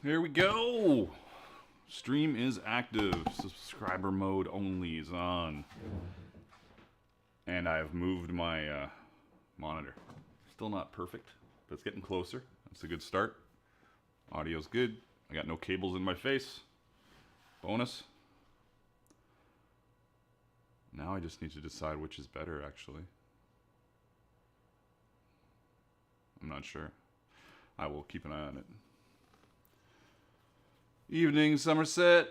Here we go. Stream is active. Subscriber mode only is on. And I've moved my monitor. Still not perfect, but it's getting closer. That's a good start. Audio's good. I got no cables in my face. Bonus. Now I just need to decide which is better, actually. I'm not sure. I will keep an eye on it. Evening, Somerset.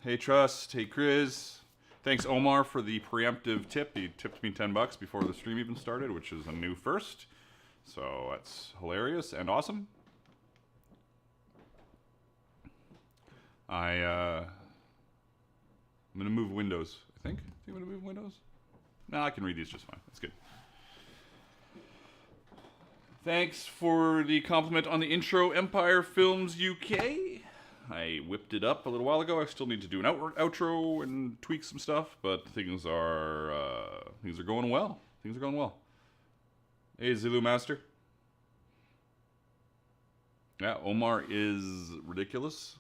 Hey, Trust. Hey, Chris. Thanks, Omar, for the preemptive tip. He tipped me $10 before the stream even started, which is a new first. So that's hilarious and awesome. I'm gonna move windows. I think I'm gonna move windows. No, I can read these just fine. That's good. Thanks for the compliment on the intro, Empire Films UK. I whipped it up a little while ago. I still need to do an outro and tweak some stuff, but things are going well. Things are going well. Hey, Zulu Master. Yeah, Omar is ridiculous.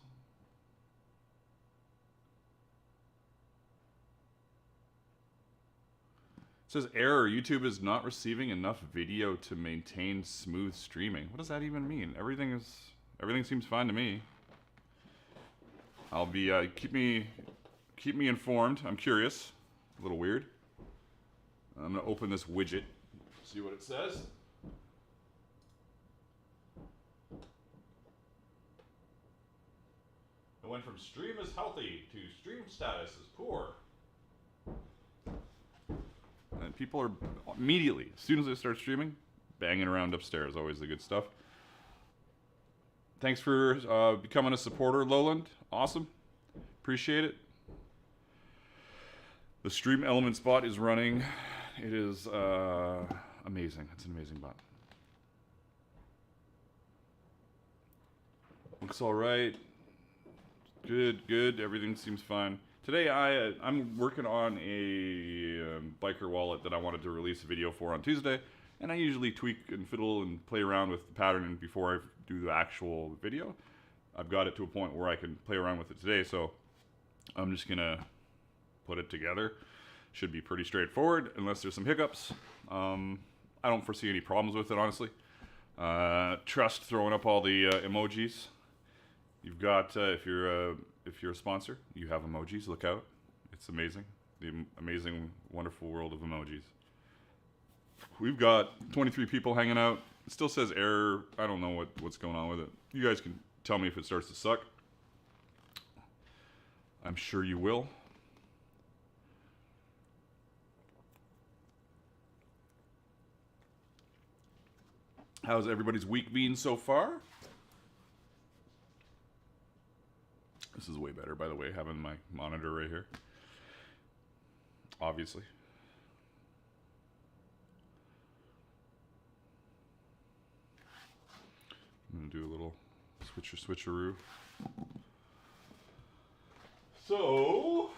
It says error. YouTube is not receiving enough video to maintain smooth streaming. What does that even mean? Everything seems fine to me. I'll be keep me informed. I'm curious. A little weird. I'm gonna open this widget, see what it says. It went from stream is healthy to stream status is poor. And people are immediately, as soon as they start streaming, banging around upstairs. Always the good stuff. Thanks for becoming a supporter, Lowland. Awesome. Appreciate it. The stream element bot is running. It is amazing. It's an amazing bot. Looks all right. Good, good. Everything seems fine. Today I'm working on a biker wallet that I wanted to release a video for on Tuesday. And I usually tweak and fiddle and play around with the pattern before I do the actual video. I've got it to a point where I can play around with it today, so I'm just gonna put it together. Should be pretty straightforward, unless there's some hiccups. I don't foresee any problems with it, honestly. Trust throwing up all the emojis. You've got, if you're a sponsor, you have emojis, look out. It's amazing. The amazing, wonderful world of emojis. We've got 23 people hanging out. It still says error. I don't know what's going on with it. You guys can tell me if it starts to suck. I'm sure you will. How's everybody's week been so far? This is way better, by the way, having my monitor right here. Obviously. I'm gonna do a little switcheroo. So,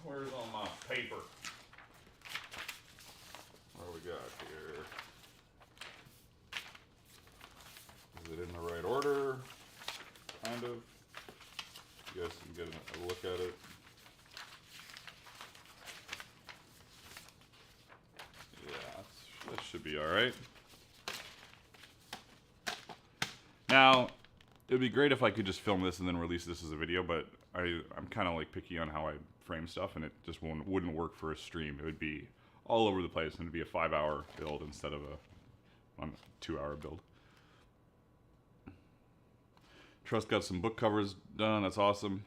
where's all my paper? What do we got here? Is it in the right order? Kind of. You guys can get a look at it. Yeah, that should be all right. Now, it would be great if I could just film this and then release this as a video, but I'm kind of like picky on how I frame stuff, and it just wouldn't work for a stream. It would be all over the place, and it'd be a 5-hour build instead of a 2-hour build. Trust got some book covers done. That's awesome.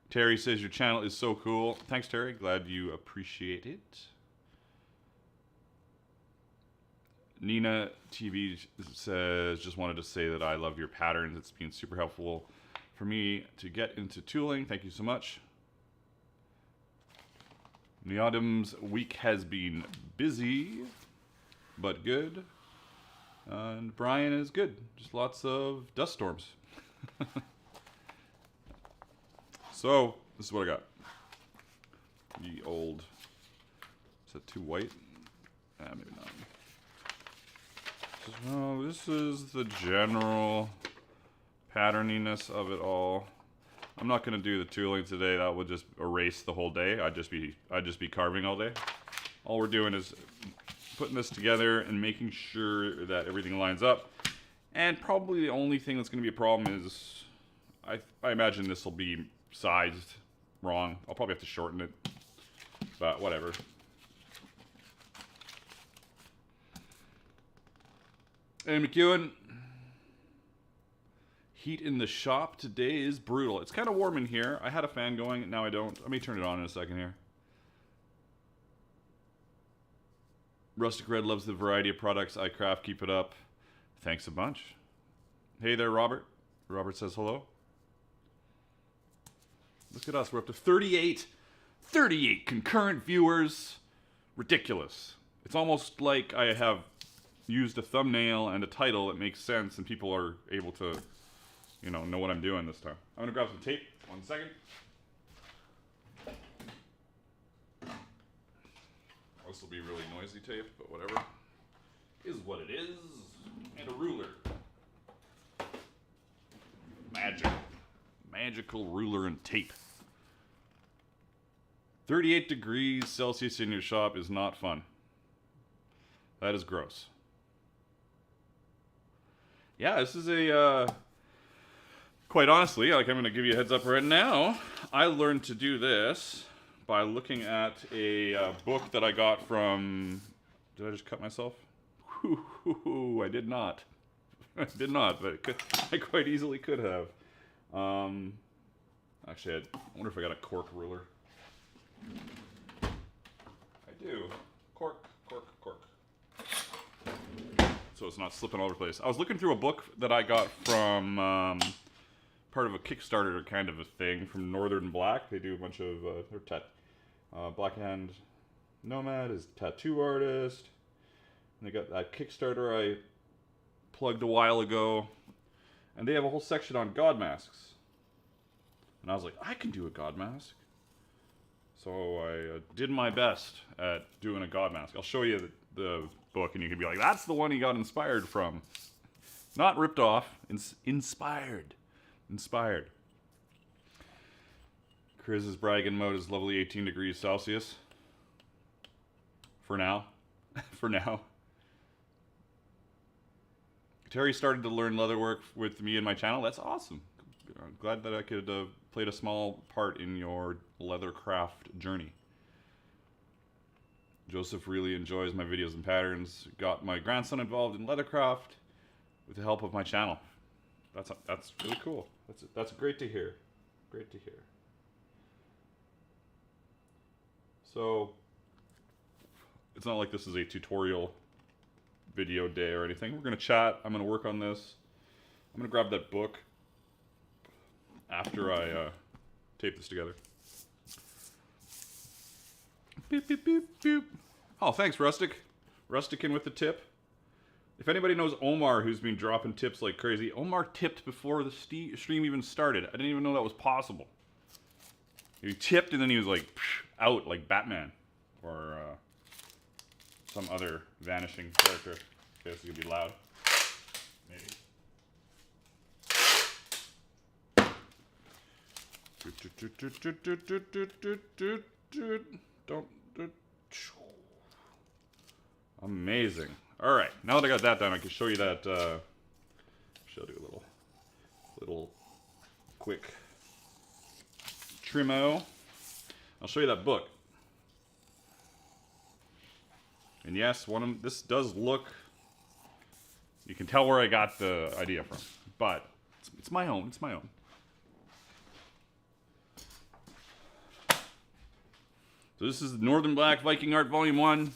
Terry says your channel is so cool. Thanks, Terry. Glad you appreciate it. Nina TV says, just wanted to say that I love your patterns. It's been super helpful for me to get into tooling. Thank you so much. Neodim's week has been busy, but good. And Brian is good. Just lots of dust storms. So, this is what I got. The old, is that too white? Maybe not. No, this is the general patterniness of it all. I'm not going to do the tooling today. That would just erase the whole day. I'd just be carving all day. All we're doing is putting this together and making sure that everything lines up. And probably the only thing that's going to be a problem is I imagine this will be sized wrong. I'll probably have to shorten it, but whatever. And McEwen, heat in the shop today is brutal. It's kind of warm in here. I had a fan going, now I don't. Let me turn it on in a second here. Rustic Red loves the variety of products I craft. Keep it up. Thanks a bunch. Hey there, Robert. Robert says hello. Look at us. We're up to 38. 38 concurrent viewers. Ridiculous. It's almost like I have used a thumbnail and a title that makes sense and people are able to, you know what I'm doing this time. I'm going to grab some tape. 1 second. This will be really noisy tape, but whatever. Is what it is. And a ruler. Magic. Magical ruler and tape. 38 degrees Celsius in your shop is not fun. That is gross. Yeah, this is a, quite honestly, like I'm going to give you a heads up right now. I learned to do this by looking at a book that I got from, did I just cut myself? I did not. I did not, but I quite easily could have. Actually, I wonder if I got a cork ruler. I do. Cork. So it's not slipping all over the place. I was looking through a book that I got from part of a Kickstarter kind of a thing from Northern Black. They do a bunch of Blackhand Nomad is a tattoo artist. And they got that Kickstarter I plugged a while ago. And they have a whole section on god masks. And I was like, I can do a god mask. So I did my best at doing a god mask. I'll show you the book and you can be like, that's the one he got inspired from. Not ripped off, inspired. Inspired. Chris's bragging mode is lovely 18 degrees Celsius. For now. For now. Terry started to learn leatherwork with me and my channel. That's awesome. I'm glad that I could played a small part in your leathercraft journey. Joseph really enjoys my videos and patterns. Got my grandson involved in leathercraft with the help of my channel. That's really cool. That's great to hear. Great to hear. So it's not like this is a tutorial video day or anything. We're gonna chat. I'm gonna work on this. I'm gonna grab that book after I tape this together. Beep, beep, beep, beep. Oh, thanks, Rustic. Rustican with the tip. If anybody knows Omar, who's been dropping tips like crazy, Omar tipped before the stream even started. I didn't even know that was possible. He tipped and then he was like out like Batman or some other vanishing character. Okay, this is gonna be loud. Maybe. Don't. Amazing. All right, now that I got that done, I can show you that. Should do a little quick trimo. I'll show you that book. And yes, this does look. You can tell where I got the idea from, but it's my own. It's my own. So this is Northern Black Viking Art Volume 1.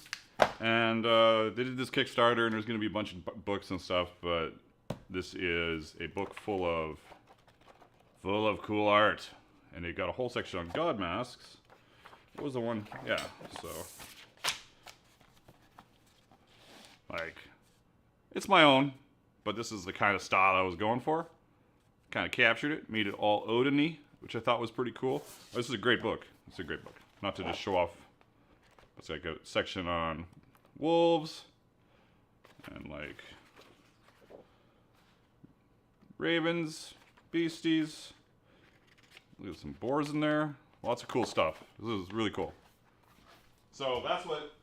And they did this Kickstarter, and there's going to be a bunch of books and stuff, but this is a book full of cool art. And they got a whole section on god masks. What was the one? Yeah, so. Like, it's my own, but this is the kind of style I was going for. Kind of captured it, made it all Odin-y, which I thought was pretty cool. Oh, this is a great book. It's a great book. Not to just show off. It's like a section on wolves and like ravens, beasties. Look at some boars in there. Lots of cool stuff. This is really cool. So that's what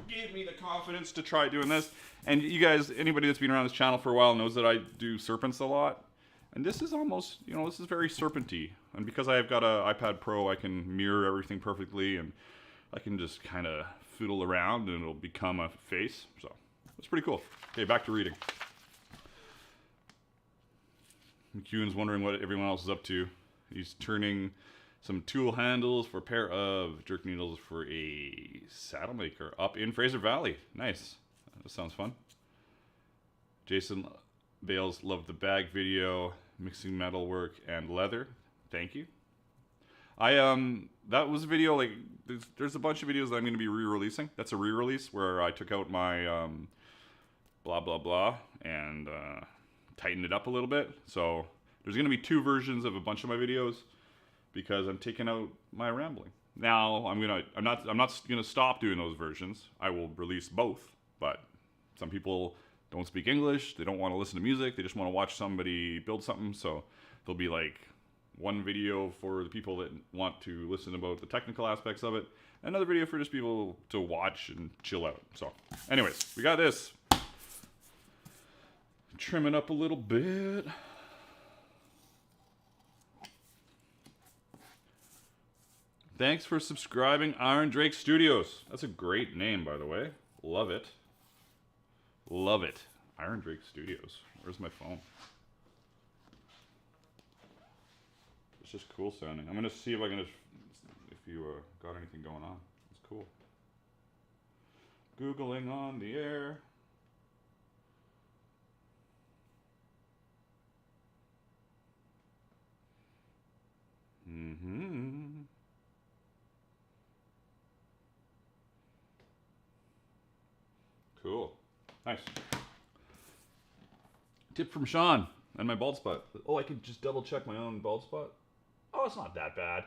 gave me the confidence to try doing this. And you guys, anybody that's been around this channel for a while knows that I do serpents a lot. And this is almost, you know, this is very serpent-y. And because I've got an iPad Pro, I can mirror everything perfectly, and I can just kind of fiddle around and it'll become a face. So it's pretty cool. Okay, back to reading. McEwen's wondering what everyone else is up to. He's turning some tool handles for a pair of jerk needles for a saddle maker up in Fraser Valley. Nice. That sounds fun. Jason Bales loved the bag video, mixing metalwork and leather. Thank you. That was a video, like, there's a bunch of videos that I'm going to be re-releasing. That's a re-release where I took out my blah blah blah and tightened it up a little bit. So there's going to be 2 versions of a bunch of my videos because I'm taking out my rambling. Now I'm not gonna stop doing those versions. I will release both, but some people don't speak English, they don't want to listen to music, they just want to watch somebody build something, so there'll be like one video for the people that want to listen about the technical aspects of it, another video for just people to watch and chill out. So anyways, we got this. Trim it up a little bit. Thanks for subscribing, Iron Drake Studios. That's a great name, by the way. Love it. Love it. Iron Drake Studios. Where's my phone? It's just cool sounding. I'm gonna see if I can, if you got anything going on. It's cool. Googling on the air. Cool. Nice. Tip from Sean and my bald spot. Oh, I could just double check my own bald spot? Oh, it's not that bad.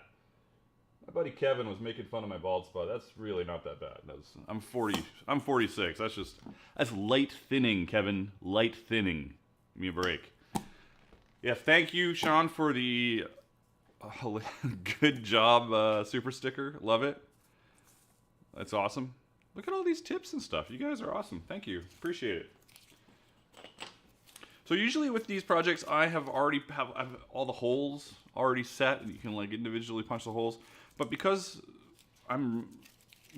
My buddy Kevin was making fun of my bald spot. That's really not that bad. I'm 46. That's light thinning, Kevin. Light thinning. Give me a break. Yeah, thank you, Sean, for the good job super sticker. Love it. That's awesome. Look at all these tips and stuff. You guys are awesome. Thank you. Appreciate it. So usually with these projects, I have all the holes already set, and you can like individually punch the holes. But because I'm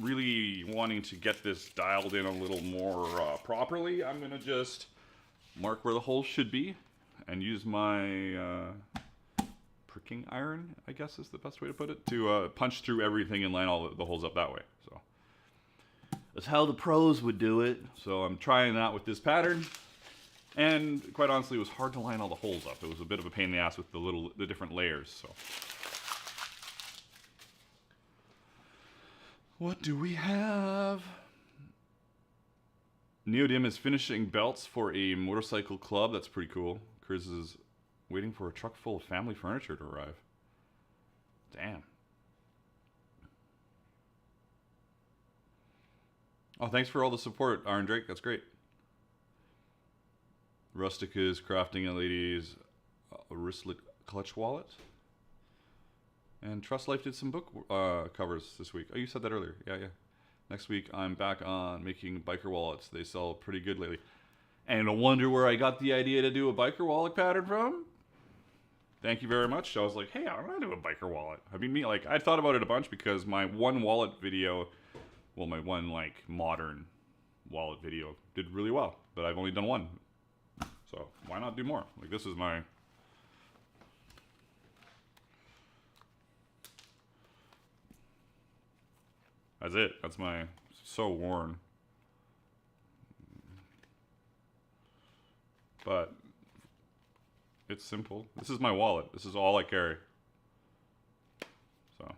really wanting to get this dialed in a little more properly, I'm gonna just mark where the holes should be and use my pricking iron, I guess is the best way to put it, to punch through everything and line all the holes up that way. So that's how the pros would do it. So I'm trying that with this pattern. And quite honestly, it was hard to line all the holes up. It was a bit of a pain in the ass with the different layers. So what do we have? Neodim is finishing belts for a motorcycle club. That's pretty cool. Chris is waiting for a truck full of family furniture to arrive. Damn. Oh, thanks for all the support, Iron Drake. That's great. Rustic is crafting a lady's wristlet clutch wallet. And Trust Life did some book covers this week. Oh, you said that earlier. Yeah. Next week, I'm back on making biker wallets. They sell pretty good lately. And I wonder where I got the idea to do a biker wallet pattern from? Thank you very much. I was like, hey, I want to do a biker wallet. I mean, I thought about it a bunch because my one wallet video, well, my one like modern wallet video did really well, but I've only done one. So why not do more? Like, this is my... That's it. That's my... So worn. But it's simple. This is my wallet. This is all I carry. So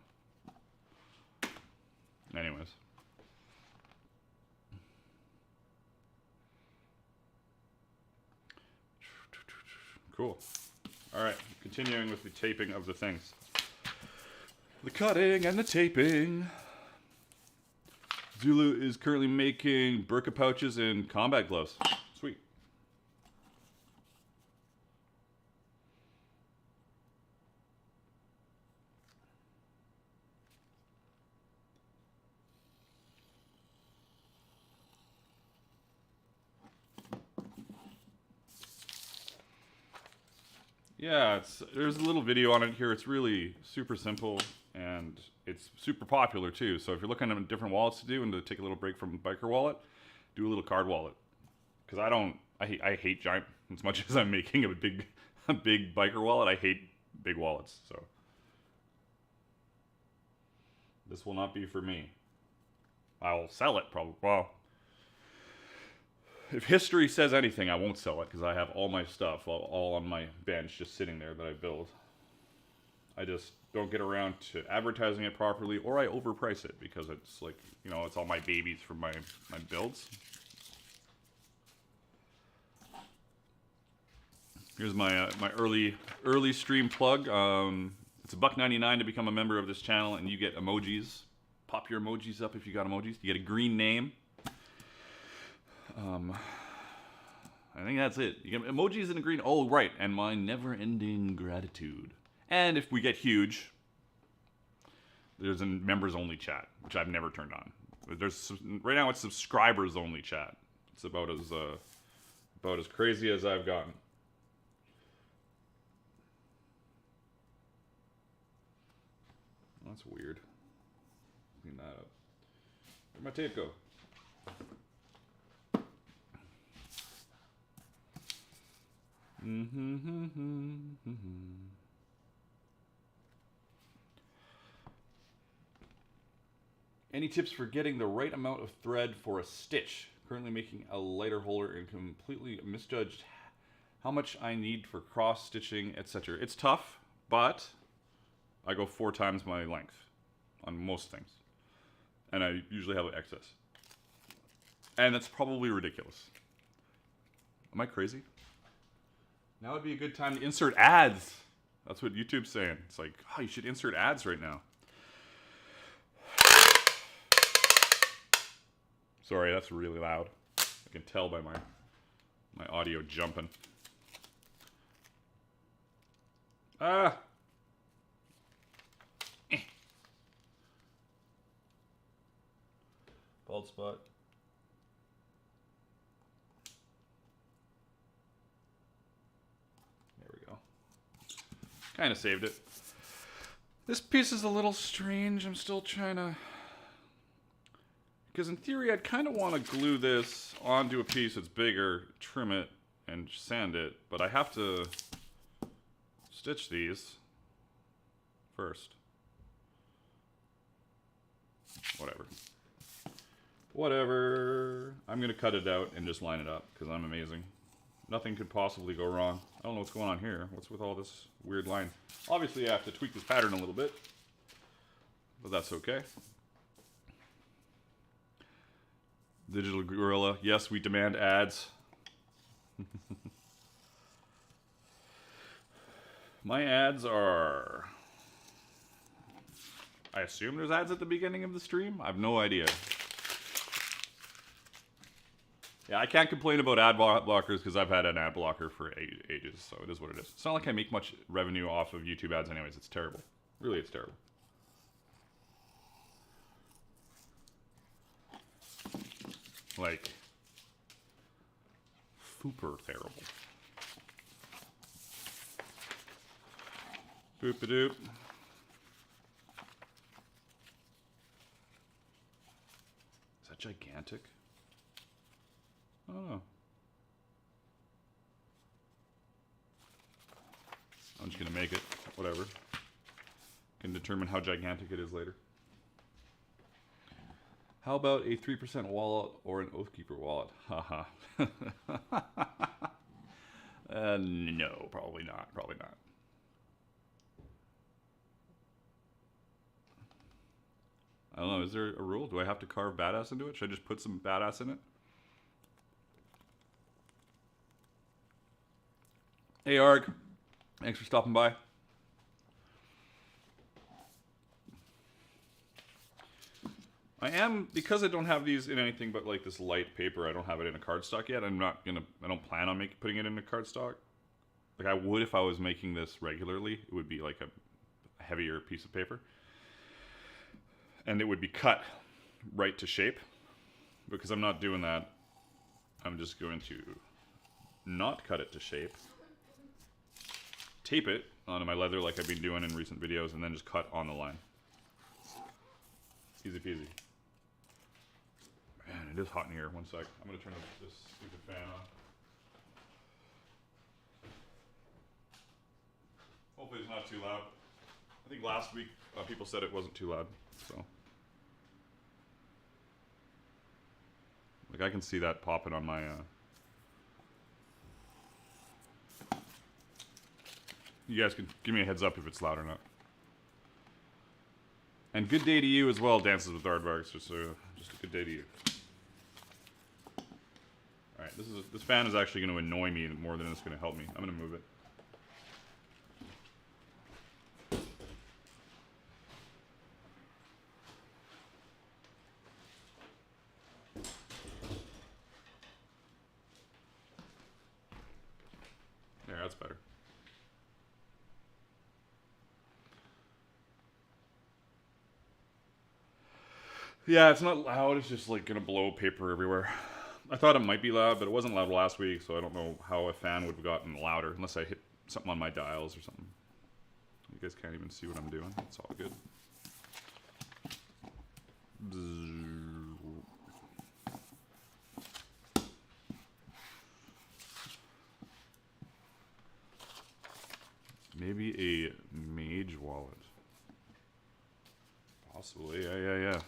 anyways. Cool. All right, continuing with the taping of the things. The cutting and the taping. Zulu is currently making burqa pouches and combat gloves. Sweet. Yeah, there's a little video on it here. It's really super simple and it's super popular too. So if you're looking at different wallets to do and to take a little break from biker wallet, do a little card wallet. Because I hate giant, as much as I'm making a big biker wallet, I hate big wallets. So this will not be for me. I'll sell it probably. Well, if history says anything, I won't sell it because I have all my stuff all on my bench just sitting there that I build. I just don't get around to advertising it properly, or I overprice it because it's like, you know, it's all my babies from my builds. Here's my my early stream plug. It's $1.99 to become a member of this channel, and you get emojis. Pop your emojis up if you got emojis. You get a green name. I think that's it. You get emojis and a green. Oh, right, and my never-ending gratitude. And if we get huge, there's a members-only chat, which I've never turned on. Right now it's subscribers-only chat. It's about as crazy as I've gotten. That's weird. Clean that up. Where'd my tape go? Any tips for getting the right amount of thread for a stitch? Currently making a lighter holder and completely misjudged how much I need for cross stitching, etc. It's tough, but I go 4 times my length on most things. And I usually have excess. And that's probably ridiculous. Am I crazy? Now would be a good time to insert ads. That's what YouTube's saying. It's like, oh, you should insert ads right now. Sorry, that's really loud. I can tell by my audio jumping. Ah! Bald spot. There we go. Kind of saved it. This piece is a little strange. I'm still trying to... Because in theory, I'd kind of want to glue this onto a piece that's bigger, trim it, and sand it. But I have to stitch these first. Whatever. I'm going to cut it out and just line it up because I'm amazing. Nothing could possibly go wrong. I don't know what's going on here. What's with all this weird line? Obviously, I have to tweak this pattern a little bit. But that's okay. Digital Gorilla. Yes, we demand ads. My ads are... I assume there's ads at the beginning of the stream? I have no idea. Yeah, I can't complain about ad blockers because I've had an ad blocker for ages, so it is what it is. It's not like I make much revenue off of YouTube ads anyways. It's terrible. Really, it's terrible. Like, super terrible. Boop-a-doop. Is that gigantic? I don't know. I'm just gonna make it. Whatever. Can determine how gigantic it is later. How about a 3% wallet or an Oathkeeper wallet? Haha. No, probably not. Probably not. I don't know. Is there a rule? Do I have to carve badass into it? Should I just put some badass in it? Hey, Arg. Thanks for stopping by. I am, because I don't have these in anything but like this light paper, I don't have it in a cardstock yet. I don't plan on putting it in a cardstock. Like I would if I was making this regularly. It would be like a heavier piece of paper. And it would be cut right to shape. Because I'm not doing that, I'm just going to not cut it to shape. tape it onto my leather like I've been doing in recent videos, and then just cut on the line. Easy peasy. Man, it is hot in here. One sec. I'm gonna turn this stupid fan on. Hopefully it's not too loud. I think last week people said it wasn't too loud, so. Like I can see that popping on my, You guys can give me a heads up if it's loud or not. And good day to you as well, Dances with Aardvarks. Just a good day to you. All right, this fan is actually going to annoy me more than it's going to help me. I'm going to move it. There, that's better. Yeah, it's not loud. It's just like gonna blow paper everywhere. I thought it might be loud, but it wasn't loud last week, so I don't know how a fan would have gotten louder unless I hit something on my dials or something. You guys can't even see what I'm doing. It's all good. Maybe a mage wallet. Possibly, yeah.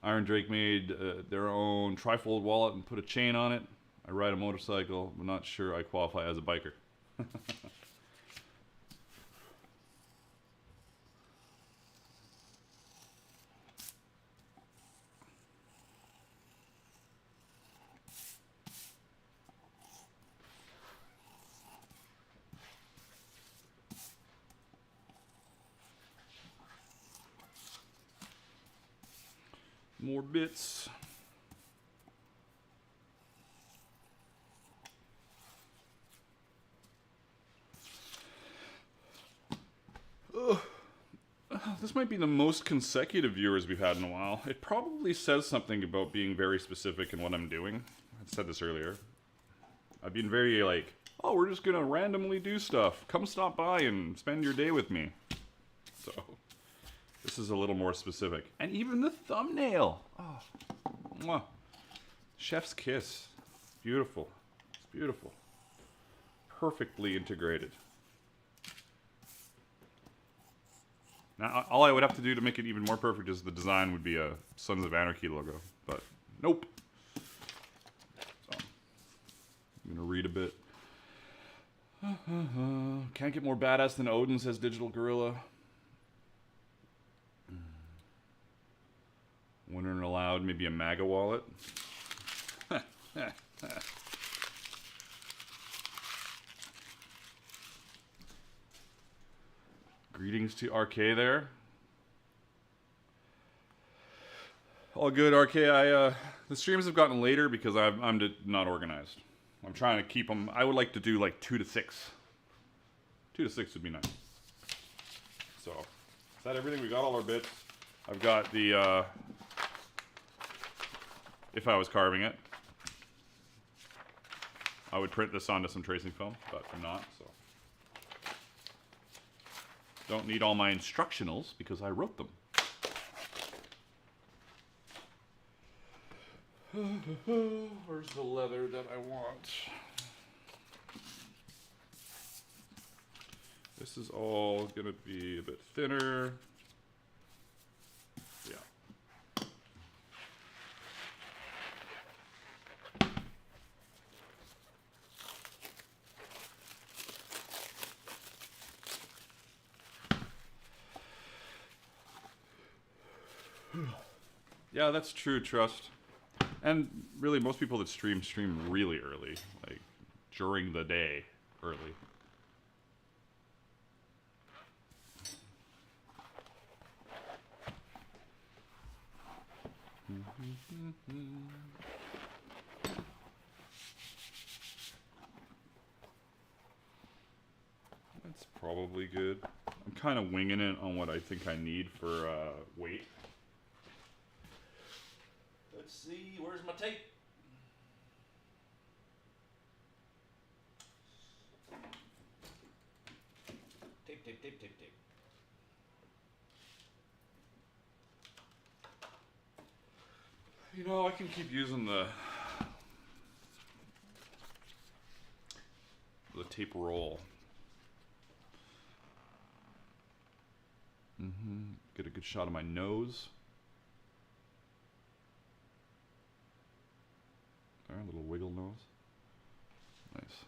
Iron Drake made their own trifold wallet and put a chain on it. I ride a motorcycle, but not sure I qualify as a biker. More bits. This might be the most consecutive viewers we've had in a while. It probably says something about being very specific in what I'm doing. I said this earlier. I've been very like, oh, we're just gonna randomly do stuff. Come stop by and spend your day with me. So, this is a little more specific. And even the thumbnail. Oh, mwah. Chef's kiss. Beautiful. It's beautiful. Perfectly integrated. Now, all I would have to do to make it even more perfect is the design would be a Sons of Anarchy logo. But, nope. So, I'm going to read a bit. Can't get more badass than Odin, says Digital Gorilla. Winner allowed, maybe a MAGA wallet. Greetings to RK there. All good, RK. The streams have gotten later because I'm not organized. I'm trying to keep them. I would like to do like 2 to 6. 2 to 6 would be nice. So, is that everything? We got all our bits. I've got the, if I was carving it, I would print this onto some tracing film, but I'm not, so. Don't need all my instructionals because I wrote them. Where's the leather that I want? This is all gonna be a bit thinner. Yeah. Yeah, that's true, Trust. And really, most people that stream really early, like during the day, early. That's probably good. I'm kind of winging it on what I think I need for weight. Let's see, where's my tape? Tape, tape, tape, tape, tape. You know, I can keep using the tape roll. Get a good shot of my nose. There, a little wiggle nose. Nice.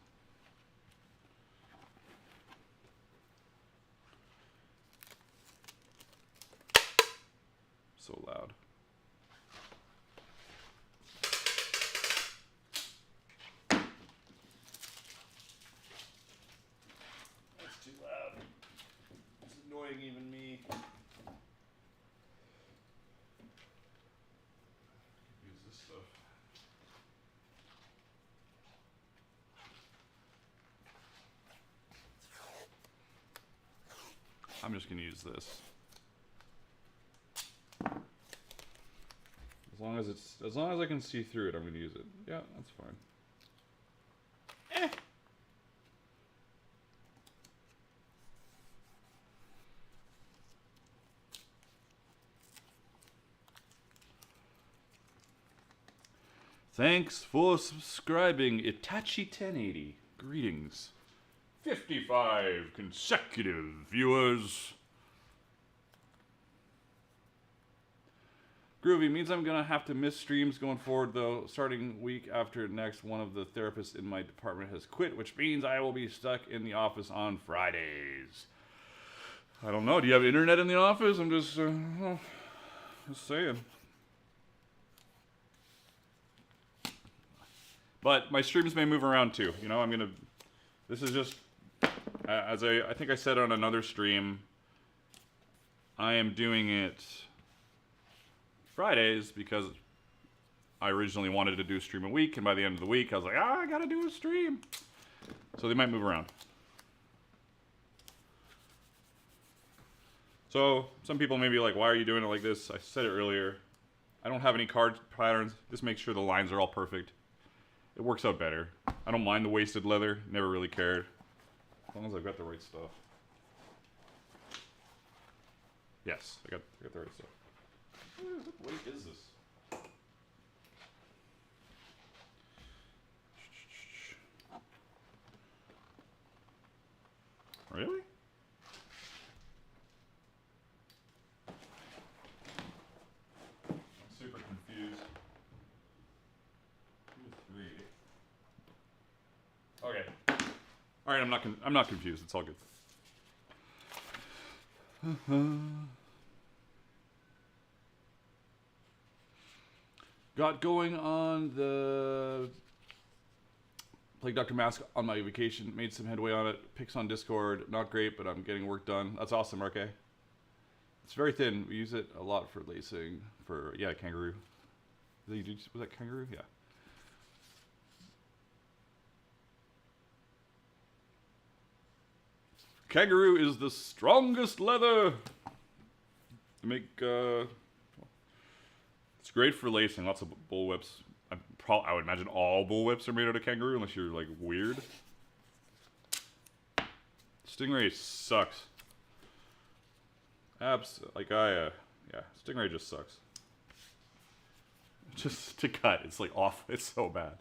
So loud. That's too loud. It's annoying even me. Use this stuff. I'm just gonna use this. As long as I can see through it, I'm gonna use it. Yeah, that's fine. Thanks for subscribing, Itachi1080. Greetings. 55 consecutive viewers. Groovy means I'm gonna have to miss streams going forward though. Starting week after next, one of the therapists in my department has quit, which means I will be stuck in the office on Fridays. I don't know, do you have internet in the office? I'm just saying. But my streams may move around too. You know, this is just, as I think I said on another stream, I am doing it Fridays because I originally wanted to do a stream a week, and by the end of the week, I was like, I gotta do a stream. So they might move around. So some people may be like, why are you doing it like this? I said it earlier. I don't have any card patterns. Just make sure the lines are all perfect. It works out better. I don't mind the wasted leather. Never really cared. As long as I've got the right stuff. Yes, I got the right stuff. What weight is this? Really? I'm super confused. 2 to 3. Okay. All right, I'm not confused. It's all good. Got going on the Plague Dr. Mask on my vacation. Made some headway on it. Pics on Discord. Not great, but I'm getting work done. That's awesome, RK. It's very thin. We use it a lot for lacing. Yeah, kangaroo. Was that kangaroo? Yeah. Kangaroo is the strongest leather. To make, it's great for lacing. Lots of bullwhips. I would imagine all bullwhips are made out of kangaroo unless you're like weird. Stingray sucks. Yeah, Stingray just sucks. Just to cut, it's like off. It's so bad.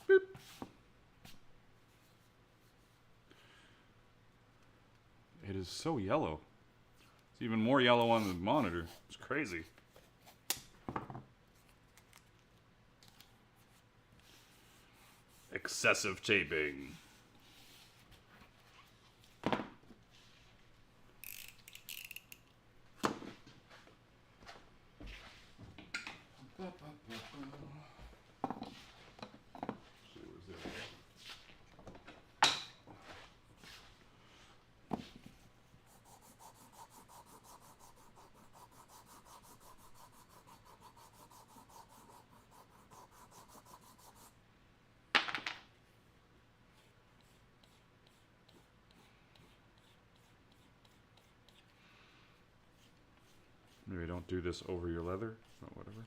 Boop. It is so yellow. It's even more yellow on the monitor. It's crazy. Excessive taping. Maybe don't do this over your leather, but whatever.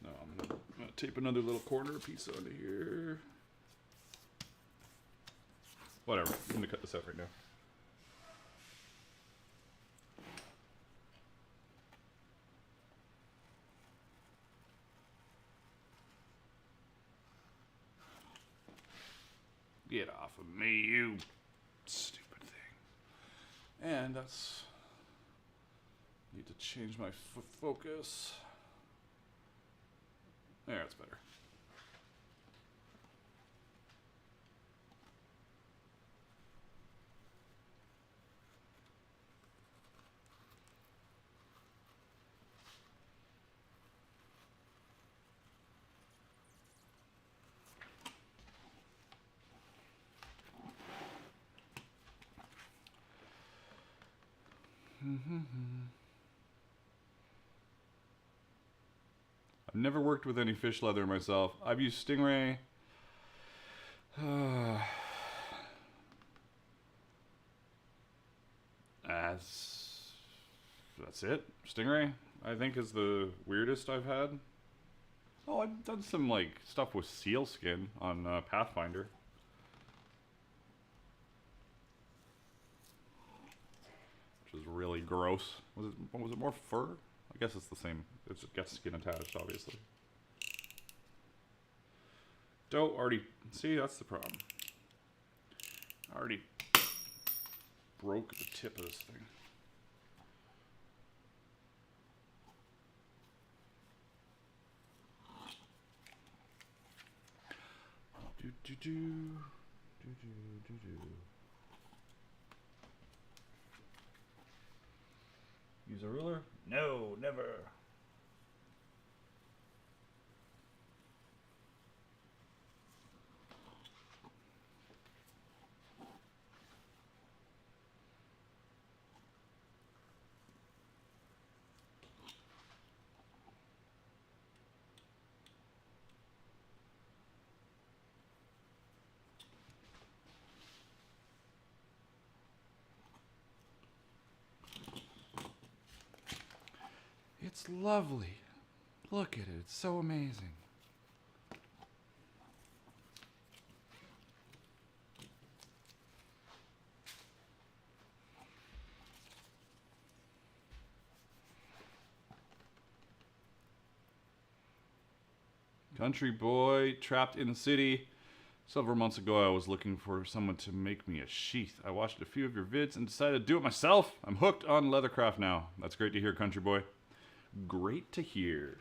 No, I'm gonna tape another little corner piece onto here. Whatever, I'm gonna cut this out right now. Get off of me, you stupid thing. And that's... Need to change my focus. There, it's better. I've never worked with any fish leather myself. I've used Stingray. That's it. Stingray, I think, is the weirdest I've had. Oh, I've done some like stuff with seal skin on Pathfinder. Which is really gross. Was it more fur? I guess it's the same. It gets skin attached, obviously. Don't already... See, that's the problem. I already broke the tip of this thing. Use a ruler? No, never. It's lovely. Look at it. It's so amazing. Country boy trapped in the city. Several months ago, I was looking for someone to make me a sheath. I watched a few of your vids and decided to do it myself. I'm hooked on leathercraft now. That's great to hear, country boy. Great to hear.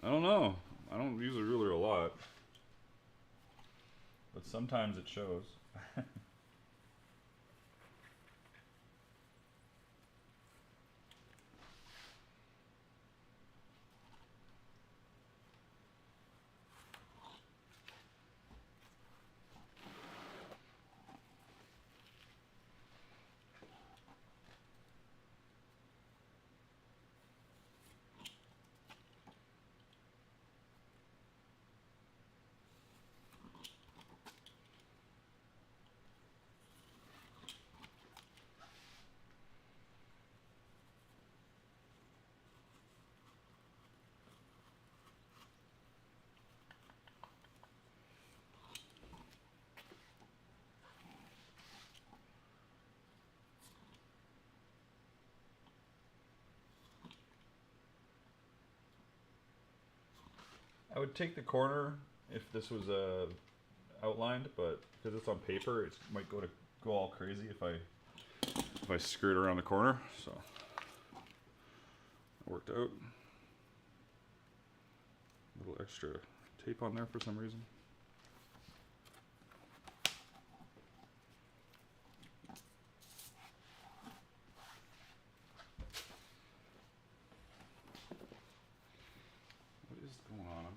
I don't know. I don't use a ruler a lot. But sometimes it shows. I would take the corner if this was outlined, but because it's on paper, it might go all crazy if I skirt around the corner. So it worked out. A little extra tape on there for some reason.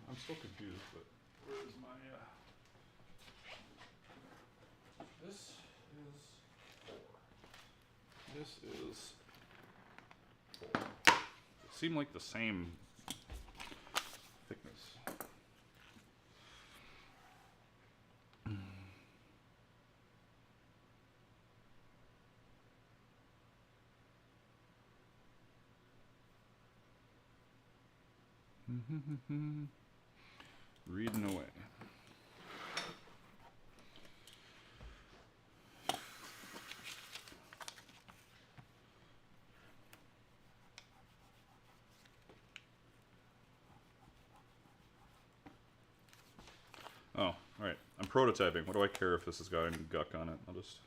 I'm still confused, but where is my, this is 4. This is 4. It seemed like the same Reading away. Oh, alright. I'm prototyping. What do I care if this has got any guck on it? I'll just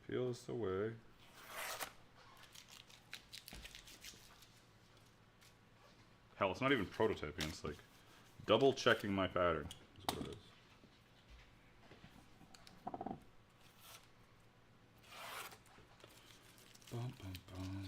peel this away. Hell, it's not even prototyping. It's like double checking my pattern is what it is. Bum, bum, bum.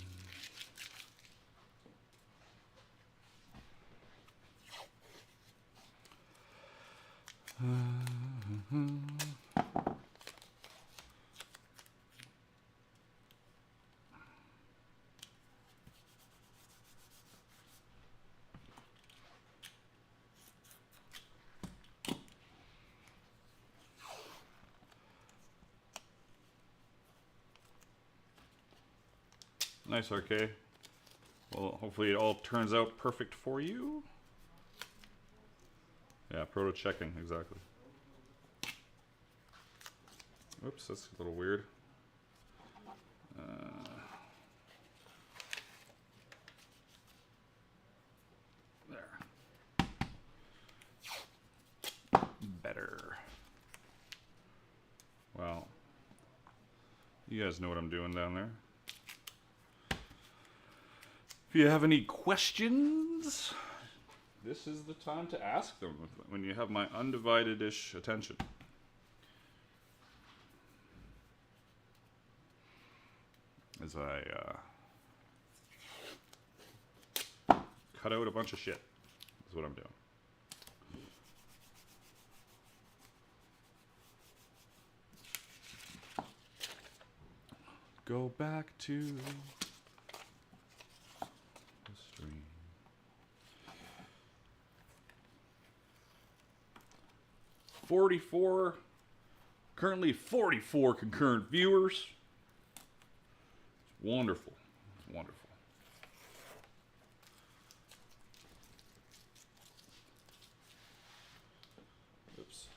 Nice, RK. Well, hopefully it all turns out perfect for you. Yeah, proto-checking, exactly. Oops, that's a little weird. There. Better. Well, you guys know what I'm doing down there. If you have any questions, this is the time to ask them when you have my undivided-ish attention. As I cut out a bunch of shit, is what I'm doing. Go back to the stream. Currently 44 concurrent viewers. Wonderful. Wonderful. Oops.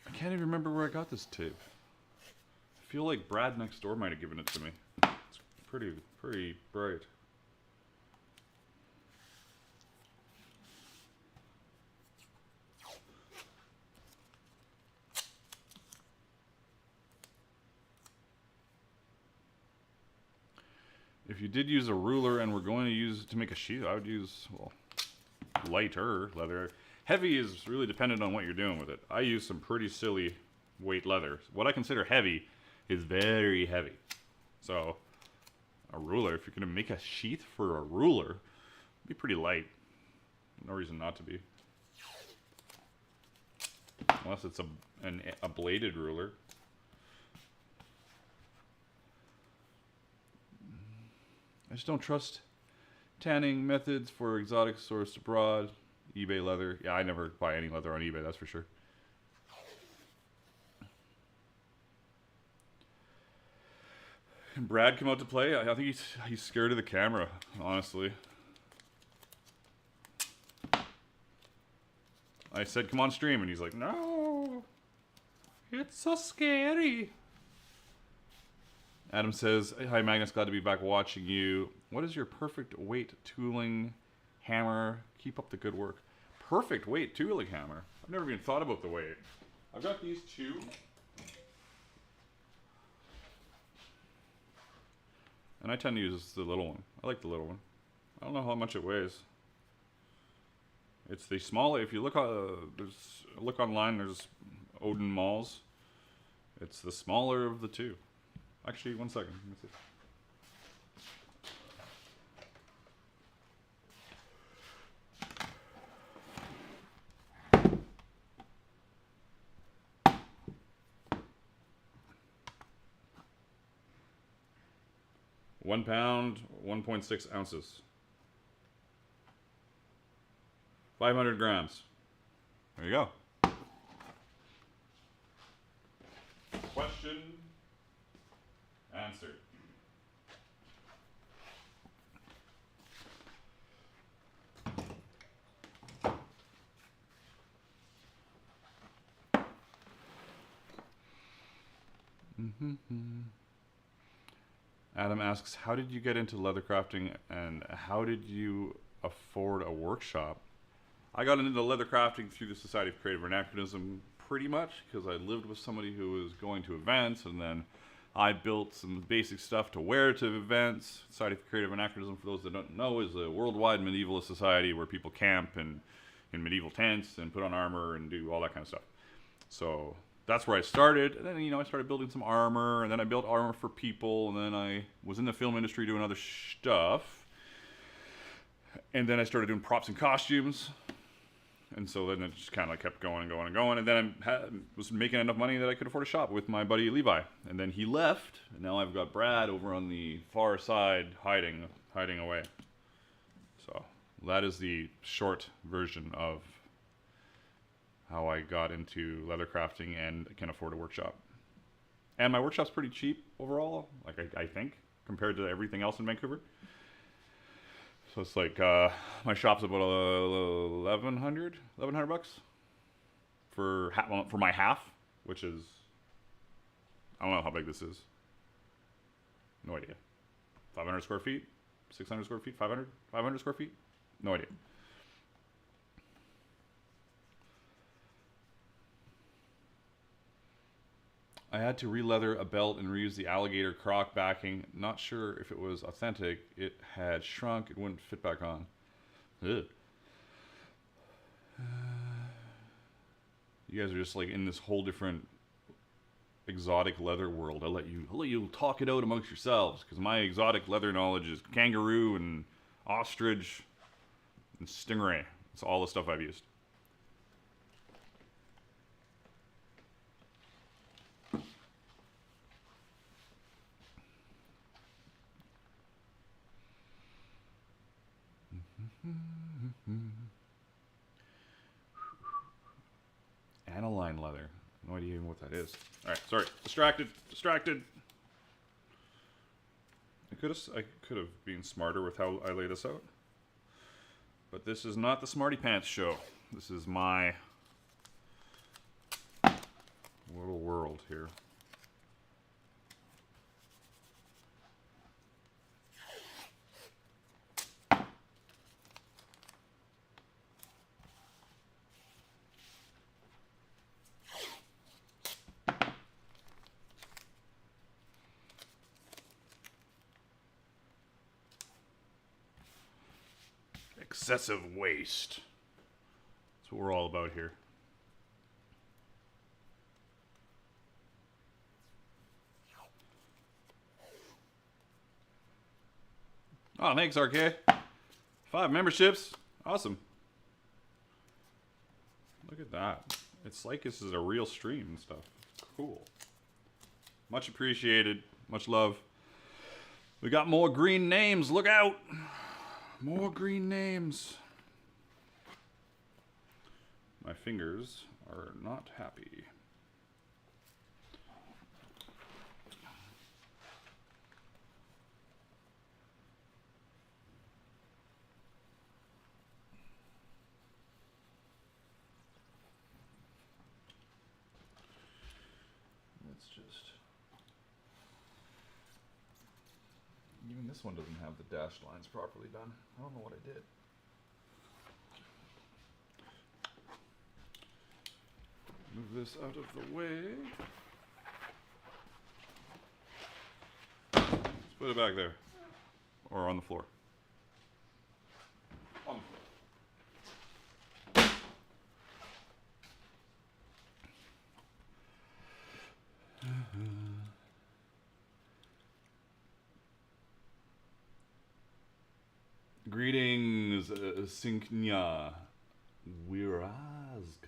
I can't even remember where I got this tape. I feel like Brad next door might have given it to me. It's pretty bright. If you did use a ruler and we're going to use it to make a sheath, I would use, well, lighter leather. Heavy is really dependent on what you're doing with it. I use some pretty silly weight leather. What I consider heavy is very heavy. So, a ruler, if you're going to make a sheath for a ruler, it'd be pretty light. No reason not to be. Unless it's a bladed ruler. I just don't trust tanning methods for exotic sourced abroad. eBay leather. Yeah, I never buy any leather on eBay, that's for sure. Can Brad come out to play? I think he's scared of the camera, honestly. I said, come on stream, and he's like, no, it's so scary. Adam says, hi Magnus, glad to be back watching you. What is your perfect weight tooling hammer? Keep up the good work. Perfect weight tooling hammer? I've never even thought about the weight. I've got these two. And I tend to use the little one. I like the little one. I don't know how much it weighs. It's the smaller, if you look look online, there's Odin Malls. It's the smaller of the two. Actually, one second. Let me see. 1 pound, 1.6 ounces. 500 grams. There you go. Question answered. Adam asks, how did you get into leather crafting and how did you afford a workshop? I got into leather crafting through the Society of Creative Anachronism pretty much because I lived with somebody who was going to events, and then I built some basic stuff to wear to events. Society of Creative Anachronism, for those that don't know, is a worldwide medievalist society where people camp and in medieval tents and put on armor and do all that kind of stuff. So that's where I started. And then, you know, I started building some armor, and then I built armor for people, and then I was in the film industry doing other stuff. And then I started doing props and costumes. And so then it just kind of kept going and going and going. And then I was making enough money that I could afford a shop with my buddy Levi. And then he left, and now I've got Brad over on the far side hiding away. So that is the short version of how I got into leather crafting and can afford a workshop. And my workshop's pretty cheap overall, like I think, compared to everything else in Vancouver. So it's like, my shop's about 1,100 bucks for my half, which is, I don't know how big this is. No idea. 500 square feet, 600 square feet, 500 square feet? No idea. I had to re-leather a belt and reuse the alligator croc backing. Not sure if it was authentic. It had shrunk. It wouldn't fit back on. Ugh. You guys are just like in this whole different exotic leather world. I'll let you talk it out amongst yourselves, because my exotic leather knowledge is kangaroo and ostrich and stingray. It's all the stuff I've used. Aniline leather. No idea even what that is. Alright, sorry. Distracted. I could have been smarter with how I lay this out. But this is not the Smarty Pants show. This is my little world here. Excessive waste. That's what we're all about here. Oh, thanks, RK. 5 memberships. Awesome. Look at that. It's like this is a real stream and stuff. Cool. Much appreciated. Much love. We got more green names. Look out. More green names. My fingers are not happy. Let's just... Even this one doesn't have the dashed lines properly done. I don't know what I did. Move this out of the way. Let's put it back there. Or on the floor. On the floor. Greetings, Sinknya Wirazg.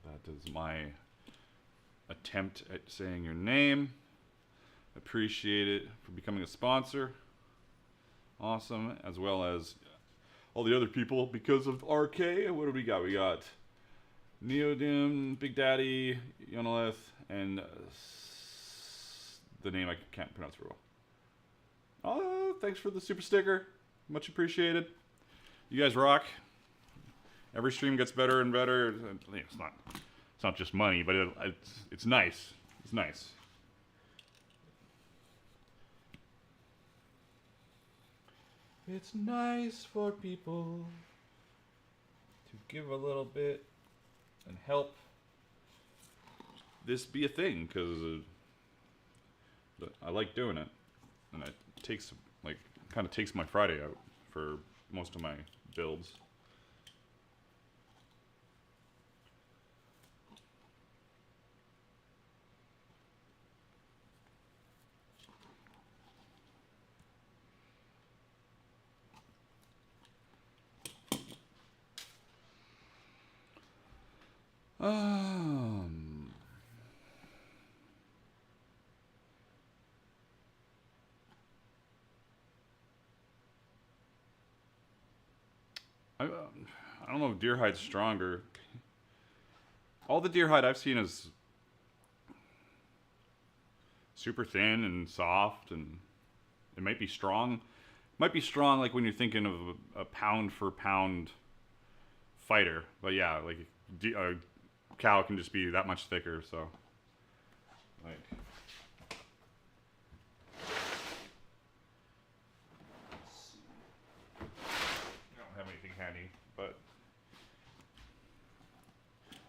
That is my attempt at saying your name. Appreciate it for becoming a sponsor. awesome, as well as all the other people because of RK. What do we got? We got Neodim, Big Daddy, Yonolith, and the name I can't pronounce very well. Oh, thanks for the super sticker. Much appreciated. You guys rock. Every stream gets better and better. It's not just money, but it's nice. It's nice. It's nice for people to give a little bit and help this be a thing, because I like doing it, and it takes kind of takes my Friday out for most of my builds. I don't know if deer hide's stronger. All the deer hide I've seen is super thin and soft, and it might be strong. Might be strong like when you're thinking of a pound for pound fighter, but yeah, like a cow can just be that much thicker. So, like, I don't have anything handy, but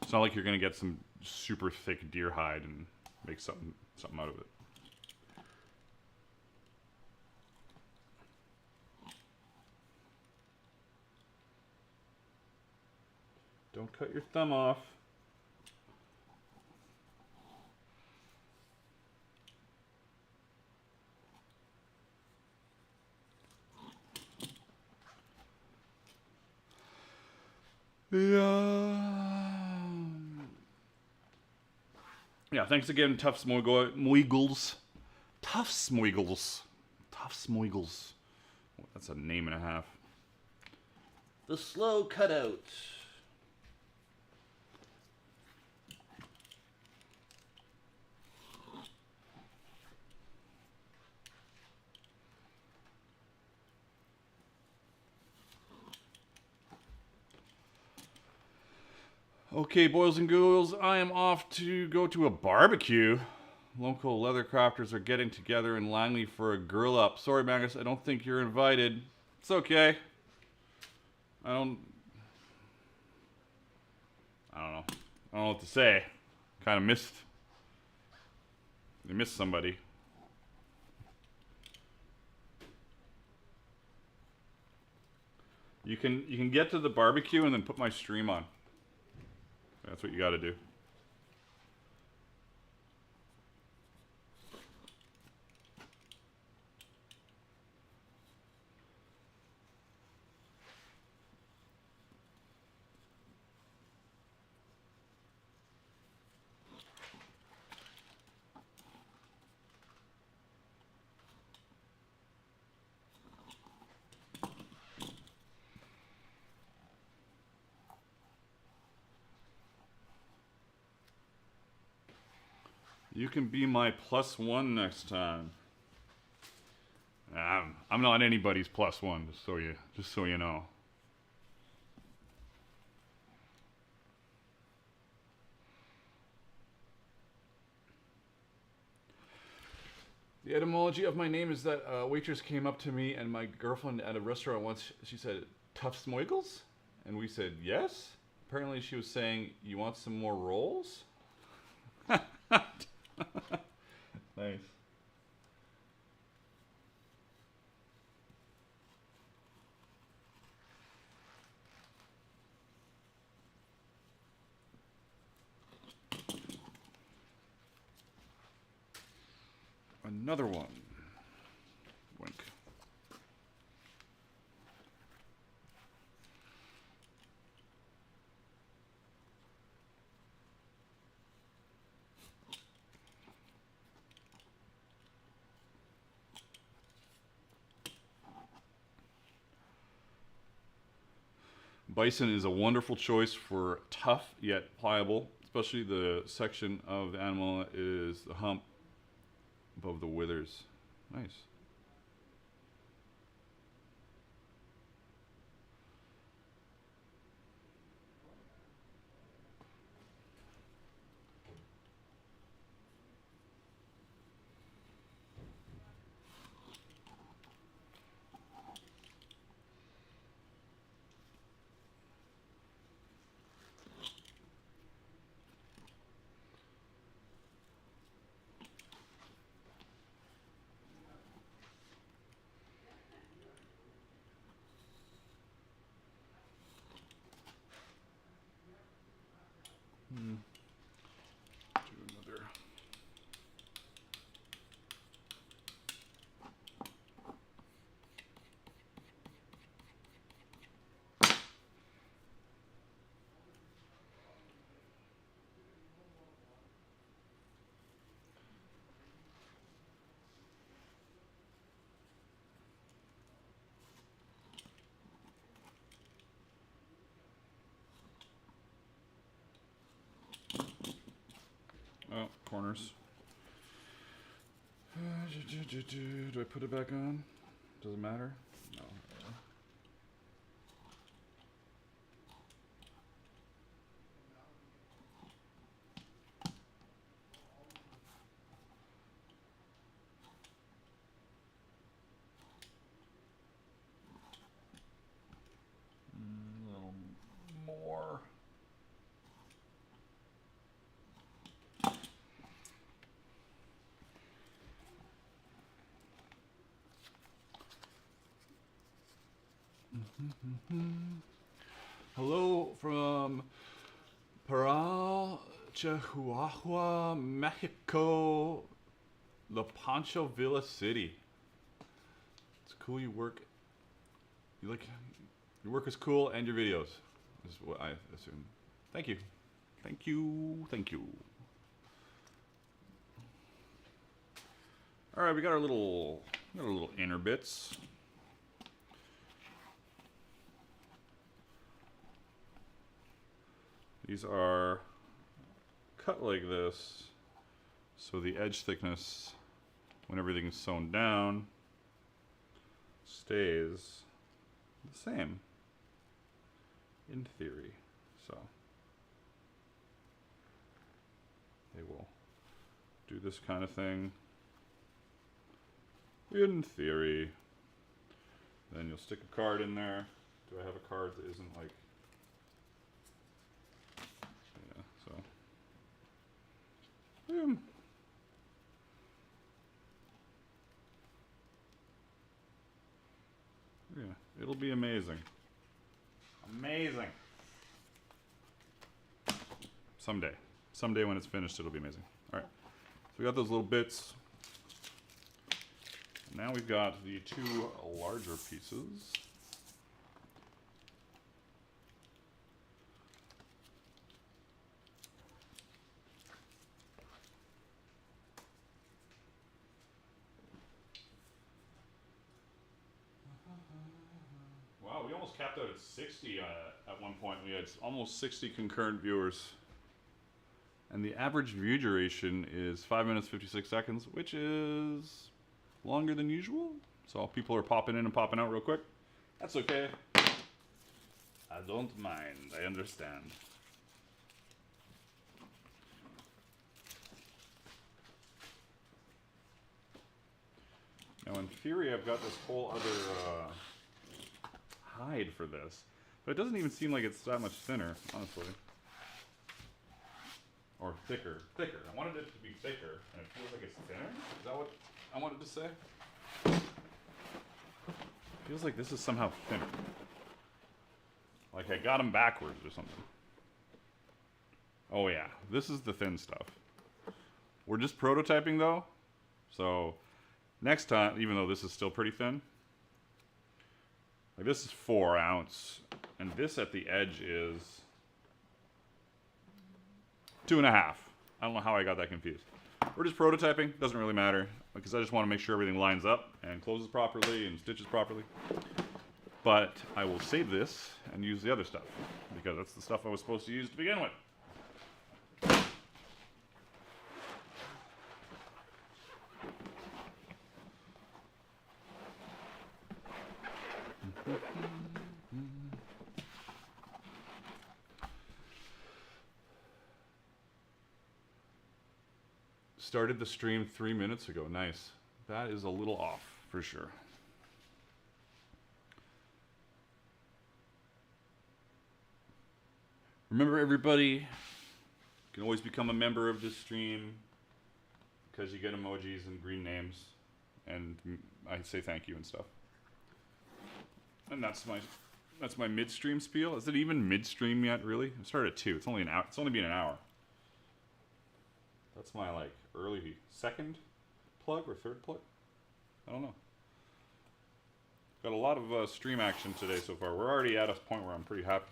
it's not like you're gonna get some super thick deer hide and make something out of it. Don't cut your thumb off. Yeah, thanks again, Tough Smoigles. Tough Smoigles. Tough Smoigles. That's a name and a half. The slow cutout. Okay, boys and ghouls, I am off to go to a barbecue. Local leather crafters are getting together in Langley for a grill up. Sorry, Magus, I don't think you're invited. It's okay. I don't know. I don't know what to say. Kind of missed. They missed somebody. You can get to the barbecue and then put my stream on. That's what you got to do. You can be my +1 next time. I'm not anybody's +1, just so you know. The etymology of my name is that a waitress came up to me and my girlfriend at a restaurant once. She said, "Tough Smoigles?" And we said, "Yes." Apparently she was saying, "You want some more rolls?" Nice. Another one. Wink. Bison is a wonderful choice for tough yet pliable, especially the section of the animal that is the hump above the withers. Nice. Do another. Oh, corners. Do I put it back on? Does it matter? No. A little more. Hello from Parral, Chihuahua, Mexico, La Pancho Villa City. It's cool you work. You like your work is cool and your videos is what I assume. Thank you. Thank you. Thank you. All right, we got our little inner bits. These are cut like this, so the edge thickness, when everything's sewn down, stays the same, in theory. So they will do this kind of thing, in theory. Then you'll stick a card in there. Do I have a card that isn't like... Yeah, it'll be amazing. Amazing. Someday. Someday when it's finished, it'll be amazing. All right. So we got those little bits. Now we've got the two larger pieces. Wow, we almost capped out at 60 at one point. We had almost 60 concurrent viewers. And the average view duration is 5 minutes 56 seconds, which is longer than usual. So people are popping in and popping out real quick. That's okay. I don't mind. I understand. Now in theory, I've got this whole other hide for this, but it doesn't even seem like it's that much thinner, honestly. Or thicker. Thicker. I wanted it to be thicker, and it feels like it's thinner. Is that what I wanted to say? Feels like this is somehow thinner. Like I got them backwards or something. Oh yeah, this is the thin stuff. We're just prototyping though, so next time, even though this is still pretty thin, like this is 4 ounce, and this at the edge is 2.5. I don't know how I got that confused. We're just prototyping, doesn't really matter, because I just want to make sure everything lines up and closes properly and stitches properly. But I will save this and use the other stuff, because that's the stuff I was supposed to use to begin with. Started the stream 3 minutes ago. Nice. That is a little off, for sure. Remember, everybody, you can always become a member of this stream because you get emojis and green names, and I say thank you and stuff. And that's my midstream spiel. Is it even midstream yet? Really? I started at 2. It's only an hour. It's only been an hour. That's my like early second plug or third plug. I don't know. Got a lot of stream action today so far. We're already at a point where I'm pretty happy.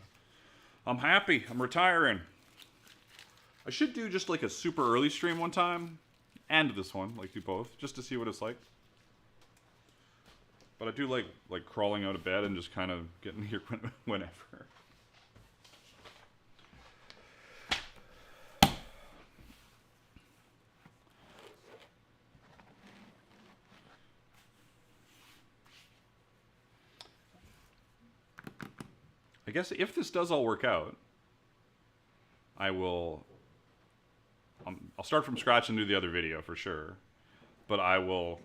I'm happy. I'm retiring. I should do just like a super early stream one time, and this one, like do both, just to see what it's like. But I do like crawling out of bed and just kind of getting here whenever. I guess if this does all work out, I will. I'll start from scratch and do the other video for sure, but I will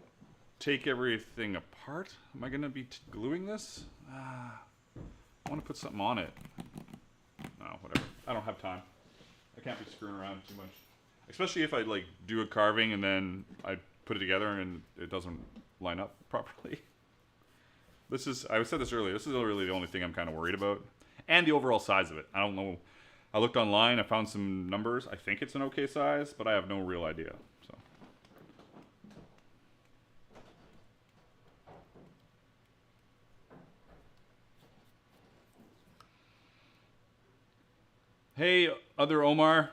take everything apart. Am I going to be gluing this? I want to put something on it. No, whatever. I don't have time. I can't be screwing around too much, especially if I like do a carving and then I put it together and it doesn't line up properly. This is, I said this earlier, this is really the only thing I'm kind of worried about. And the overall size of it. I don't know. I looked online, I found some numbers. I think it's an okay size, but I have no real idea. So. Hey, other Omar.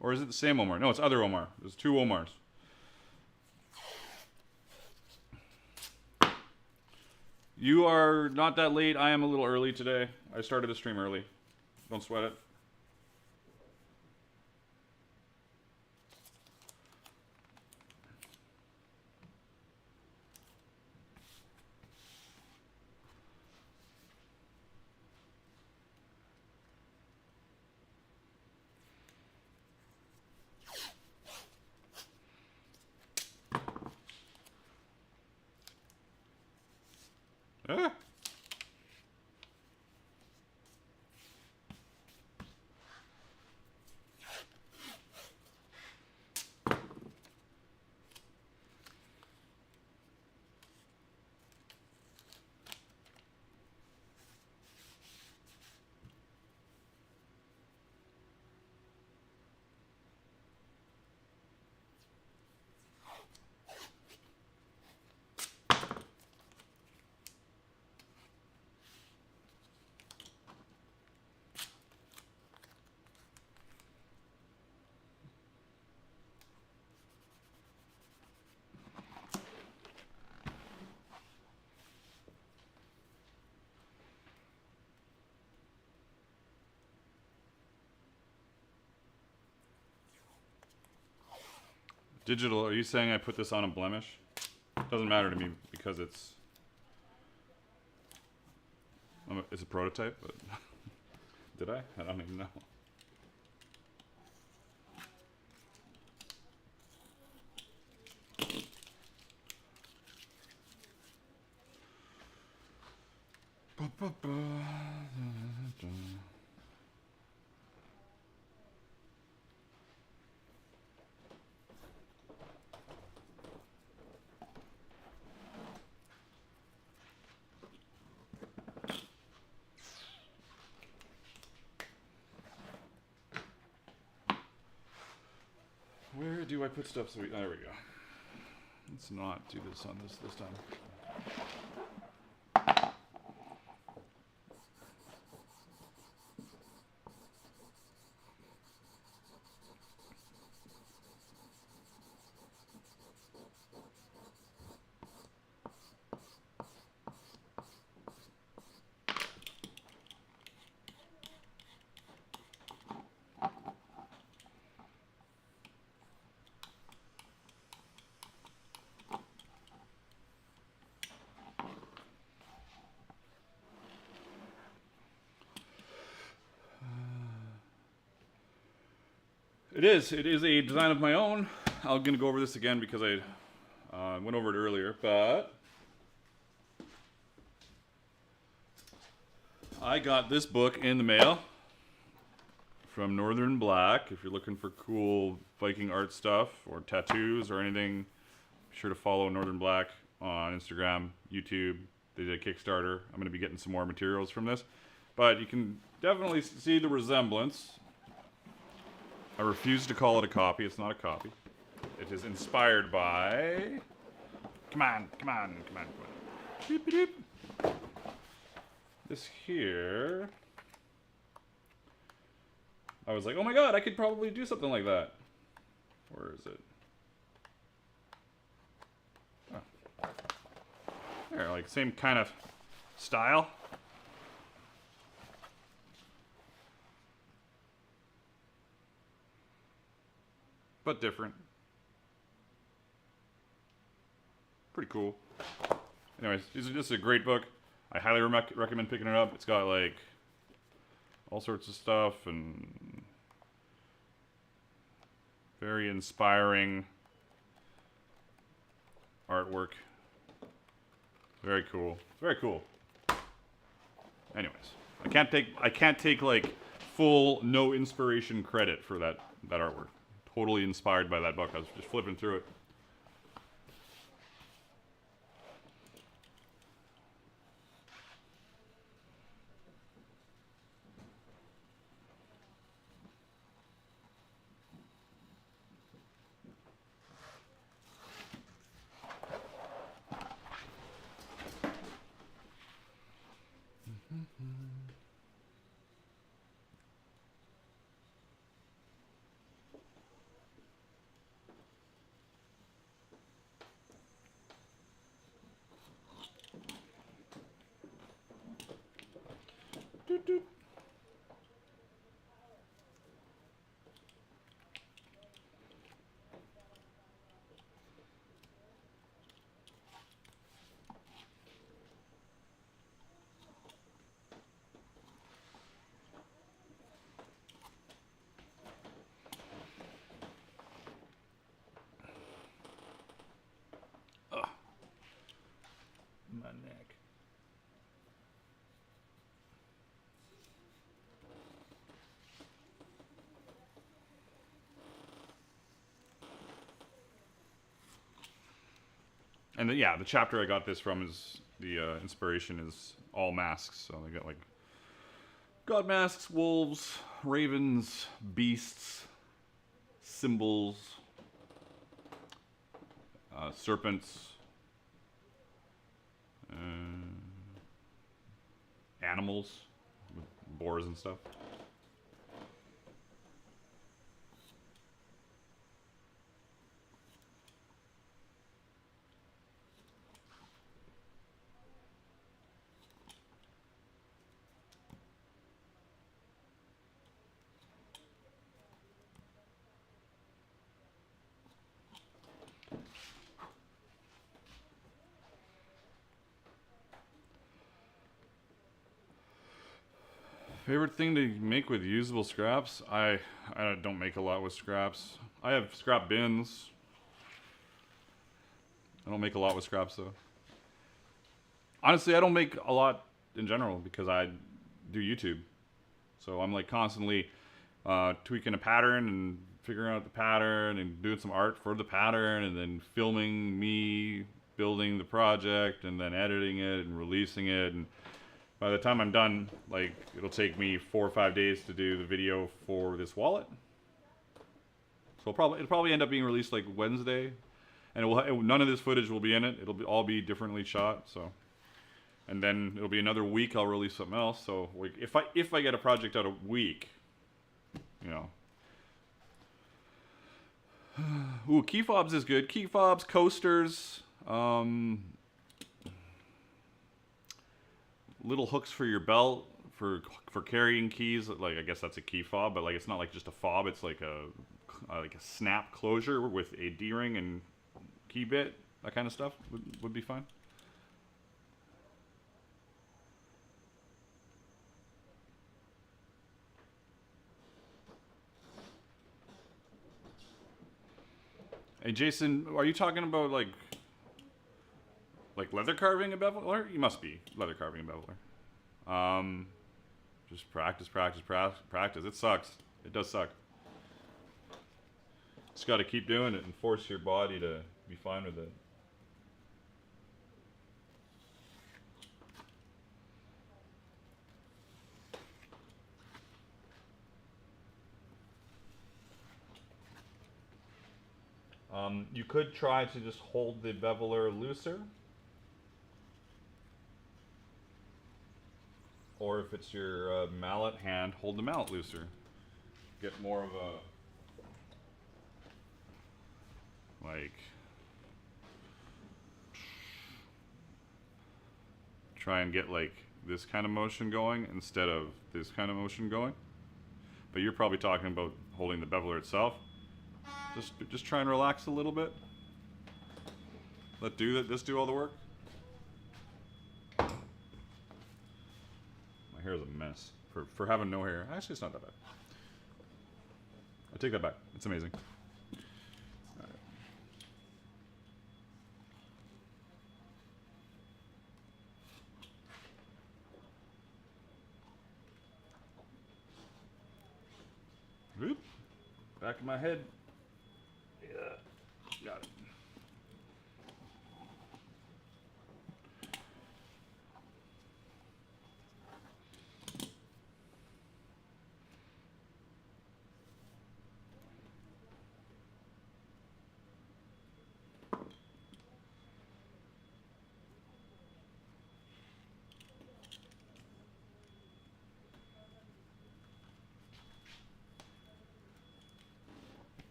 Or is it the same Omar? No, it's other Omar. There's 2 Omars. You are not that late. I am a little early today. I started the stream early. Don't sweat it. Ah. Digital, are you saying I put this on a blemish? Doesn't matter to me because it's a prototype, but did I? I don't even know. Where do I put stuff so there we go. Let's not do this on this time. It is. It is a design of my own. I'm going to go over this again because I went over it earlier, but I got this book in the mail from Northern Black. If you're looking for cool Viking art stuff or tattoos or anything, be sure to follow Northern Black on Instagram, YouTube. They did a Kickstarter. I'm going to be getting some more materials from this, but you can definitely see the resemblance. I refuse to call it a copy. It's not a copy. It is inspired by... Come on. Beep, beep, beep. This here... I was like, oh my god, I could probably do something like that. Where is it? Oh. There, like same kind of style. But different. Pretty cool. Anyways, this is a great book. I highly recommend picking it up. It's got like all sorts of stuff and very inspiring artwork. Very cool. Very cool. Anyways, I can't take like full no inspiration credit for that artwork. Totally inspired by that book. I was just flipping through it. Doot, doot. Ugh. My neck. And yeah, the chapter I got this from is the inspiration is all masks. So they got like god masks, wolves, ravens, beasts, symbols, serpents, animals, with boars and stuff. Favorite thing to make with usable scraps? I don't make a lot with scraps. I have scrap bins. I don't make a lot with scraps though. Honestly, I don't make a lot in general because I do YouTube. So I'm like constantly tweaking a pattern and figuring out the pattern and doing some art for the pattern and then filming me building the project and then editing it and releasing it. And by the time I'm done, like it'll take me 4 or 5 days to do the video for this wallet. So it'll probably end up being released like Wednesday, and none of this footage will be in it. It'll all be differently shot. So, and then it'll be another week. I'll release something else. So like if I get a project out a week, you know. Ooh, key fobs is good. Key fobs, coasters. Little hooks for your belt for carrying keys. Like I guess that's a key fob, but like it's not like just a fob. It's like a snap closure with a D-ring and key bit. That kind of stuff would be fine. Hey, Jason, are you talking about like leather carving a beveler? You must be leather carving a beveler. Just practice, practice, practice. It sucks. It does suck. Just got to keep doing it and force your body to be fine with it. You could try to just hold the beveler looser. Or if it's your mallet hand, hold the mallet looser. Get more of a, like, try and get like this kind of motion going instead of this kind of motion going. But you're probably talking about holding the beveler itself. Just try and relax a little bit. Let this do all the work. My hair is a mess for having no hair. Actually, it's not that bad. I take that back. It's amazing. All right. Whoop. Back of my head. Yeah. Got it.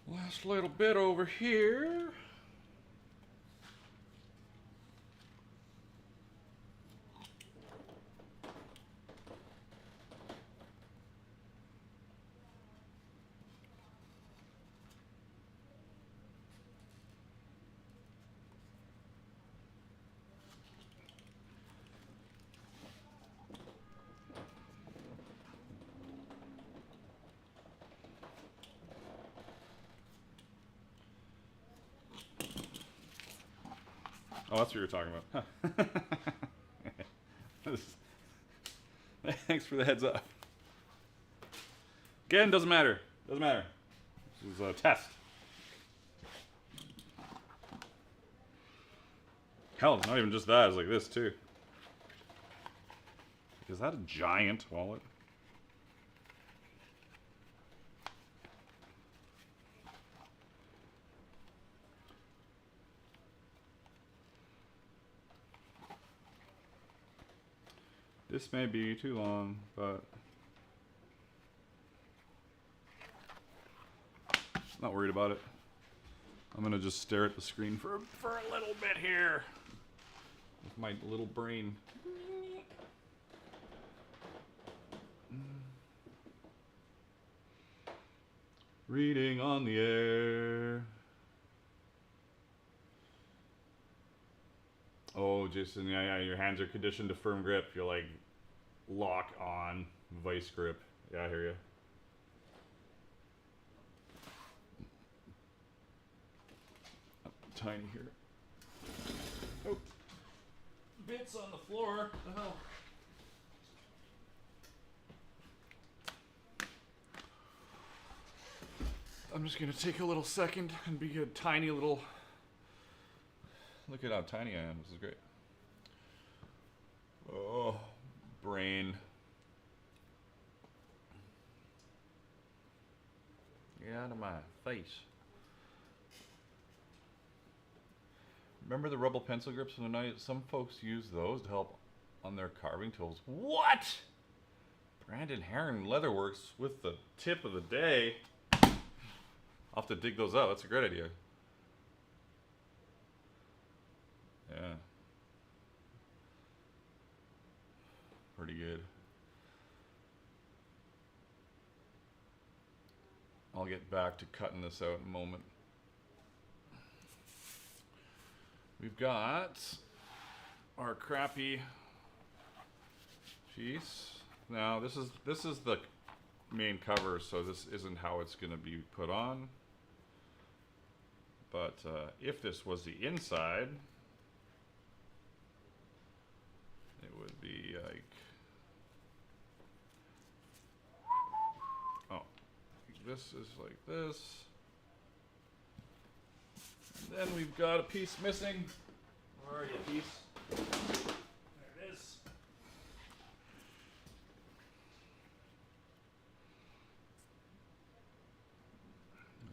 Last little bit over here. Oh, that's what you're talking about. Thanks for the heads up. Again, doesn't matter. Doesn't matter. This is a test. Hell, not even just that. It's like this, too. Is that a giant wallet? This may be too long, but not worried about it. I'm gonna just stare at the screen for a little bit here with my little brain. Reading on the air. Oh, Jason, yeah, your hands are conditioned to firm grip. You're like lock on vice grip. Yeah, I hear you. Oh, tiny here. Oh, bits on the floor. What the hell? I'm just gonna take a little second and be a tiny little. Look at how tiny I am. This is great. Oh, brain. Get out of my face. Remember the rubber pencil grips from the night? Some folks use those to help on their carving tools. What? Brandon Herring Leatherworks with the tip of the day. I'll have to dig those out. That's a great idea. Yeah. Pretty good. I'll get back to cutting this out in a moment. We've got our crappy piece. Now this is the main cover, so this isn't how it's going to be put on. But if this was the inside, it would be like, oh, this is like this. And then we've got a piece missing. Where are you, piece? There it is.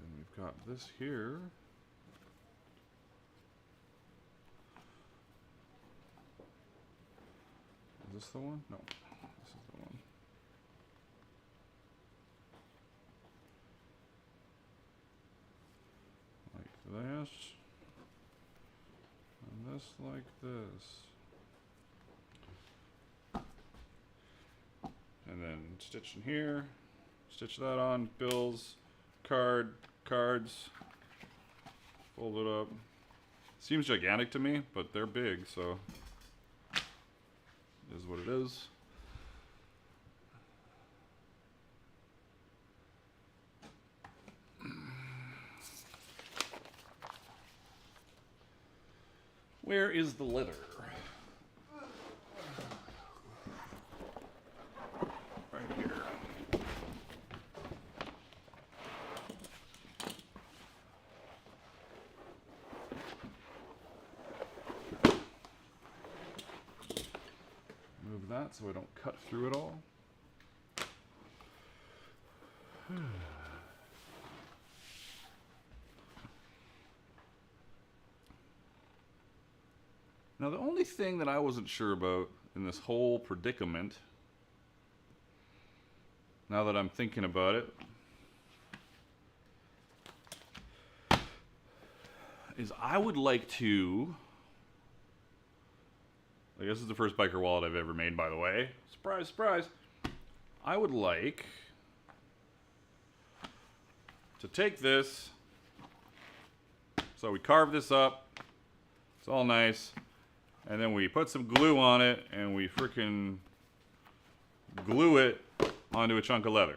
And we've got this here. Is this the one? No, this is the one. Like this. And this like this. And then stitch in here. Stitch that on. Bills. Cards. Fold it up. Seems gigantic to me, but they're big, so is what it is. Where is the letter? Right here. Move that so I don't cut through it all. Now the only thing that I wasn't sure about in this whole predicament, now that I'm thinking about it, is I would like to, like, this is the first biker wallet I've ever made, by the way. Surprise, surprise. I would like to take this, so we carve this up, it's all nice, and then we put some glue on it and we frickin' glue it onto a chunk of leather.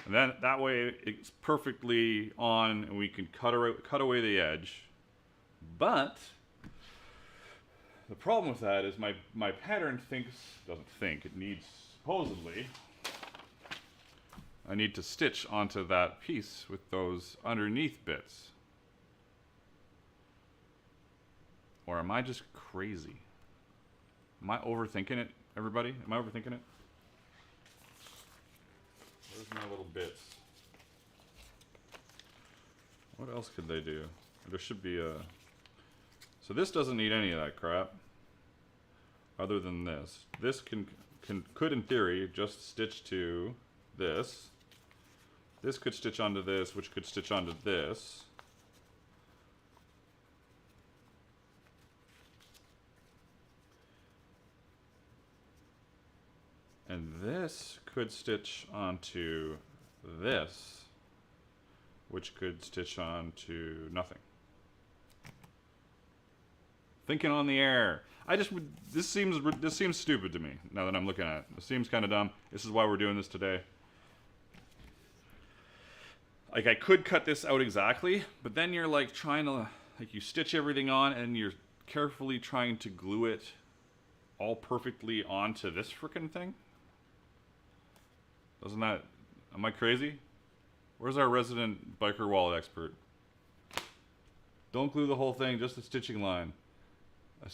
And then that way it's perfectly on and we can cut away the edge. But the problem with that is my pattern it needs, supposedly, I need to stitch onto that piece with those underneath bits. Or am I just crazy? Am I overthinking it, everybody? Am I overthinking it? Where's my little bits? What else could they do? There should be a... So this doesn't need any of that crap. Other than this. This could in theory just stitch to this. This could stitch onto this, which could stitch onto this. And this could stitch onto this, which could stitch onto nothing. Thinking on the air. This seems stupid to me now that I'm looking at it. This seems kind of dumb. This is why we're doing this today. Like, I could cut this out exactly, but then you're like trying to, like, you stitch everything on and you're carefully trying to glue it all perfectly onto this frickin' thing. Doesn't that, am I crazy? Where's our resident biker wallet expert? Don't glue the whole thing, just the stitching line. I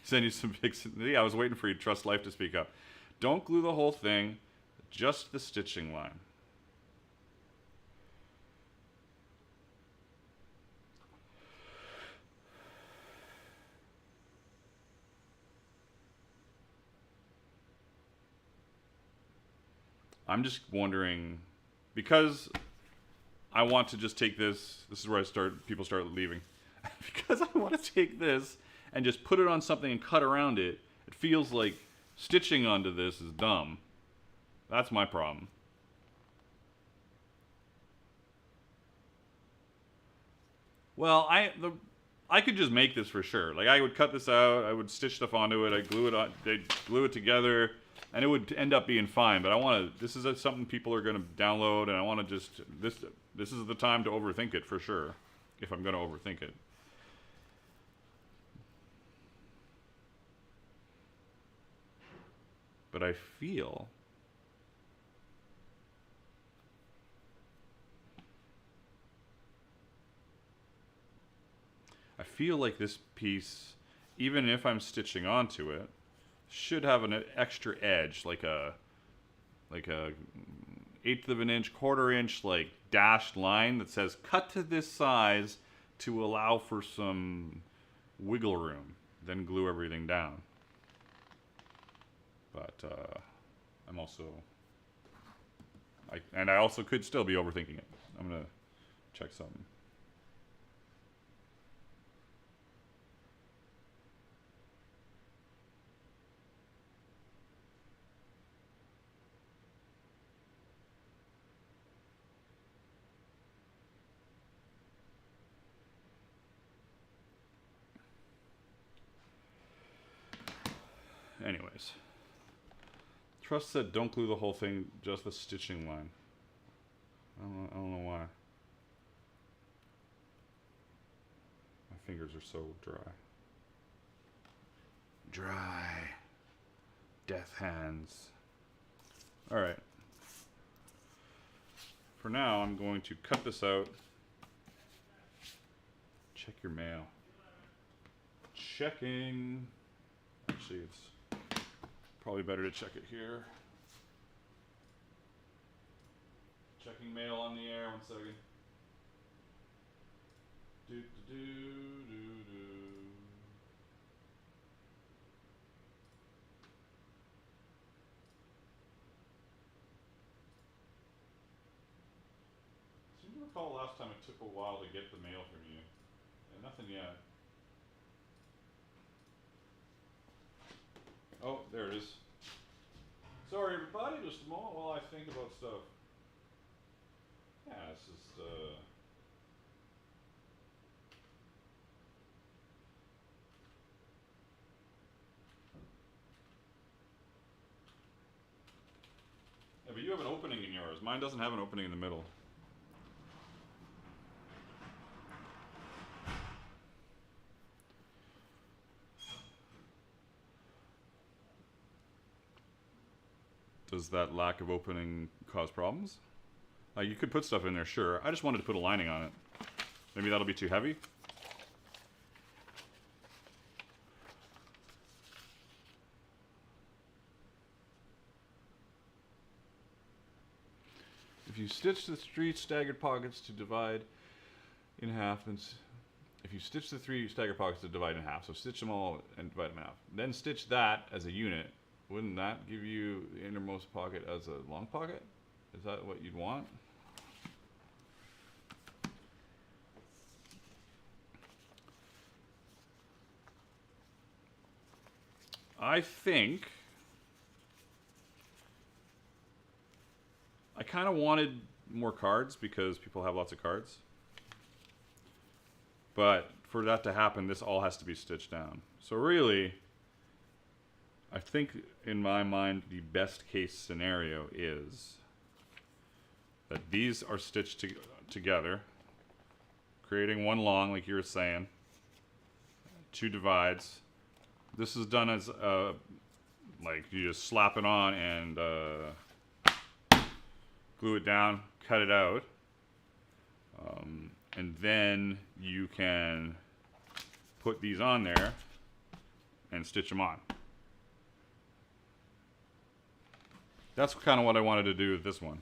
send you some pics. Yeah, I was waiting for you, Trust Life, to speak up. Don't glue the whole thing, just the stitching line. I'm just wondering, because I want to just take this is where people start leaving. Because I want to take this and just put it on something and cut around it, it feels like stitching onto this is dumb. That's my problem. Well, I could just make this for sure. Like I would cut this out, I would stitch stuff onto it, I'd glue it on, they'd glue it together, and it would end up being fine. But I want to. This is something people are going to download, and I want to just this. This is the time to overthink it for sure, if I'm going to overthink it. But I feel. I feel like this piece, even if I'm stitching onto it, should have an extra edge, like a eighth of an inch, quarter inch, like dashed line that says cut to this size to allow for some wiggle room. Then glue everything down. But I'm also, I also could still be overthinking it. I'm gonna check something. Anyways, Trust said don't glue the whole thing, just the stitching line. I don't know why. My fingers are so dry. Dry. Death hands. Alright. For now, I'm going to cut this out. Check your mail. Checking. Actually, it's probably better to check it here. Checking mail on the air. 1 second. Do do do do do. I seem to recall last time it took a while to get the mail from you. And nothing yet. Oh, there it is. Sorry everybody, just a moment while I think about stuff. Yeah, it's just yeah, but you have an opening in yours. Mine doesn't have an opening in the middle. Does that lack of opening cause problems? You could put stuff in there, sure. I just wanted to put a lining on it. Maybe that'll be too heavy? If you stitch the 3 staggered pockets to divide in half, then if you stitch the 3 staggered pockets to divide in half, so stitch them all and divide them in half, then stitch that as a unit, wouldn't that give you the innermost pocket as a long pocket? Is that what you'd want? I think I kind of wanted more cards because people have lots of cards. But for that to happen, this all has to be stitched down. So really, I think in my mind, the best case scenario is that these are stitched together, creating one long, like you were saying, 2 divides. This is done as like you just slap it on and glue it down, cut it out, and then you can put these on there and stitch them on. That's kind of what I wanted to do with this one.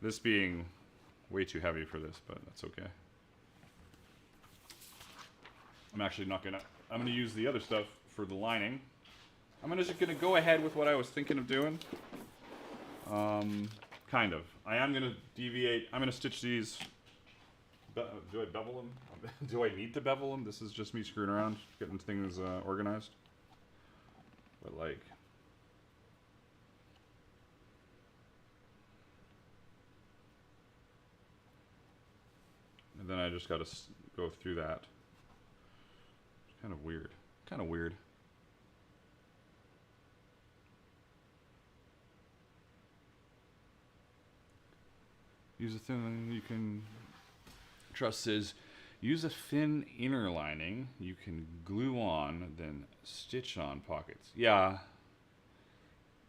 This being way too heavy for this, but that's okay. I'm actually not gonna, I'm gonna use the other stuff for the lining. I'm just gonna go ahead with what I was thinking of doing. Kind of. I am gonna deviate. I'm gonna stitch these. Do I bevel them? Do I need to bevel them? This is just me screwing around, getting things organized. But like, and then I just gotta go through that. Kind of weird. Kind of weird. Use a thin, you can, Trust says, use a thin inner lining you can glue on, then stitch on pockets. Yeah,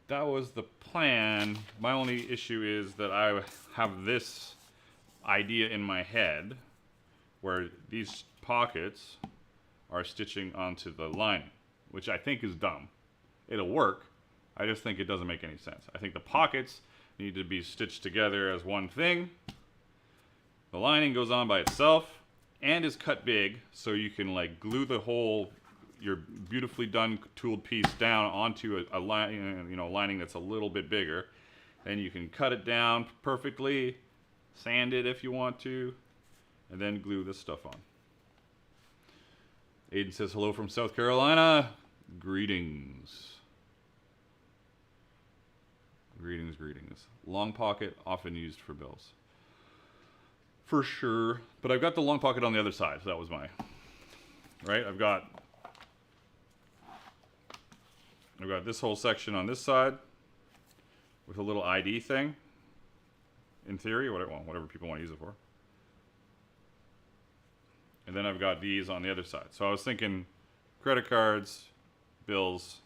that was the plan. My only issue is that I have this idea in my head where these pockets are stitching onto the lining, which I think is dumb. It'll work. I just think it doesn't make any sense. I think the pockets need to be stitched together as one thing. The lining goes on by itself and is cut big, so you can like glue the whole, your beautifully done tooled piece down onto a lining that's a little bit bigger. Then you can cut it down perfectly, sand it if you want to, and then glue this stuff on. Aiden says hello from South Carolina. Greetings. Greetings, greetings. Long pocket, often used for bills. For sure. But I've got the long pocket on the other side, so that was my... Right? I've got this whole section on this side with a little ID thing. In theory, whatever people want to use it for. And then I've got these on the other side. So I was thinking credit cards, bills,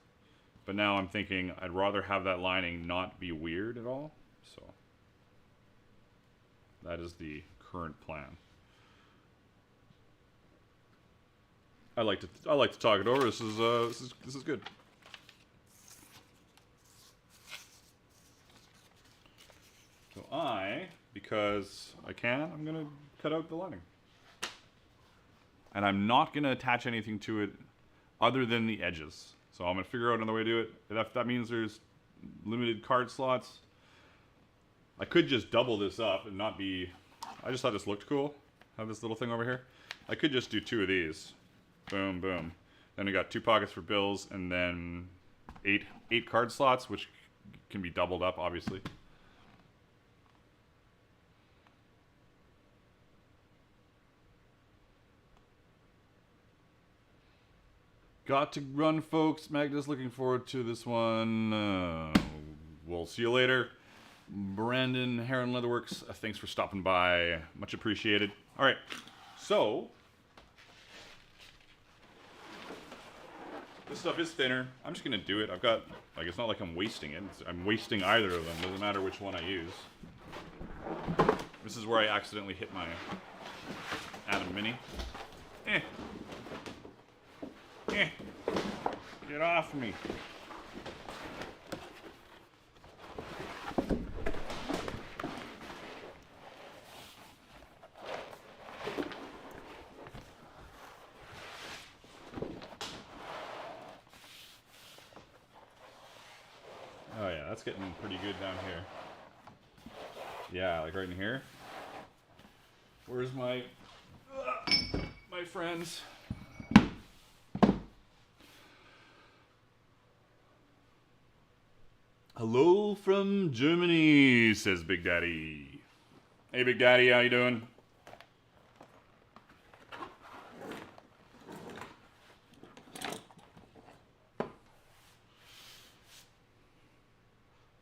but now I'm thinking I'd rather have that lining not be weird at all. So that is the current plan. I like to talk it over. This is good. So because I can, I'm gonna cut out the lining. And I'm not going to attach anything to it other than the edges. So I'm going to figure out another way to do it. If that means there's limited card slots, I could just double this up and not be... I just thought this looked cool. Have this little thing over here. I could just do 2 of these. Boom, boom. Then we got 2 pockets for bills and then 8 card slots, which can be doubled up, obviously. Got to run, folks. Magda's looking forward to this one. We'll see you later. Brandon, Heron Leatherworks, thanks for stopping by. Much appreciated. All right, so this stuff is thinner. I'm just going to do it. I've got, like, it's not like I'm wasting it. I'm wasting either of them. Doesn't matter which one I use. This is where I accidentally hit my Atom Mini. Get off me. Oh yeah, that's getting pretty good down here. Yeah, like right in here. Where's my friends? Hello from Germany, says Big Daddy. Hey, Big Daddy, how you doing? Look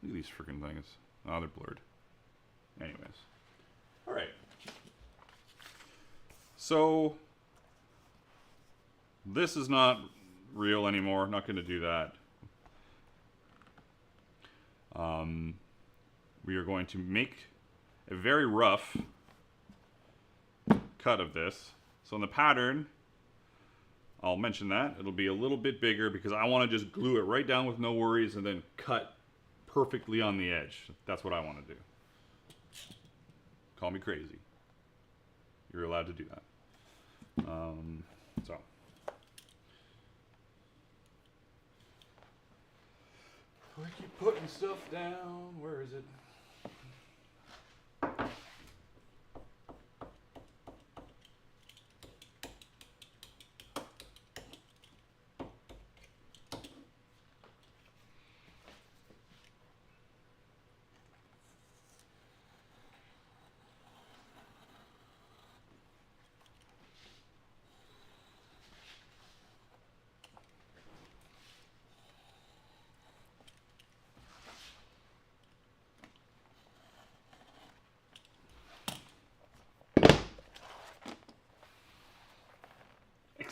at these freaking things. Oh, they're blurred. Anyways. All right. So, this is not real anymore. Not going to do that. We are going to make a very rough cut of this. So in the pattern, I'll mention that. It'll be a little bit bigger because I want to just glue it right down with no worries and then cut perfectly on the edge. That's what I want to do. Call me crazy. You're allowed to do that. So. I keep putting stuff down. Where is it?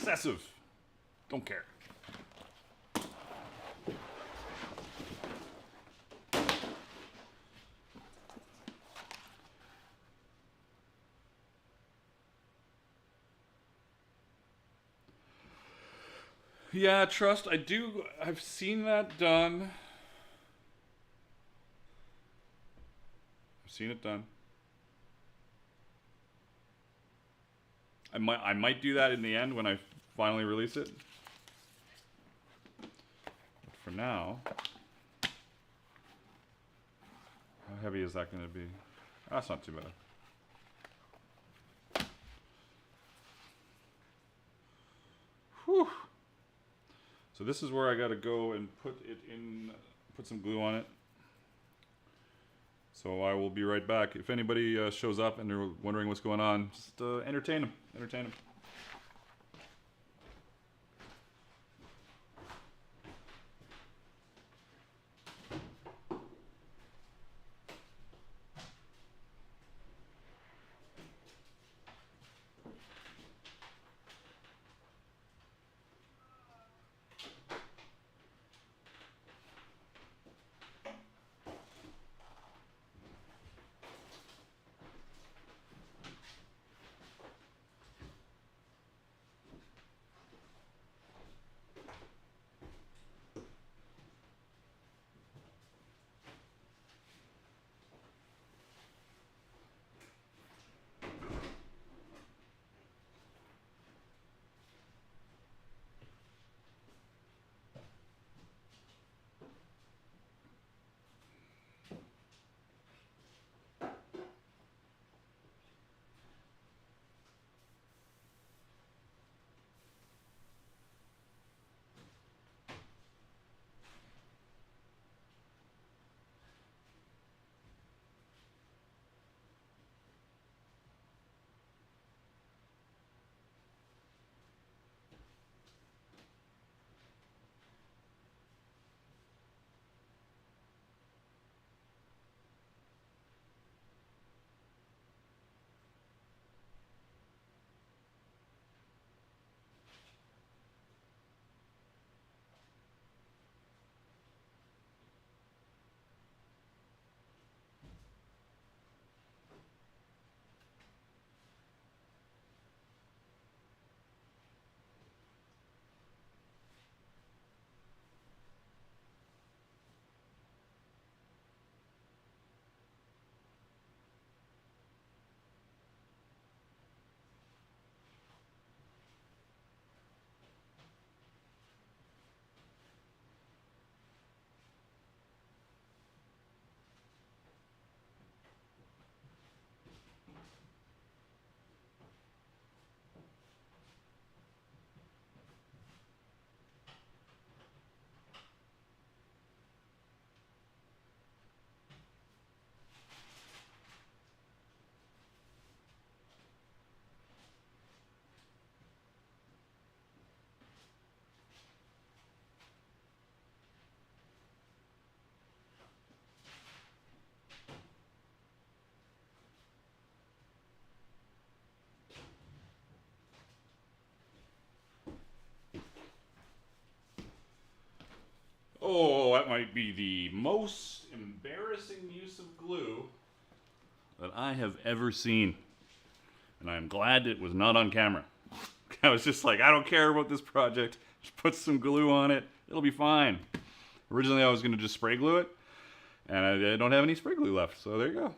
excessive. Don't care. Yeah, trust. I do. I've seen that done. I've seen it done. I might do that in the end when I finally release it. But for now, how heavy is that going to be? That's not too bad. Whew. So this is where I got to go and put some glue on it. So I will be right back. If anybody shows up and they're wondering what's going on, just entertain them. Entertain them. Oh, that might be the most embarrassing use of glue that I have ever seen. And I am glad it was not on camera. I was just like, I don't care about this project. Just put some glue on it. It'll be fine. Originally, I was going to just spray glue it. And I don't have any spray glue left. So there you go.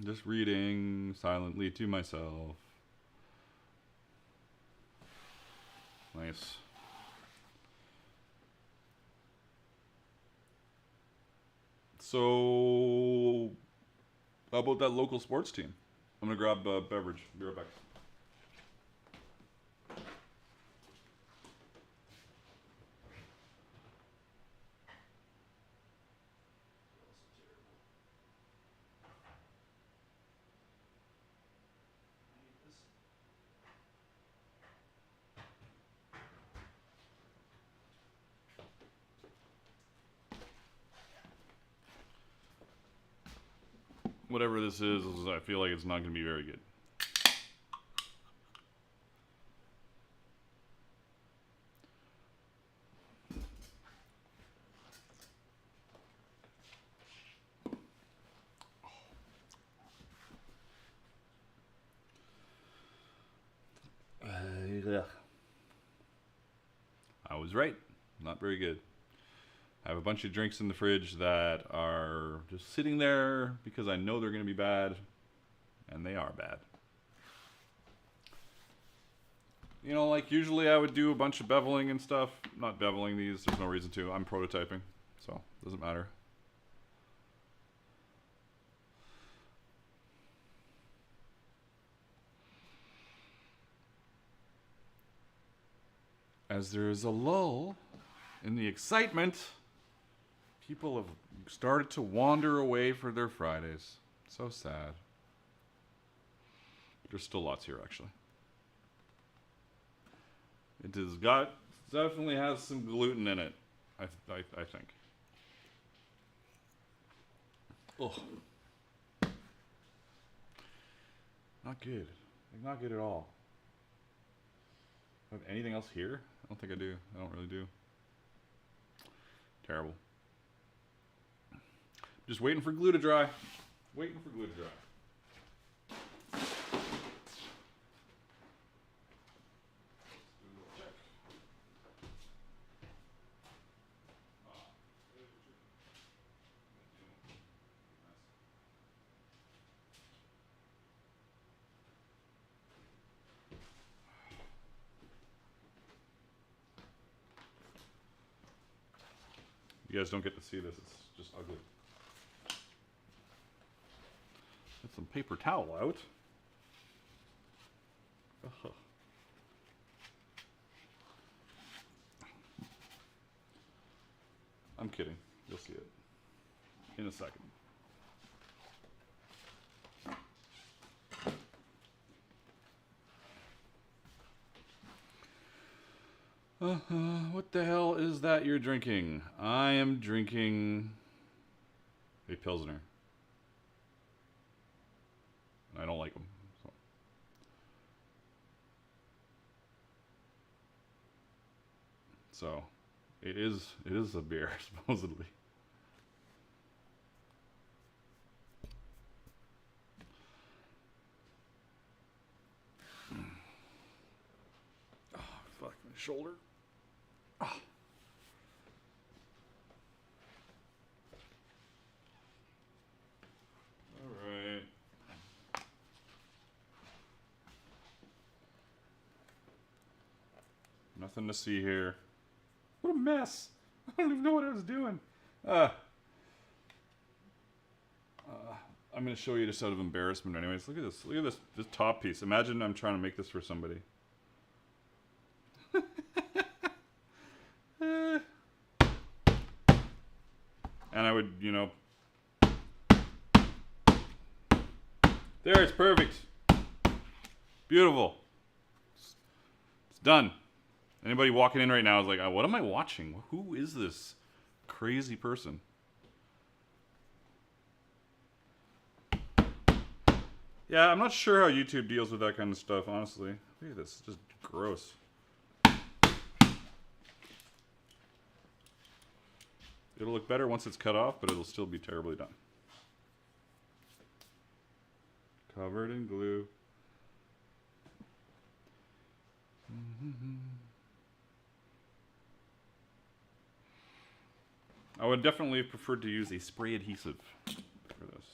Just reading silently to myself. Nice. So, how about that local sports team? I'm gonna grab a beverage. Be right back. whatever this is, I feel like it's not going to be very good. I was right. Not very good. I have a bunch of drinks in the fridge that are just sitting there because I know they're going to be bad, and they are bad. You know, like usually I would do a bunch of beveling and stuff. Not beveling these, there's no reason to. I'm prototyping, so it doesn't matter. As there is a lull in the excitement, people have started to wander away for their Fridays. So sad. There's still lots here, actually. It has got, definitely has some gluten in it, I think. Oh, not good. Like, not good at all. Do I have anything else here? I don't think I do. I don't really do. Terrible. Just waiting for glue to dry. Waiting for glue to dry. You guys don't get to see this. It's just ugly. Get some paper towel out. Ugh. I'm kidding. You'll see it in a second. What the hell is that you're drinking? I am drinking a Pilsner. I don't like them. So it is a beer, supposedly. Oh, fuck, my shoulder. Oh. All right. Nothing to see here. What a mess. I don't even know what I was doing. I'm going to show you just out of embarrassment anyways. Look at this. Look at this top piece. Imagine I'm trying to make this for somebody. And I would, you know... There, it's perfect. Beautiful. It's done. Anybody walking in right now is like, what am I watching? Who is this crazy person? Yeah, I'm not sure how YouTube deals with that kind of stuff, honestly. Look at this. It's just gross. It'll look better once it's cut off, but it'll still be terribly done. Covered in glue. I would definitely have preferred to use a spray adhesive for this.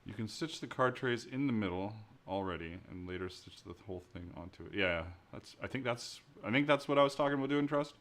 You can stitch the card trays in the middle already, and later stitch the whole thing onto it. Yeah, I think that's what I was talking about doing, Trust.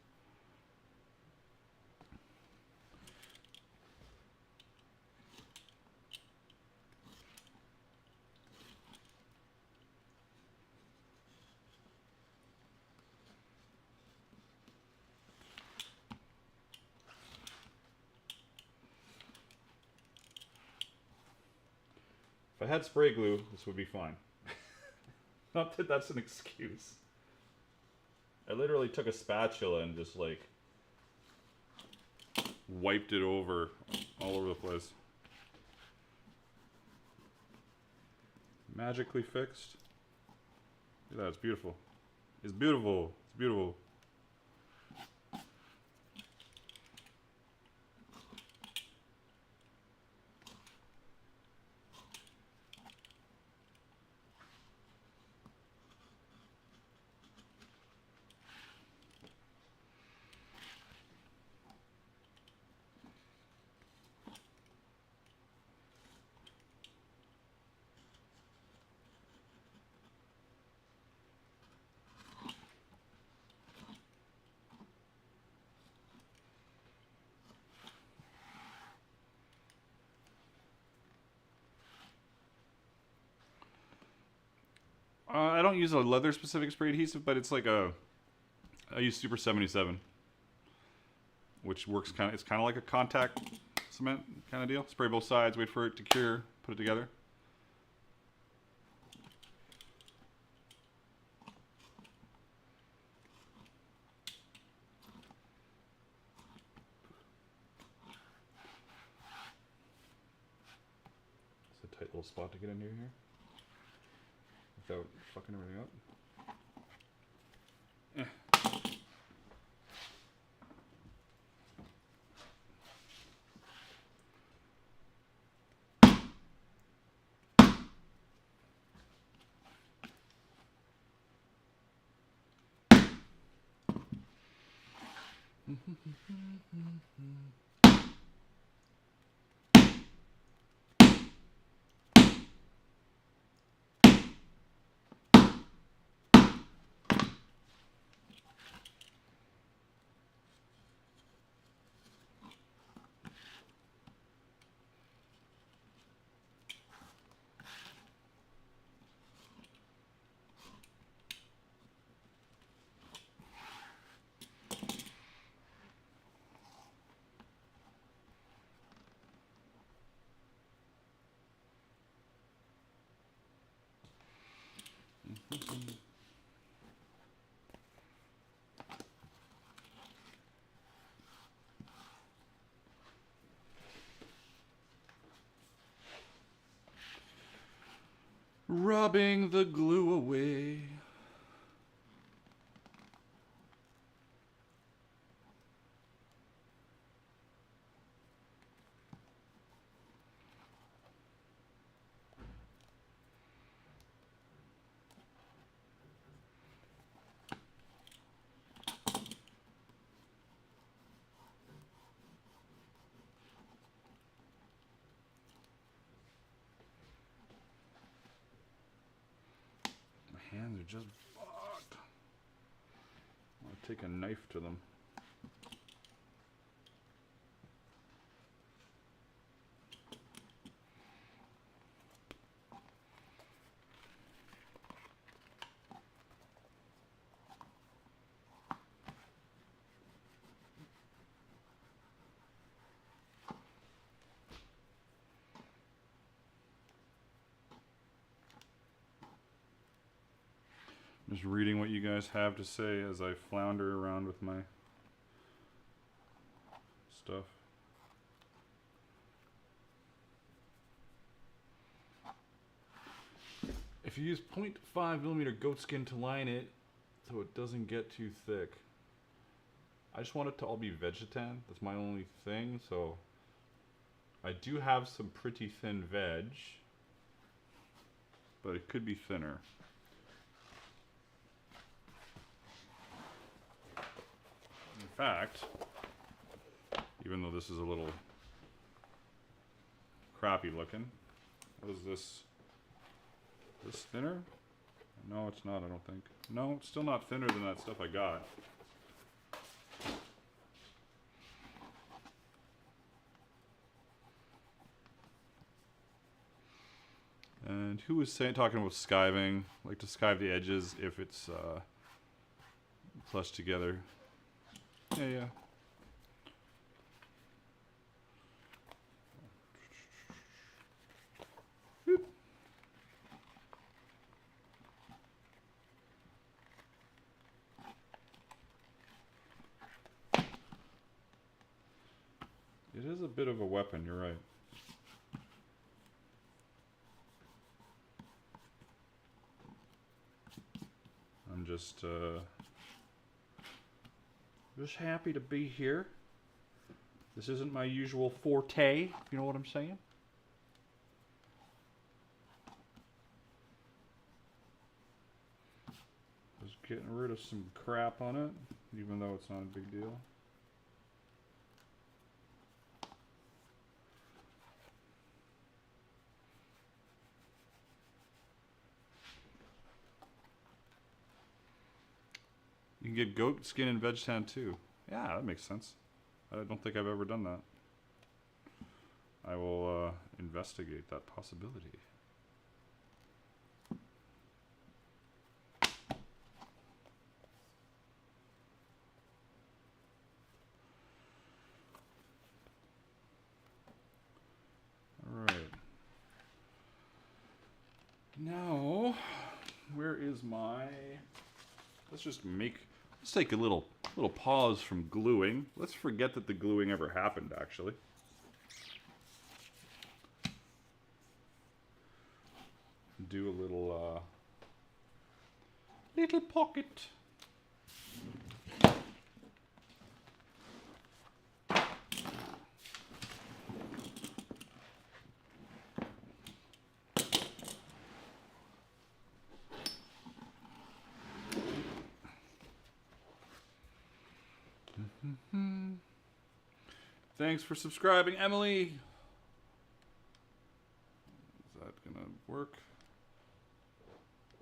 I had spray glue, this would be fine. Not that that's an excuse. I literally took a spatula and just like wiped it over all over the place. Magically fixed. Look at that, it's beautiful. It's beautiful. It's beautiful. I don't use a leather specific spray adhesive, but it's like I use Super 77, which works it's kind of like a contact cement kind of deal. Spray both sides, wait for it to cure, put it together. It's a tight little spot to get in here. Without fucking everything up. Rubbing the glue away. Hands are just fucked. I'll take a knife to them. Just reading what you guys have to say as I flounder around with my stuff. If you use 0.5mm goat skin to line it so it doesn't get too thick. I just want it to all be vegetan. That's my only thing. So I do have some pretty thin veg, but it could be thinner. In fact, even though this is a little crappy looking, what is this? Is this thinner? No, it's not, I don't think. No, it's still not thinner than that stuff I got. And who was talking about skiving? Like to skive the edges if it's flushed together. Yeah. Boop. a bit of a weapon, you're right. I'm just happy to be here. This isn't my usual forte, if you know what I'm saying. Just getting rid of some crap on it, even though it's not a big deal. You can get goat skin and veg tan too. Yeah, that makes sense. I don't think I've ever done that. I will investigate that possibility. Alright. Now, where is my... Let's take a little pause from gluing. Let's forget that the gluing ever happened, actually. Do a little pocket. Thanks for subscribing, Emily. Is that gonna work?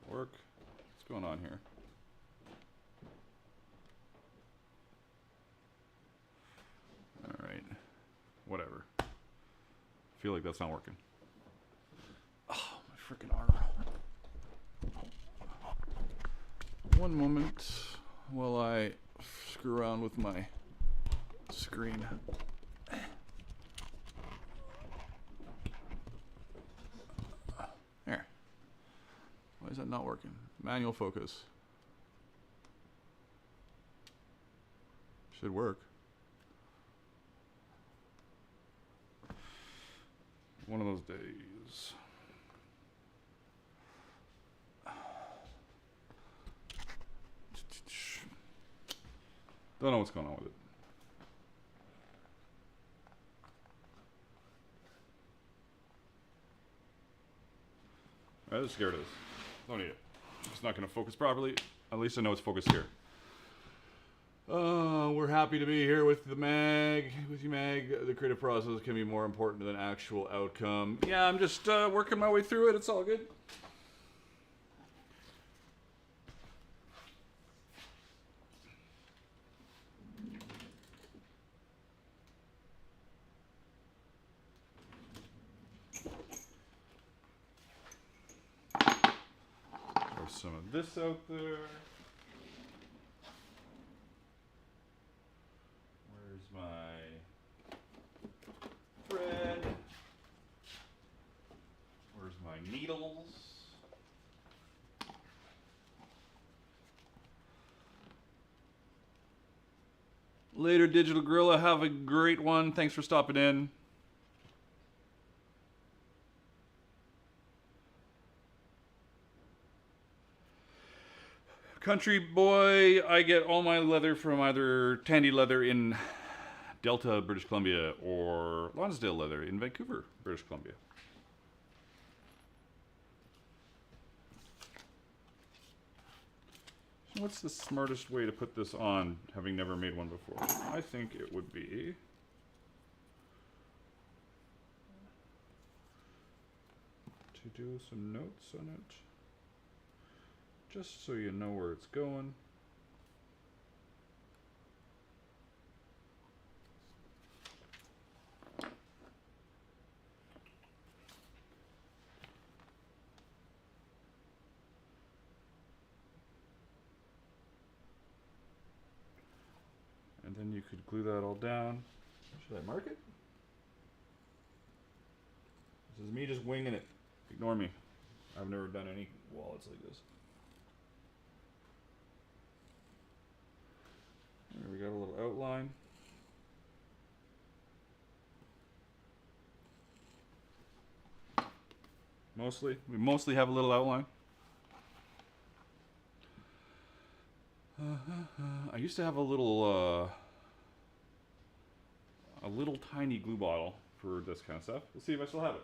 What's going on here? All right, whatever. I feel like that's not working. Oh, my freaking arm. One moment while I screw around with my screen. There. Why is that not working? Manual focus. Should work. One of those days. Don't know what's going on with it. Alright, let's get rid of this. Don't need it. It's not going to focus properly. At least I know it's focused here. We're happy to be here with the mag. With you, Mag. The creative process can be more important than actual outcome. Yeah, I'm just working my way through it. It's all good. Throw some of this out there. Where's my thread? Where's my needles? Later, Digital Gorilla. Have a great one. Thanks for stopping in. Country Boy, I get all my leather from either Tandy Leather in Delta, British Columbia, or Lonsdale Leather in Vancouver, British Columbia. So what's the smartest way to put this on, having never made one before? I think it would be to do some notes on it. Just so you know where it's going. And then you could glue that all down. Should I mark it? This is me just winging it. Ignore me. I've never done any wallets like this. There we got a little outline. Mostly. We mostly have a little outline. I used to have a little tiny glue bottle for this kind of stuff. Let's see if I still have it.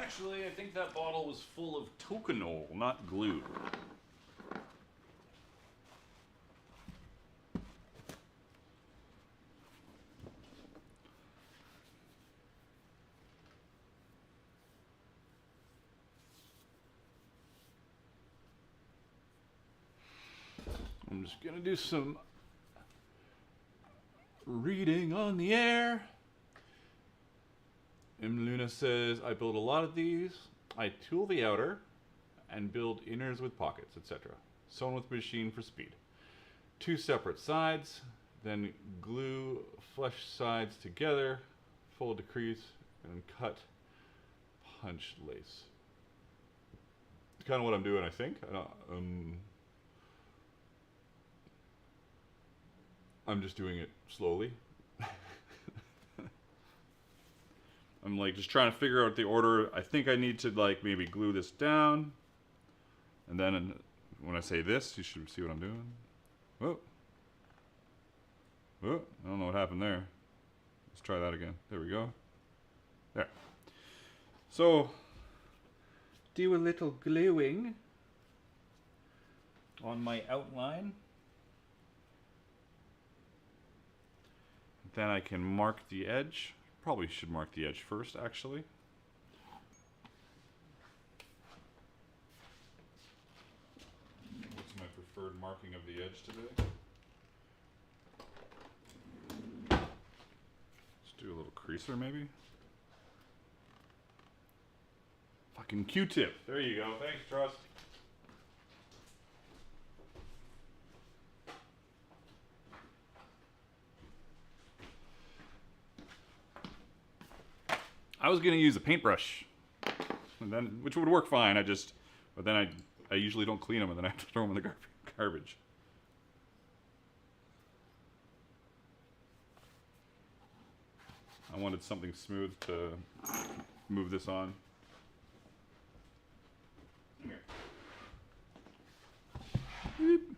Actually, I think that bottle was full of toconol, not glue. I'm just gonna do some reading on the air. M. Luna says, I build a lot of these. I tool the outer and build inners with pockets, etc. Sewn with machine for speed. 2 separate sides, then glue flush sides together, fold to crease, and cut punch lace. It's kind of what I'm doing, I think. I'm just doing it slowly. I'm like just trying to figure out the order. I think I need to like maybe glue this down. And then when I say this, you should see what I'm doing. Whoa. Whoa. I don't know what happened there. Let's try that again. There we go. There. So, do a little gluing on my outline. Then I can mark the edge. Probably should mark the edge first, actually. What's my preferred marking of the edge today? Let's do a little creaser, maybe. Fucking Q-tip. There you go. Thanks, Trust. I was gonna use a paintbrush, and then which would work fine. But then I usually don't clean them, and then I have to throw them in the garbage. I wanted something smooth to move this on. Here. Beep.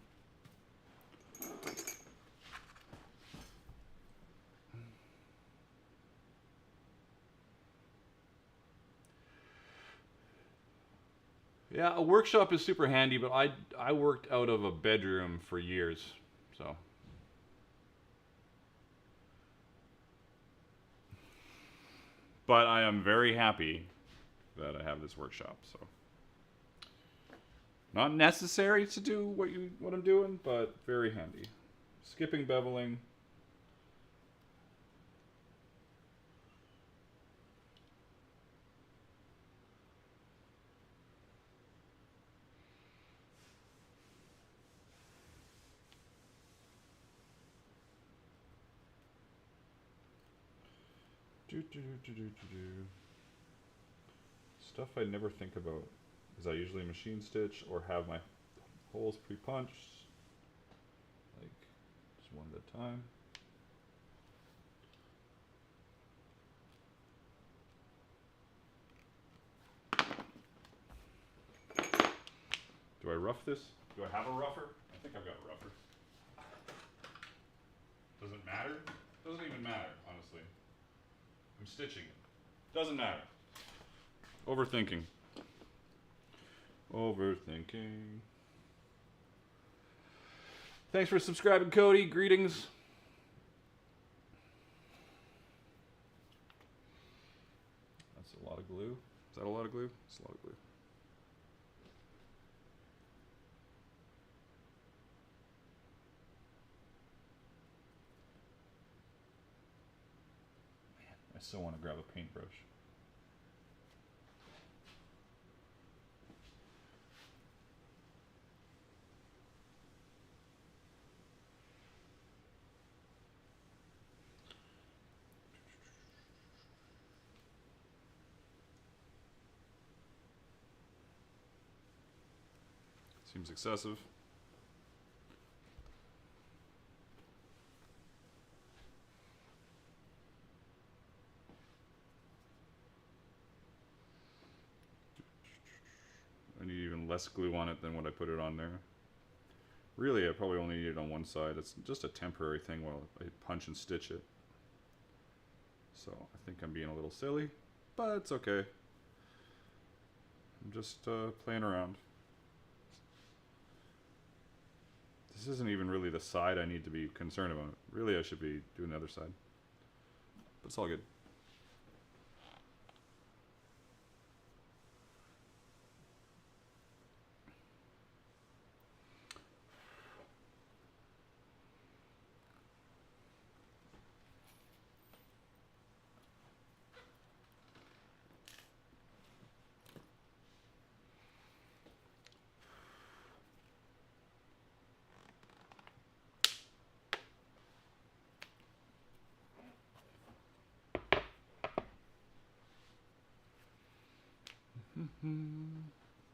Yeah, a workshop is super handy, but I worked out of a bedroom for years, so. But I am very happy that I have this workshop, so. Not necessary to do what I'm doing, but very handy. Skipping beveling. Stuff I never think about is I usually machine stitch or have my holes pre-punched, like just one at a time. Do I rough this? Do I have a rougher? I think I've got a rougher. Does it matter? Doesn't even matter, honestly. I'm stitching it. Doesn't matter. Overthinking. Overthinking. Thanks for subscribing, Cody. Greetings. That's a lot of glue. Is that a lot of glue? It's a lot of glue. Man, I so want to grab a paintbrush. Seems excessive. I need even less glue on it than what I put it on there. Really, I probably only need it on one side. It's just a temporary thing while I punch and stitch it. So I think I'm being a little silly, but it's okay. I'm just playing around. This isn't even really the side I need to be concerned about. Really, I should be doing the other side. But it's all good.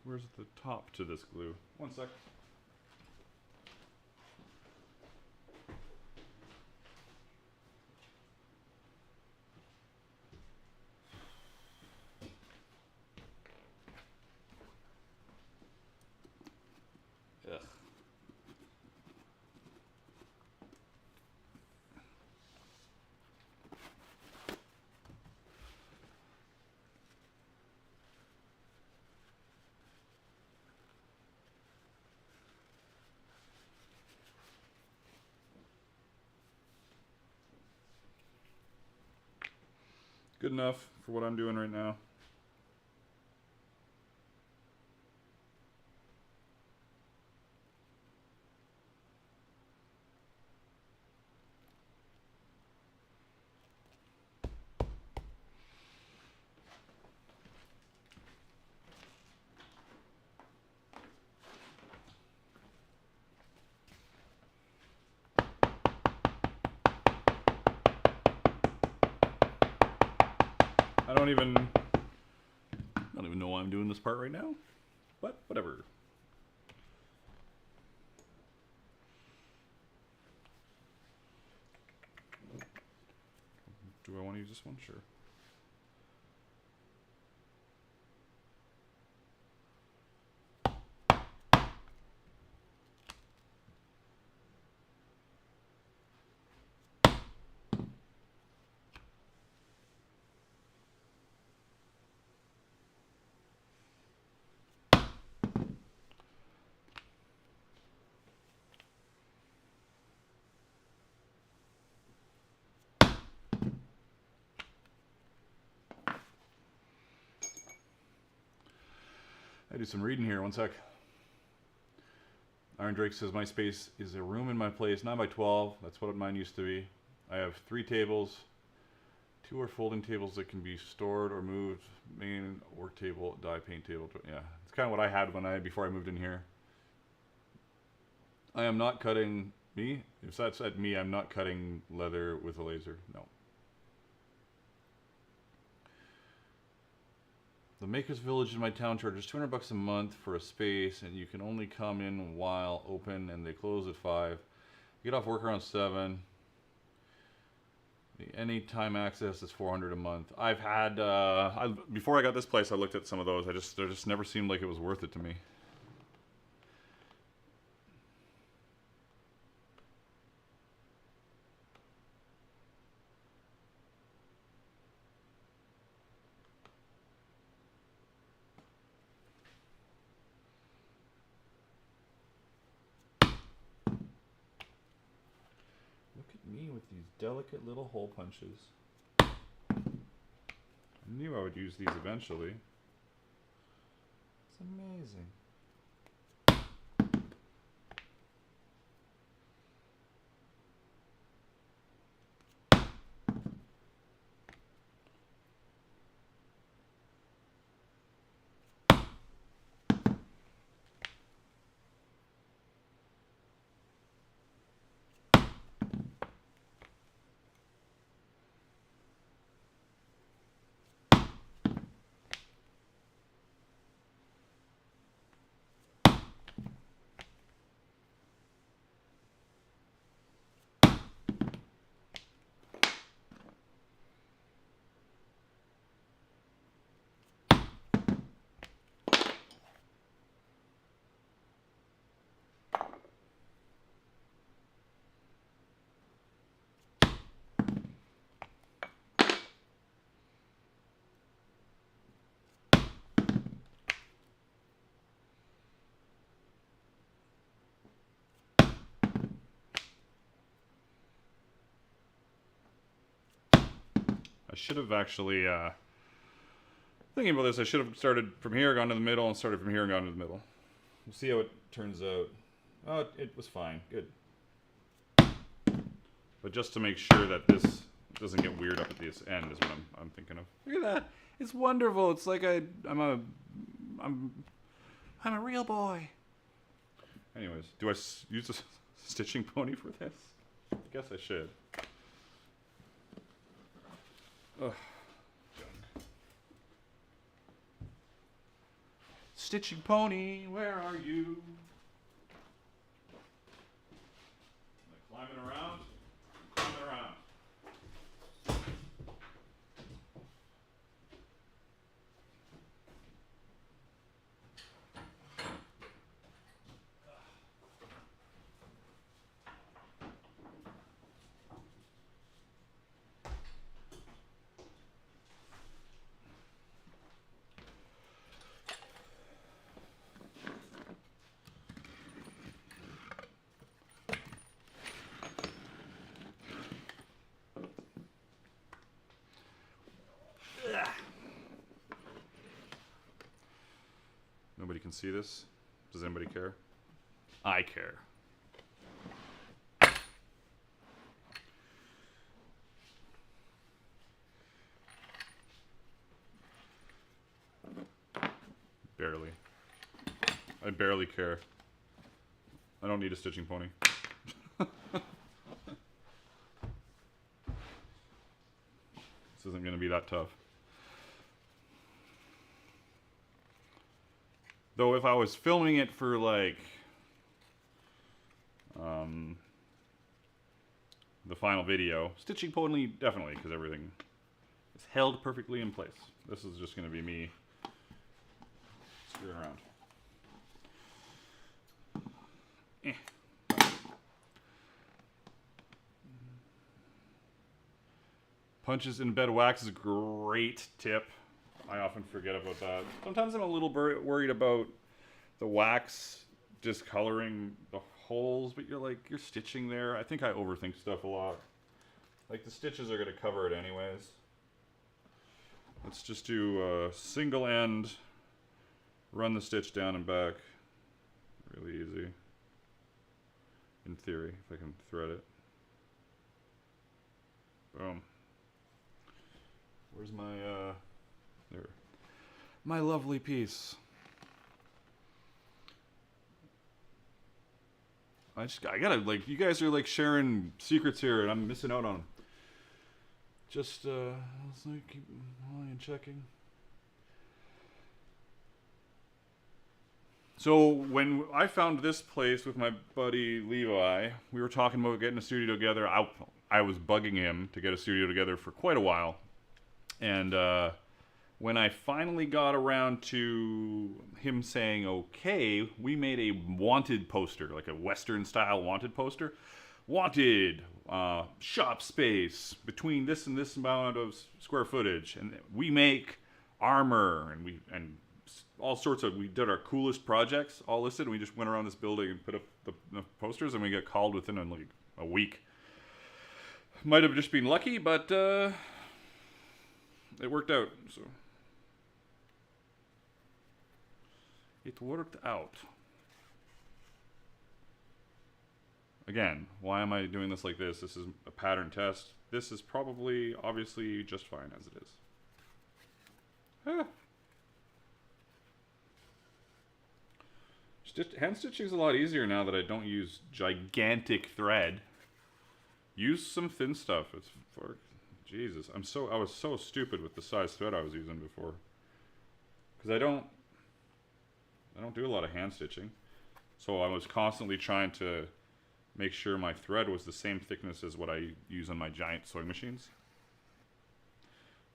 Where's the top to this glue? One sec. Ugh. Good enough for what I'm doing right now. I don't even know why I'm doing this part right now, but whatever. Do I want to use this one? Sure. I do some reading here. One sec. Iron Drake says my space is a room in my place, 9 by 12. That's what mine used to be. I have 3 tables. 2 are folding tables that can be stored or moved. Main work table, die paint table. Yeah, it's kind of what I had before I moved in here. I am not cutting me. If that's at me, I'm not cutting leather with a laser. No. The Maker's Village in my town charges $200 a month for a space, and you can only come in while open, and they close at 5. Get off work around 7. The anytime access is $400 a month. I've had before I got this place, I looked at some of those. They just never seemed like it was worth it to me. Me with these delicate little hole punches. I knew I would use these eventually. It's amazing. I should have actually, thinking about this, I should have started from here, gone to the middle, and started from here and gone to the middle. We'll see how it turns out. Oh, it was fine. Good. But just to make sure that this doesn't get weird up at this end is what I'm thinking of. Look at that. It's wonderful. It's like I'm a real boy. Anyways, do I use a stitching pony for this? I guess I should. Ugh. Stitching pony, where are you? Am I climbing around? Climbing around. Nobody can see this. Does anybody care? I care. Barely. I barely care. I don't need a stitching pony. This isn't going to be that tough. Though if I was filming it for like the final video, stitching pony definitely, because everything is held perfectly in place. This is just going to be me screwing around. Punches in bed wax is a great tip. I often forget about that. Sometimes I'm a little worried about the wax discoloring the holes, but you're stitching there. I think I overthink stuff a lot. Like, the stitches are going to cover it anyways. Let's just do a single end, run the stitch down and back. Really easy. In theory, if I can thread it. Boom. Where's my, there. My lovely piece. I gotta, like, you guys are, like, sharing secrets here, and I'm missing out on them. Just, let's like, keep and checking. So, when I found this place with my buddy Levi, we were talking about getting a studio together. I was bugging him to get a studio together for quite a while. And, when I finally got around to him saying okay, we made a wanted poster, like a Western style wanted poster. Wanted, shop space between this and this amount of square footage, and we make armor, and all sorts of, we did our coolest projects all listed, and we just went around this building and put up the posters, and we got called within like a week. Might have just been lucky, but it worked out. So it worked out. Again, why am I doing this like this? This is a pattern test. This is probably, obviously, just fine as it is. Hand stitching is a lot easier now that I don't use gigantic thread. Use some thin stuff. It's for Jesus. I was so stupid with the size thread I was using before. Because I don't do a lot of hand stitching. So I was constantly trying to make sure my thread was the same thickness as what I use on my giant sewing machines.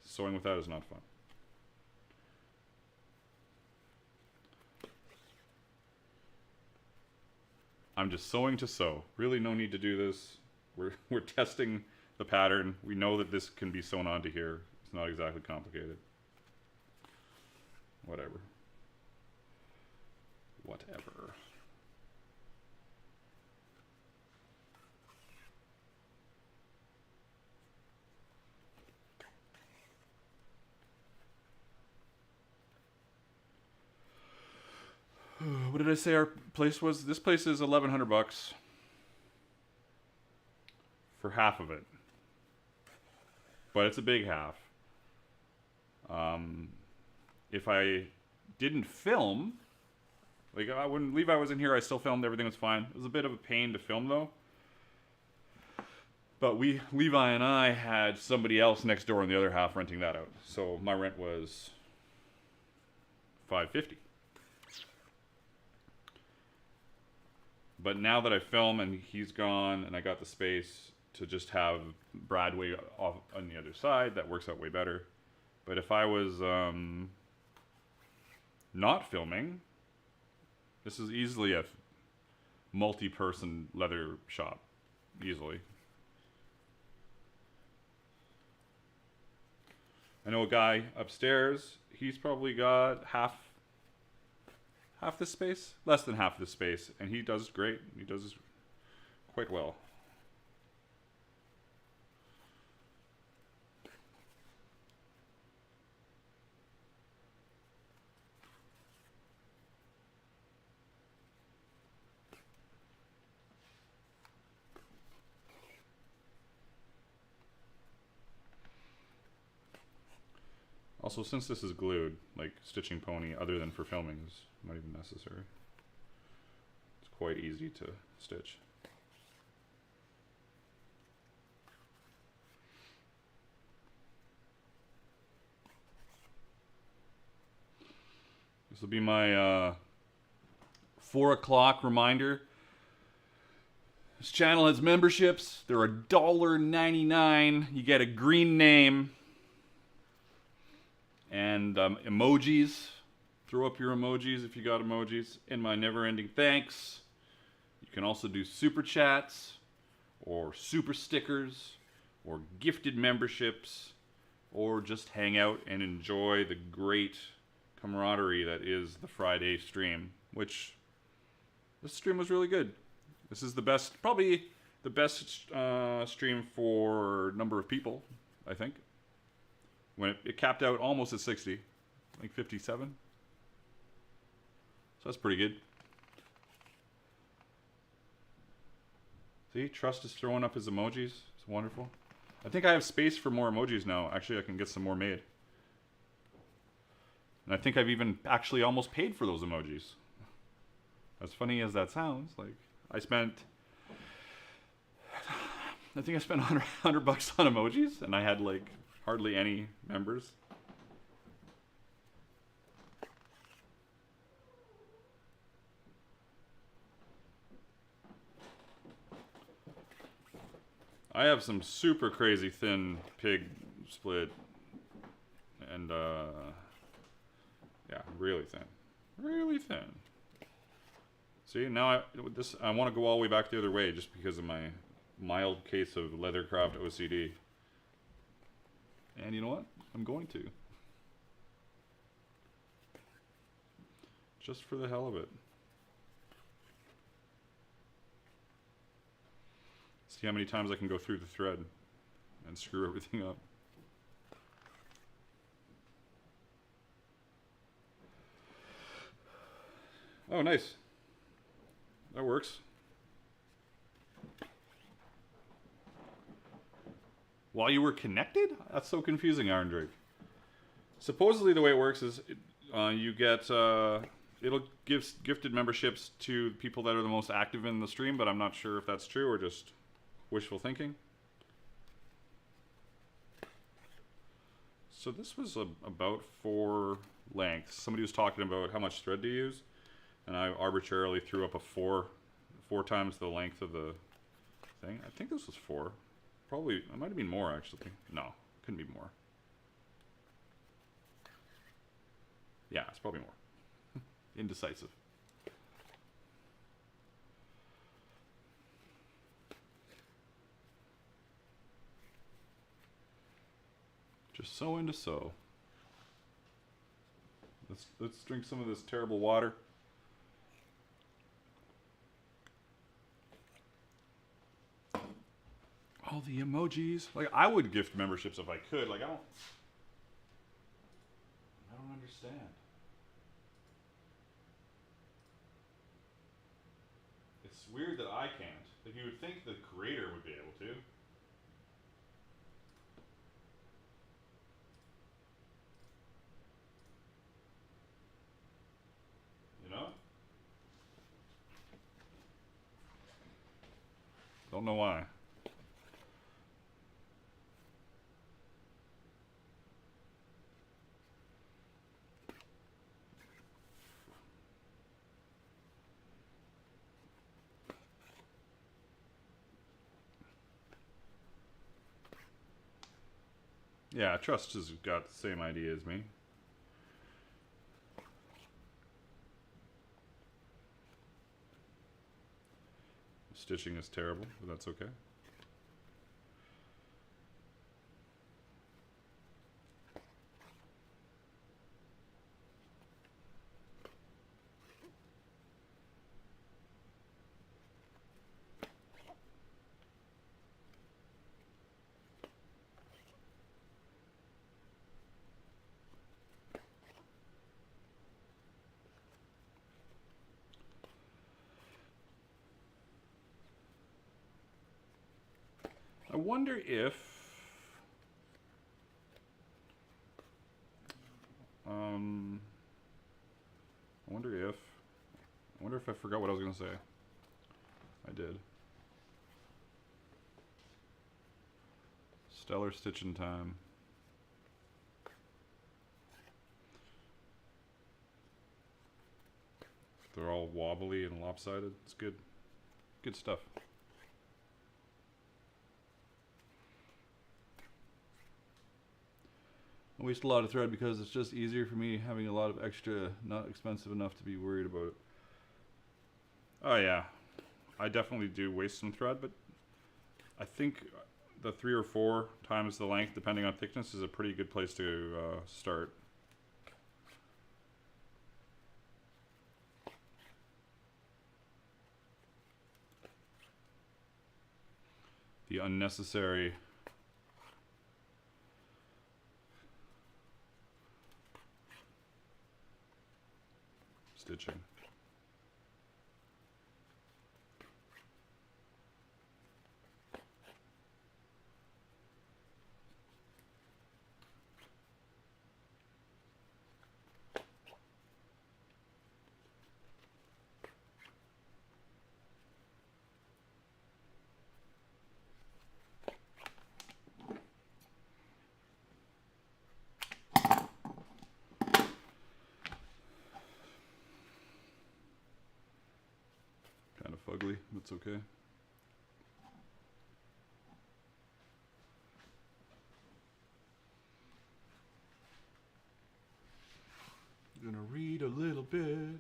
Sewing with that is not fun. I'm just sewing to sew. Really no need to do this. We're testing the pattern. We know that this can be sewn onto here. It's not exactly complicated. Whatever. Whatever. What did I say our place was? This place is $1,100 for half of it, but it's a big half. If I didn't film, like when Levi was in here, I still filmed. Everything was fine. It was a bit of a pain to film though. But Levi and I had somebody else next door in the other half renting that out, so my rent was $550. But now that I film and he's gone and I got the space to just have Bradway off on the other side, that works out way better. But if I was not filming, this is easily a multi-person leather shop. Easily. I know a guy upstairs, he's probably got half this space, less than half this space, and he does great. He does quite well. Also, since this is glued, like stitching pony other than for filming is not even necessary. It's quite easy to stitch. This will be my 4 o'clock reminder. This channel has memberships. They're $1.99. You get a green name. And emojis. Throw up your emojis if you got emojis. In my never-ending thanks. You can also do super chats, or super stickers, or gifted memberships, or just hang out and enjoy the great camaraderie that is the Friday stream. Which, this stream was really good. This is the best, probably the best stream for number of people, I think. When it capped out almost at 60, like 57. So that's pretty good. See, Trust is throwing up his emojis. It's wonderful. I think I have space for more emojis now. Actually, I can get some more made. And I think I've even actually almost paid for those emojis. As funny as that sounds, like I think I spent $100 on emojis, and I had like hardly any members. I have some super crazy thin pig split, and yeah, really thin. See, now I want to go all the way back the other way just because of my mild case of leathercraft OCD. And you know what? I'm going to. Just for the hell of it. See how many times I can go through the thread and screw everything up. Oh, nice. That works. While you were connected? That's so confusing, Iron Drake. Supposedly the way it works is you get... it'll give gifted memberships to people that are the most active in the stream, but I'm not sure if that's true or just wishful thinking. So this was about 4 lengths. Somebody was talking about how much thread to use, and I arbitrarily threw up a 4 times the length of the thing. I think this was 4. Probably, it might have been more actually. No, couldn't be more. Yeah, it's probably more. Indecisive. Just so into so. Let's drink some of this terrible water. All the emojis. Like, I would gift memberships if I could. Like, I don't understand. It's weird that I can't. Like, you would think the creator would be able to. You know? Don't know why. Yeah, Trust has got the same idea as me. Stitching is terrible, but that's okay. I wonder if I wonder if I forgot what I was gonna say. I did. Stellar stitching time. They're all wobbly and lopsided. It's good. Good stuff. I waste a lot of thread because it's just easier for me having a lot of extra, not expensive enough to be worried about it. Oh yeah, I definitely do waste some thread, but I think the 3 or 4 times the length, depending on thickness, is a pretty good place to start. The unnecessary stitching. Kind of fugly, but it's okay. I'm gonna read a little bit.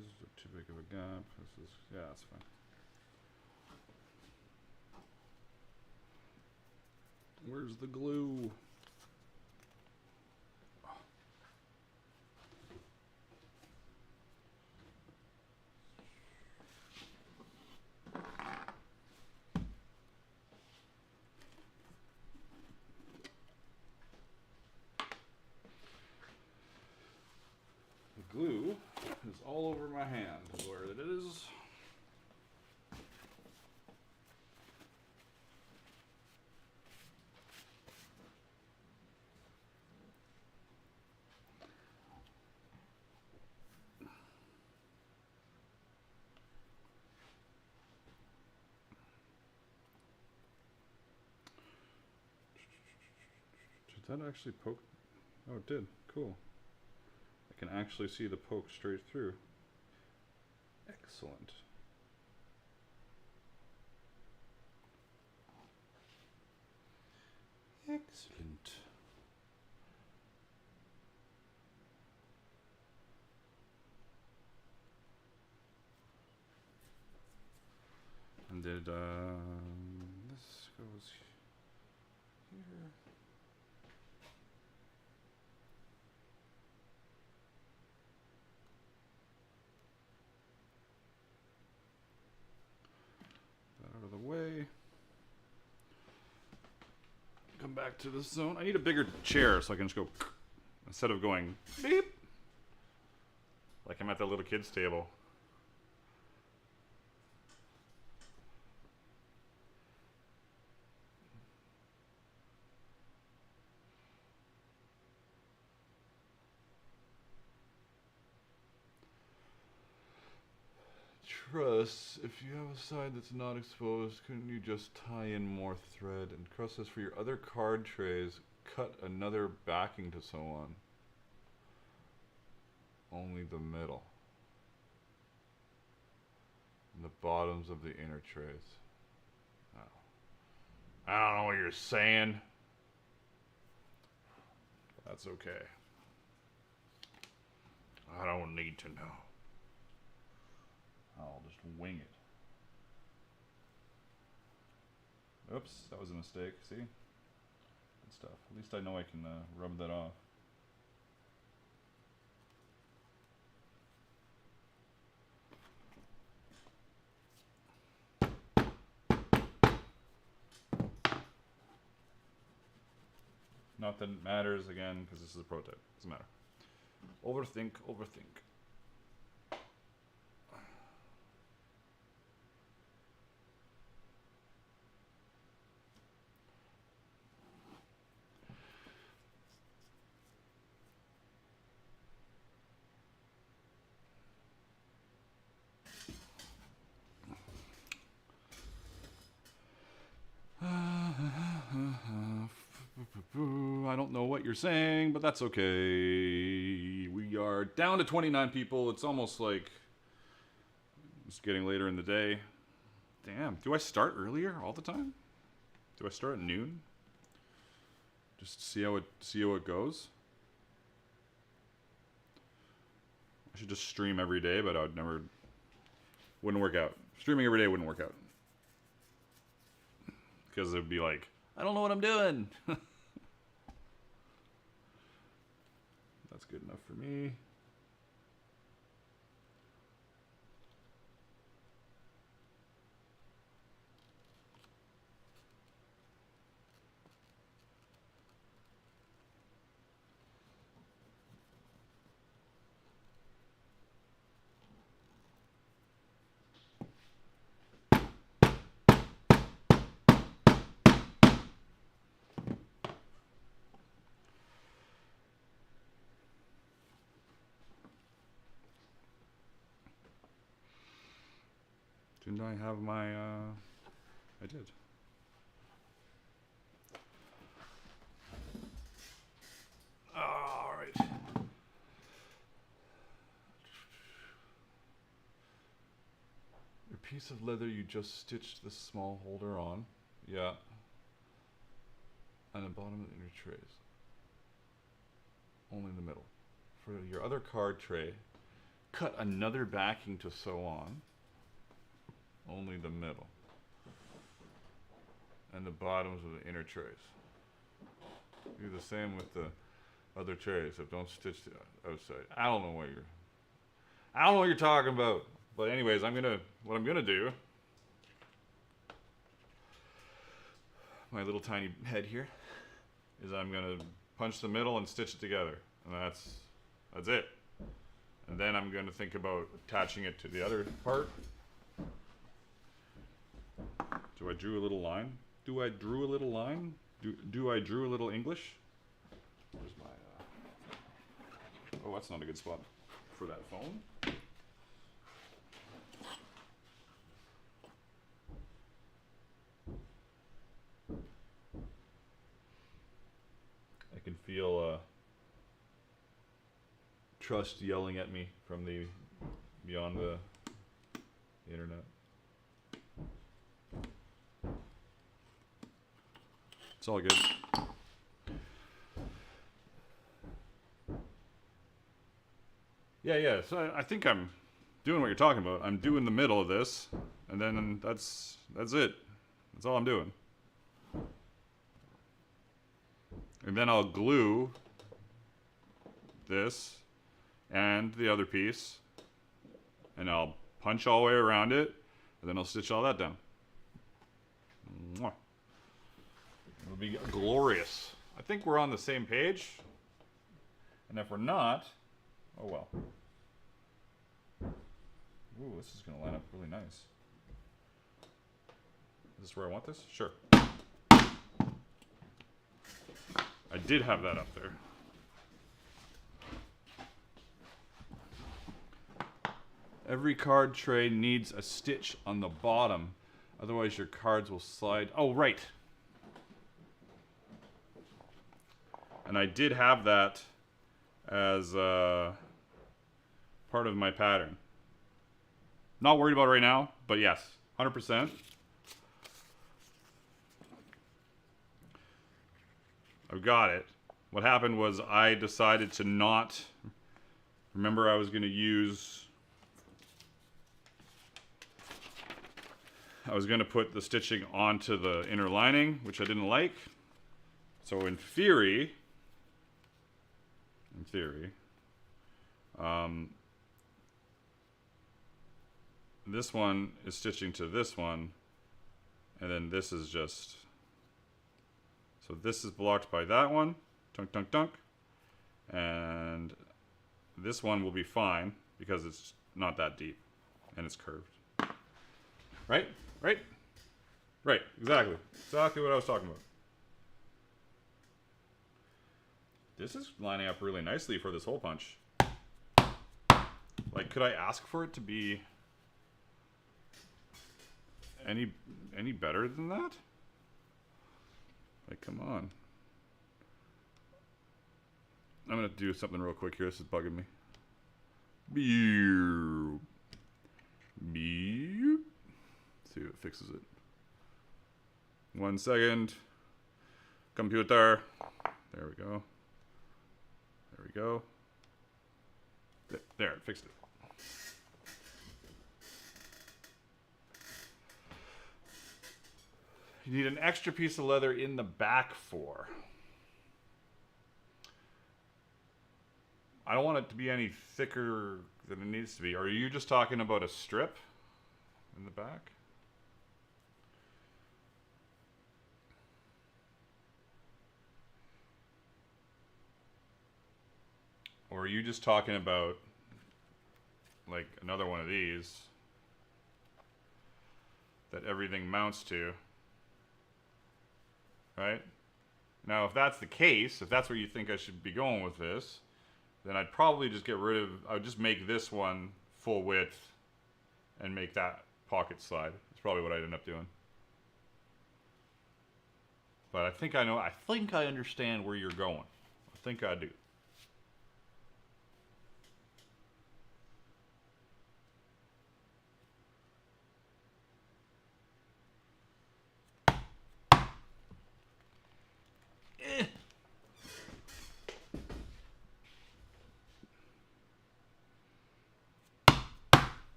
is too big of a gap. This is, yeah, that's fine. Where's the glue? The glue is all over my hand, is where it is. Did that actually poke? Oh, it did. Cool. I can actually see the poke straight through. Excellent. Excellent. And did this goes here? That out of the way. Come back to this zone. I need a bigger chair so I can just go instead of going beep like I'm at the little kids table. Truss, if you have a side that's not exposed, couldn't you just tie in more thread? And Truss says for your other card trays, cut another backing to sew on. Only the middle. And the bottoms of the inner trays. Oh. I don't know what you're saying. That's okay. I don't need to know. I'll just wing it. Oops, that was a mistake. See? Good stuff. At least I know I can rub that off. Not that it matters again, because this is a prototype. Doesn't matter. Overthink, overthink. I don't know what you're saying, but that's okay. We are down to 29 people. It's almost like it's getting later in the day. Damn, do I start earlier all the time? Do I start at noon? Just see how it goes? I should just stream every day, but wouldn't work out. Streaming every day wouldn't work out. Because it'd be like, I don't know what I'm doing. That's good enough for me. Didn't I have my, I did. All right. Your piece of leather you just stitched the small holder on. Yeah. And the bottom of the inner trays. Only in the middle. For your other card tray, cut another backing to sew on. Only the middle. And the bottoms of the inner trays. Do the same with the other trays, so don't stitch the outside. I don't know what you're talking about. But anyways, what I'm gonna do, my little tiny head here, is I'm gonna punch the middle and stitch it together. And that's it. And then I'm gonna think about attaching it to the other part. Do I drew a little line? Do I drew a little line? Do I drew a little English? Where's my, oh, that's not a good spot for that phone. I can feel Trust yelling at me from beyond the internet. It's all good. Yeah. So I think I'm doing what you're talking about. I'm doing the middle of this, and then that's it. That's all I'm doing. And then I'll glue this and the other piece, and I'll punch all the way around it, and then I'll stitch all that down. Mwah. It'll be glorious. I think we're on the same page. And if we're not, oh well. Ooh, this is going to line up really nice. Is this where I want this? Sure. I did have that up there. Every card tray needs a stitch on the bottom. Otherwise your cards will slide. Oh, right. And I did have that as part of my pattern. Not worried about it right now, but yes, 100%. I've got it. What happened was I decided to not... Remember I was going to use... I was going to put the stitching onto the inner lining, which I didn't like. So in theory, this one is stitching to this one, and then this is just, so this is blocked by that one, dunk, dunk, dunk, and this one will be fine because it's not that deep and it's curved. Right? Exactly what I was talking about. This is lining up really nicely for this hole punch. Like, could I ask for it to be any better than that? Like, come on. I'm gonna do something real quick here. This is bugging me. Beep. See if it fixes it. 1 second. Computer. There we go. There, it fixed it. You need an extra piece of leather in the back for. I don't want it to be any thicker than it needs to be. Are you just talking about a strip in the back? Or are you just talking about like another one of these that everything mounts to, right? Now, if that's the case, if that's where you think I should be going with this, then I'd probably just I would just make this one full width and make that pocket slide. That's probably what I'd end up doing. But I think I understand where you're going. I think I do.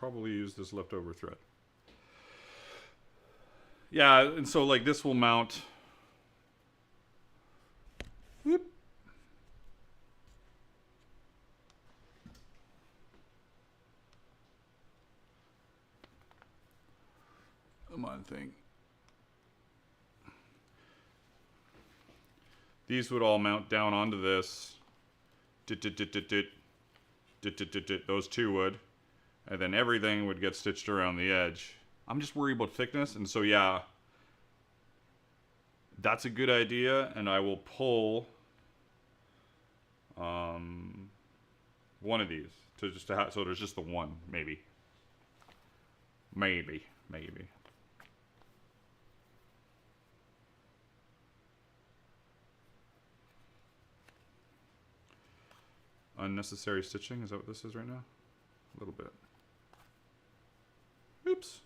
probably use this leftover thread. Yeah, and so like this will mount. Whoop. Come on, thing. These would all mount down onto this. Those two would. And then everything would get stitched around the edge. I'm just worried about thickness, and so yeah. That's a good idea, and I will pull one of these to have, so there's just the one, maybe. Maybe. Unnecessary stitching, is that what this is right now? A little bit. Oops.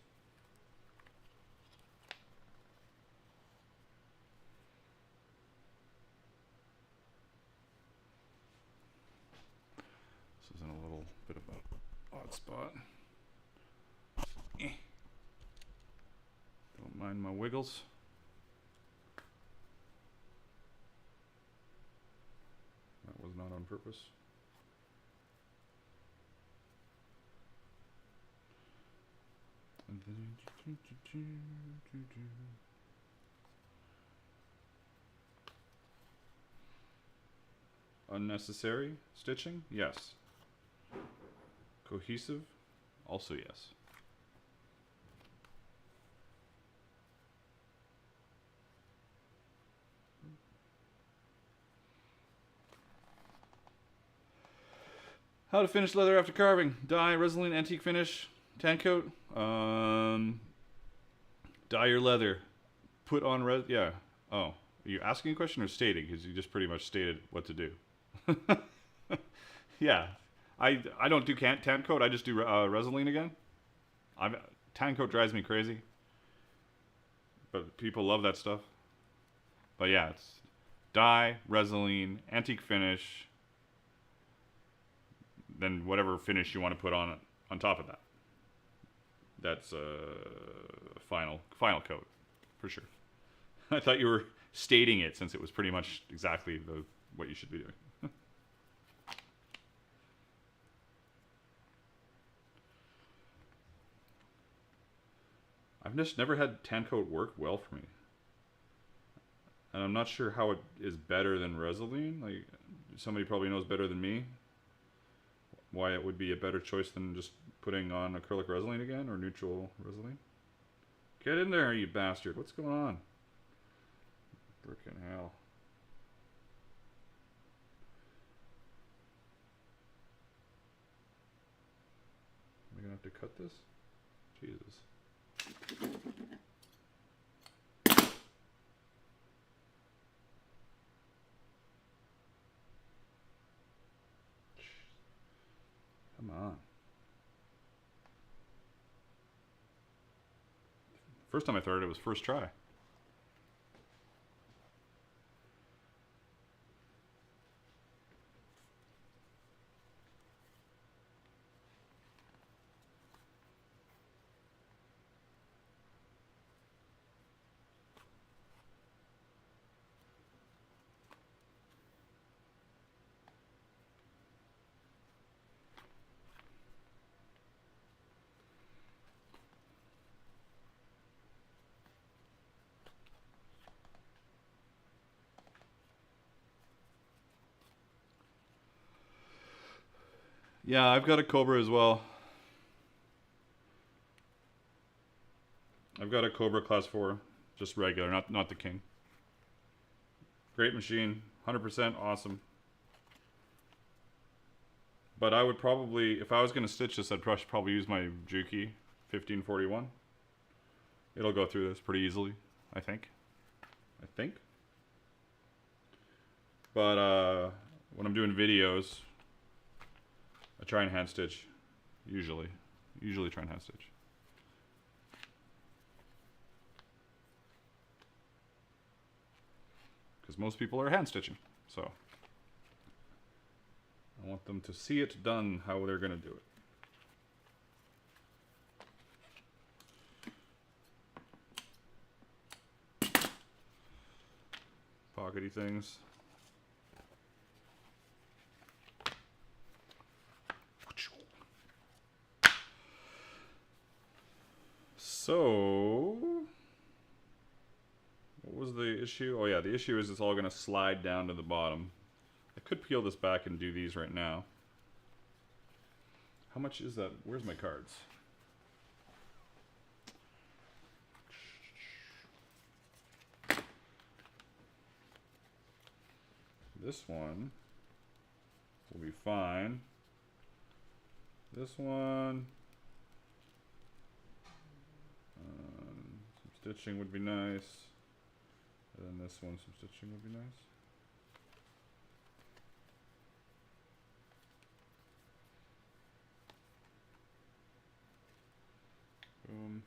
This is in a little bit of an odd spot. Don't mind my wiggles. That was not on purpose. And then unnecessary stitching? Yes. Cohesive? Also yes. How to finish leather after carving. Dye, Resolene, antique finish, tan coat. Dye your leather. Put on yeah. Oh, are you asking a question or stating? Because you just pretty much stated what to do. Yeah. I don't do tan coat. I just do Resolene again. Tan coat drives me crazy. But people love that stuff. But yeah, it's dye, Resolene, antique finish, then whatever finish you want to put on top of that. That's final coat, for sure. I thought you were stating it, since it was pretty much exactly what you should be doing. I've just never had tan coat work well for me. And I'm not sure how it is better than Resolene. Like, somebody probably knows better than me why it would be a better choice than just putting on acrylic Resolene again, or neutral Resolene. Get in there, you bastard. What's going on? Frickin' hell. Am I gonna have to cut this? Jesus. Come on. First time I started, it was first try. Yeah, I've got a Cobra as well. I've got a Cobra Class 4, just regular, not the King. Great machine, 100% awesome. But I would probably, if I was going to stitch this, I'd probably use my Juki 1541. It'll go through this pretty easily, I think. But when I'm doing videos, I try and hand stitch, usually try and hand stitch. Because most people are hand stitching, so I want them to see it done how they're going to do it. pockety things. So, what was the issue? Oh yeah, the issue is it's all going to slide down to the bottom. I could peel this back and do these right now. How much is that? Where's my cards? This one will be fine. This one, some stitching would be nice. And then this one, some stitching would be nice. Boom.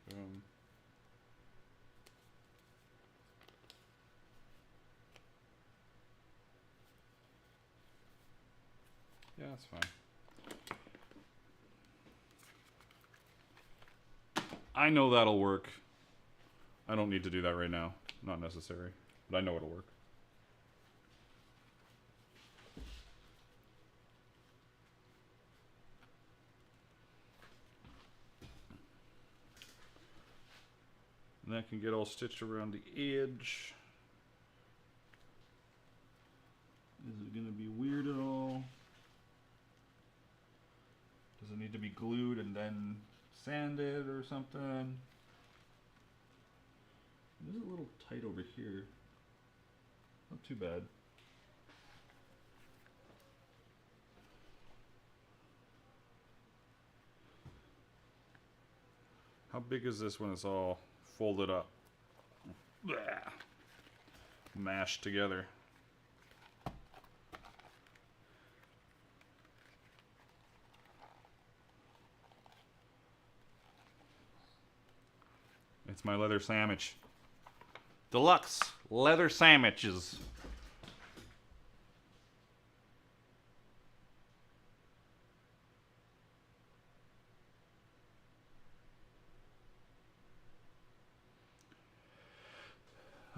Boom. Yeah, that's fine. I know that'll work. I don't need to do that right now. Not necessary. But I know it'll work. And that can get all stitched around the edge. Is it going to be weird at all? Does it need to be glued and then sanded or something? It is a little tight over here. Not too bad. How big is this when it's all folded up? Blah. Mashed together. It's my leather sandwich. Deluxe leather sandwiches.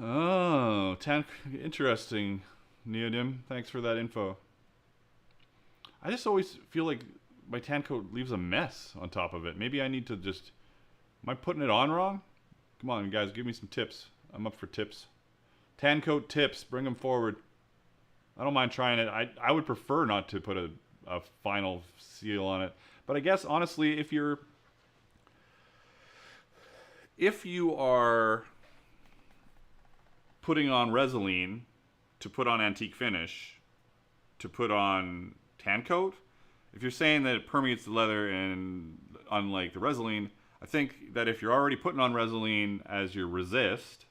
Oh, interesting, Neodim. Thanks for that info. I just always feel like my tan coat leaves a mess on top of it. Maybe I need to just... Am I putting it on wrong? Come on, guys, give me some tips. I'm up for tips. Tan coat tips, bring them forward. I don't mind trying it. I would prefer not to put a final seal on it. But I guess, honestly, if you are putting on Resolene to put on antique finish, to put on tan coat, if you're saying that it permeates the leather and unlike the Resolene, I think that if you're already putting on Resolene as your resist,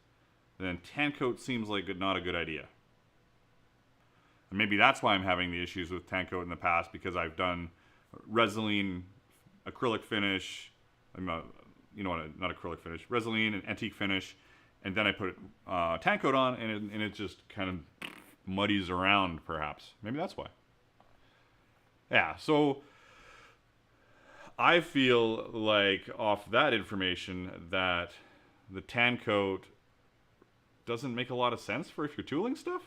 then tan coat seems like not a good idea. And maybe that's why I'm having the issues with tan coat in the past, because I've done Resolene acrylic finish, not acrylic finish, Resolene and antique finish, and then I put tan coat on, and it just kind of muddies around, perhaps. Maybe that's why. Yeah, so I feel like off that information that the tan coat doesn't make a lot of sense for if you're tooling stuff.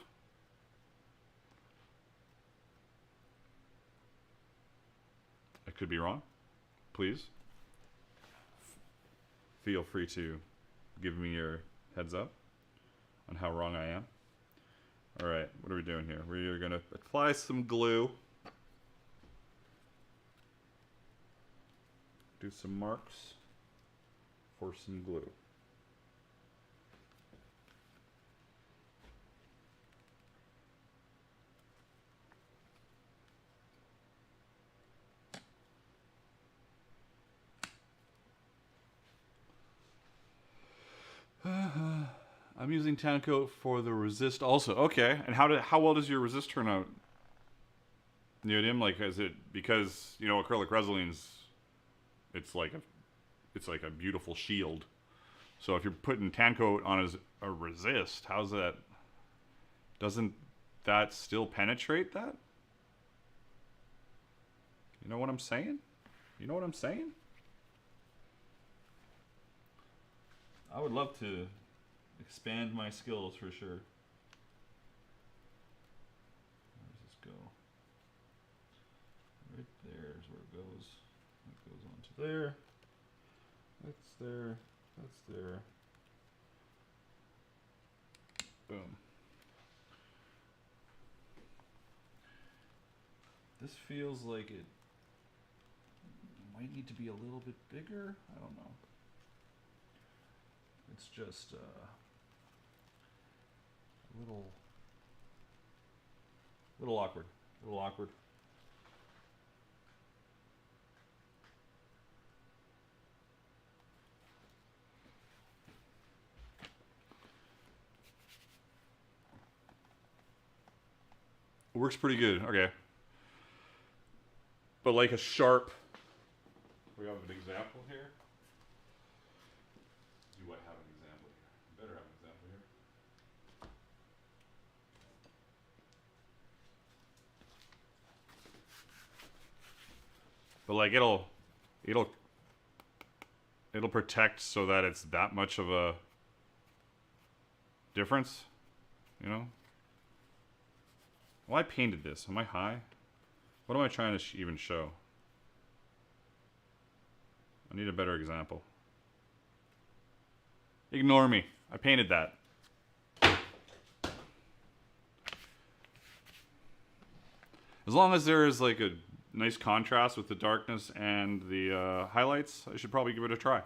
I could be wrong. Please feel free to give me your heads up on how wrong I am. All right, what are we doing here? We are going to apply some glue. Do some marks for some glue. I'm using tan coat for the resist also. Okay, and how well does your resist turn out? Neodymium, like, is it because acrylic Resoline's it's like a beautiful shield. So if you're putting tan coat on as a resist, how's that? Doesn't that still penetrate that? You know what I'm saying? You know what I'm saying? I would love to expand my skills for sure. Where does this go? Right there is where it goes. That goes on to there. That's there. That's there. Boom. This feels like it might need to be a little bit bigger. I don't know. It's just a little awkward. A little awkward. It works pretty good. Okay. But like a sharp. We have an example here. Do I have an example here? Better have an example here. But like it'll protect so that it's that much of a difference, you know? Well, I painted this. Am I high? What am I trying to even show? I need a better example. Ignore me. I painted that. As long as there is like a nice contrast with the darkness and the highlights, I should probably give it a try.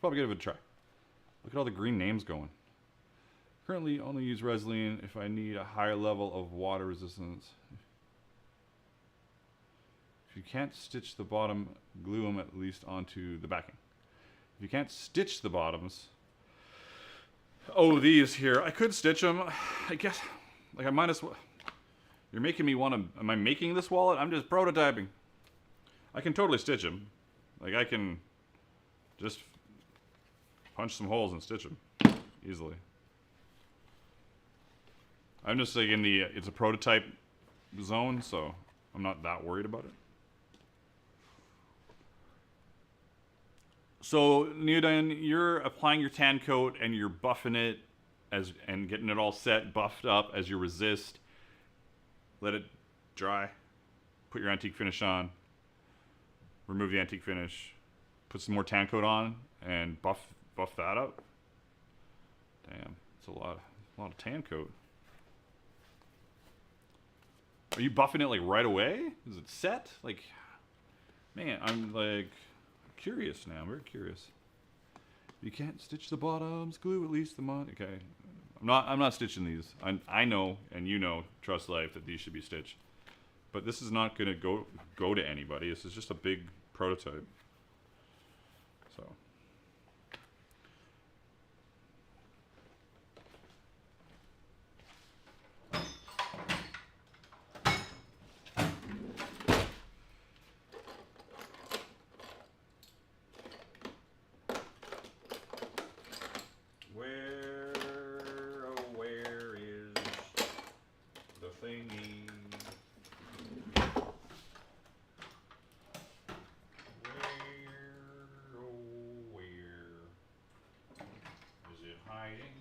Look at all the green names going. Currently only use Resin if I need a higher level of water resistance. If you can't stitch the bottom, glue them at least onto the backing. If you can't stitch the bottoms... Oh, these here. I could stitch them. I guess... Like, I might as well... You're making me want to... Am I making this wallet? I'm just prototyping. I can totally stitch them. Like, I can just punch some holes and stitch them. Easily. I'm just like in the... It's a prototype zone, so I'm not that worried about it. So, Neodyne, you're applying your tan coat and you're buffing it and getting it all set, buffed up as you resist. Let it dry. Put your antique finish on. Remove the antique finish. Put some more tan coat on and buff that up. Damn, it's a lot of tan coat. Are you buffing it like right away? Is it set? Like, man, I'm like curious now. I'm very curious. You can't stitch the bottoms. Glue at least the mod. Okay, I'm not stitching these. I know, and you know, trust life, that these should be stitched. But this is not gonna go to anybody. This is just a big prototype. So. Where is the thingy? Where is it hiding?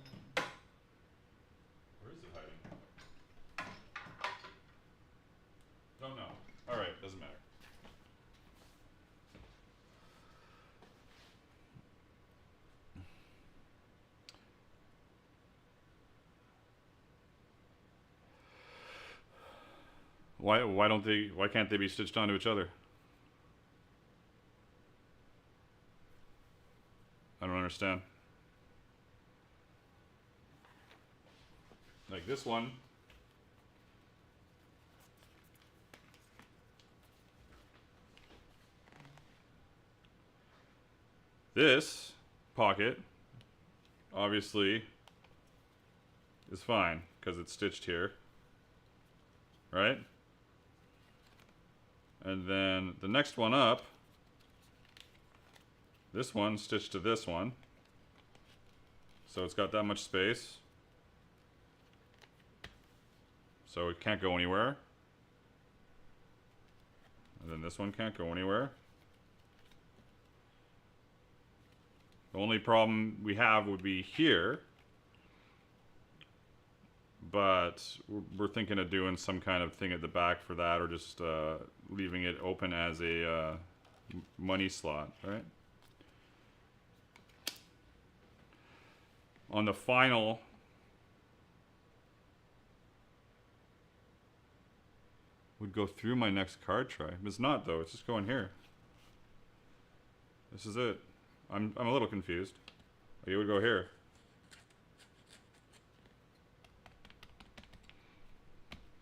Where is it hiding? Don't know. Alright, doesn't matter. Why can't they be stitched onto each other? I don't understand. Like this one. This pocket obviously is fine because it's stitched here. Right? And then the next one up, this one stitched to this one. So it's got that much space. So it can't go anywhere. And then this one can't go anywhere. The only problem we have would be here, but we're thinking of doing some kind of thing at the back for that, or just leaving it open as a money slot, right? On the final, would go through my next card tray. It's not though, it's just going here. This is it. I'm a little confused. You would go here.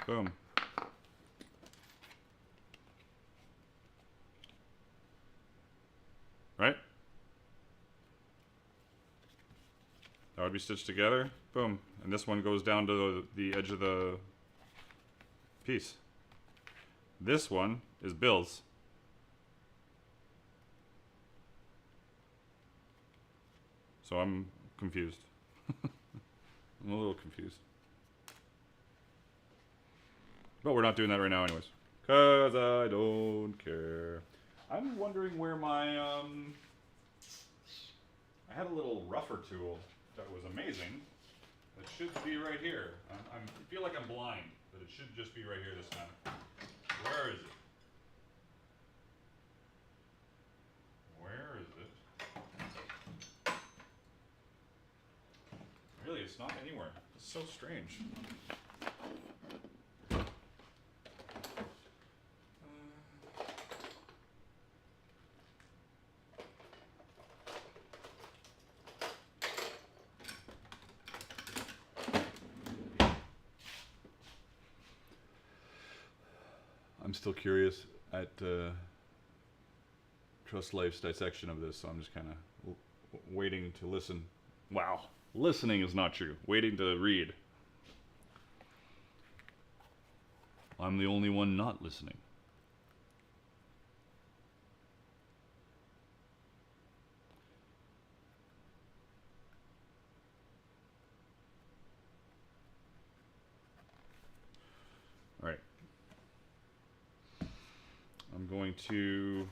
Boom. Right? That would be stitched together. Boom. And this one goes down to the edge of the piece. This one is bills. So I'm confused. I'm a little confused. But we're not doing that right now anyways. Cause I don't care. I'm wondering where my, I had a little rougher tool that was amazing. It should be right here. I feel like I'm blind, but it should just be right here this time. Where is it? Where is it? Really, it's not anywhere. It's so strange. I'm still curious at Trust Life's dissection of this, so I'm just kind of waiting to listen. Wow, listening is not true. Waiting to read. I'm the only one not listening. All right. I'm going to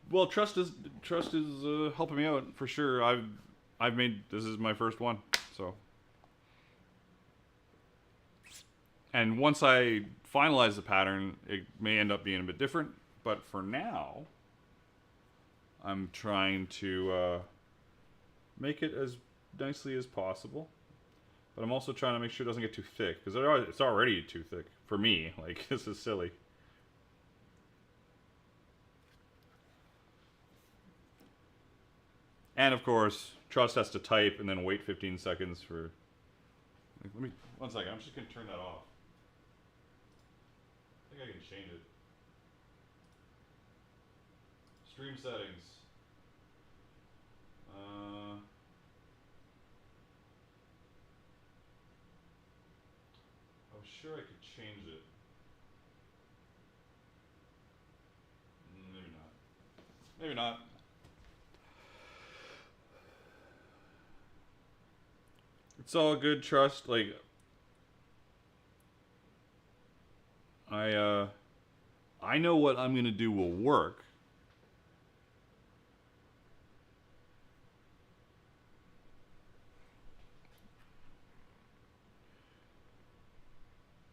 well, trust is helping me out for sure. I've made, this is my first one, so. And once I finalize the pattern, it may end up being a bit different, but for now, I'm trying to make it as nicely as possible. But I'm also trying to make sure it doesn't get too thick, because it's already too thick for me. Like, this is silly. And of course, Trust has to type and then wait 15 seconds for... Let me, 1 second, I'm just going to turn that off. I think I can change it. Stream settings. I was sure I could change it. Maybe not. Maybe not. It's all good, Trust. Like, I know what I'm gonna do will work.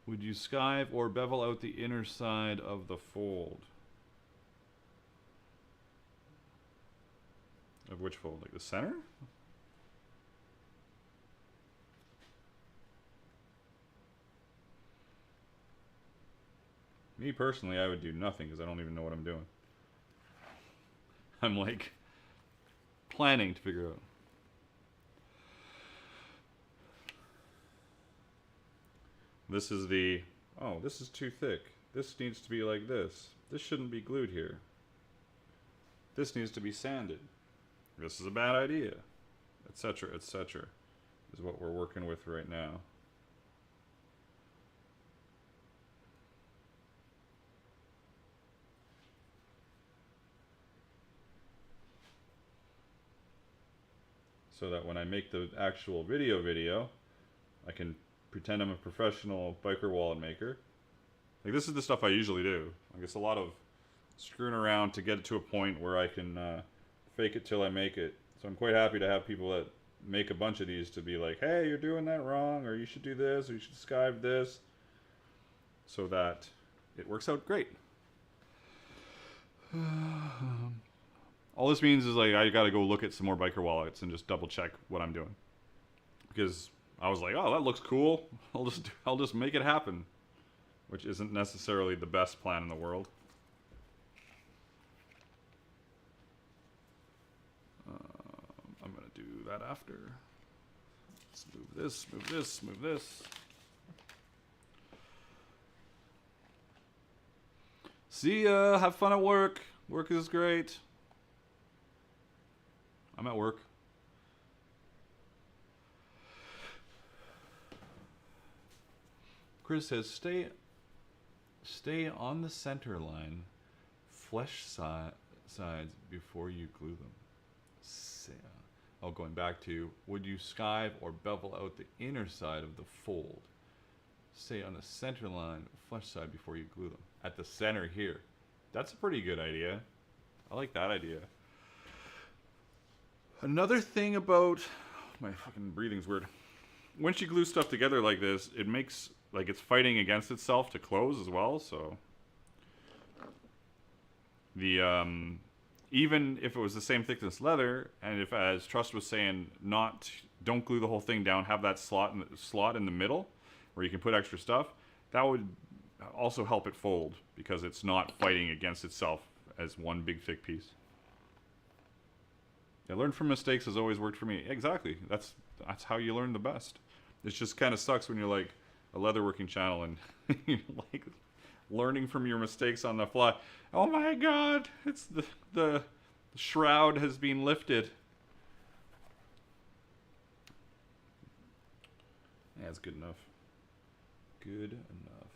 Would you skive or bevel out the inner side of the fold? Of which fold? Like the center? Me personally, I would do nothing because I don't even know what I'm doing. I'm like planning to figure out. This is the, oh, this is too thick. This needs to be like this. This shouldn't be glued here. This needs to be sanded. This is a bad idea, etc., etc., is what we're working with right now. So that when I make the actual video, I can pretend I'm a professional biker wallet maker. Like, this is the stuff I usually do. Like, it's a lot of screwing around to get it to a point where I can fake it till I make it. So I'm quite happy to have people that make a bunch of these to be like, hey, you're doing that wrong, or you should do this, or you should skive this, so that it works out great. All this means is like I gotta go look at some more biker wallets and just double check what I'm doing, because I was like, oh, that looks cool. I'll just make it happen, which isn't necessarily the best plan in the world. I'm gonna do that after. Let's move this, move this, move this. See ya. Have fun at work. Work is great. I'm at work. Chris says, stay on the center line, flesh sides before you glue them. Oh, going back to, would you skive or bevel out the inner side of the fold? Stay on the center line, flesh side before you glue them. At the center here. That's a pretty good idea. I like that idea. Another thing about, my fucking breathing's weird. Once you glue stuff together like this, it makes, like, it's fighting against itself to close as well, so. The, even if it was the same thickness leather, and if, as Trust was saying, don't glue the whole thing down, have that slot in the middle, where you can put extra stuff, that would also help it fold, because it's not fighting against itself as one big thick piece. Yeah, learn from mistakes has always worked for me. Exactly. That's how you learn the best. It just kind of sucks when you're like a leatherworking channel and you're like learning from your mistakes on the fly. Oh my god, it's the shroud has been lifted. Yeah, it's good enough. Good enough.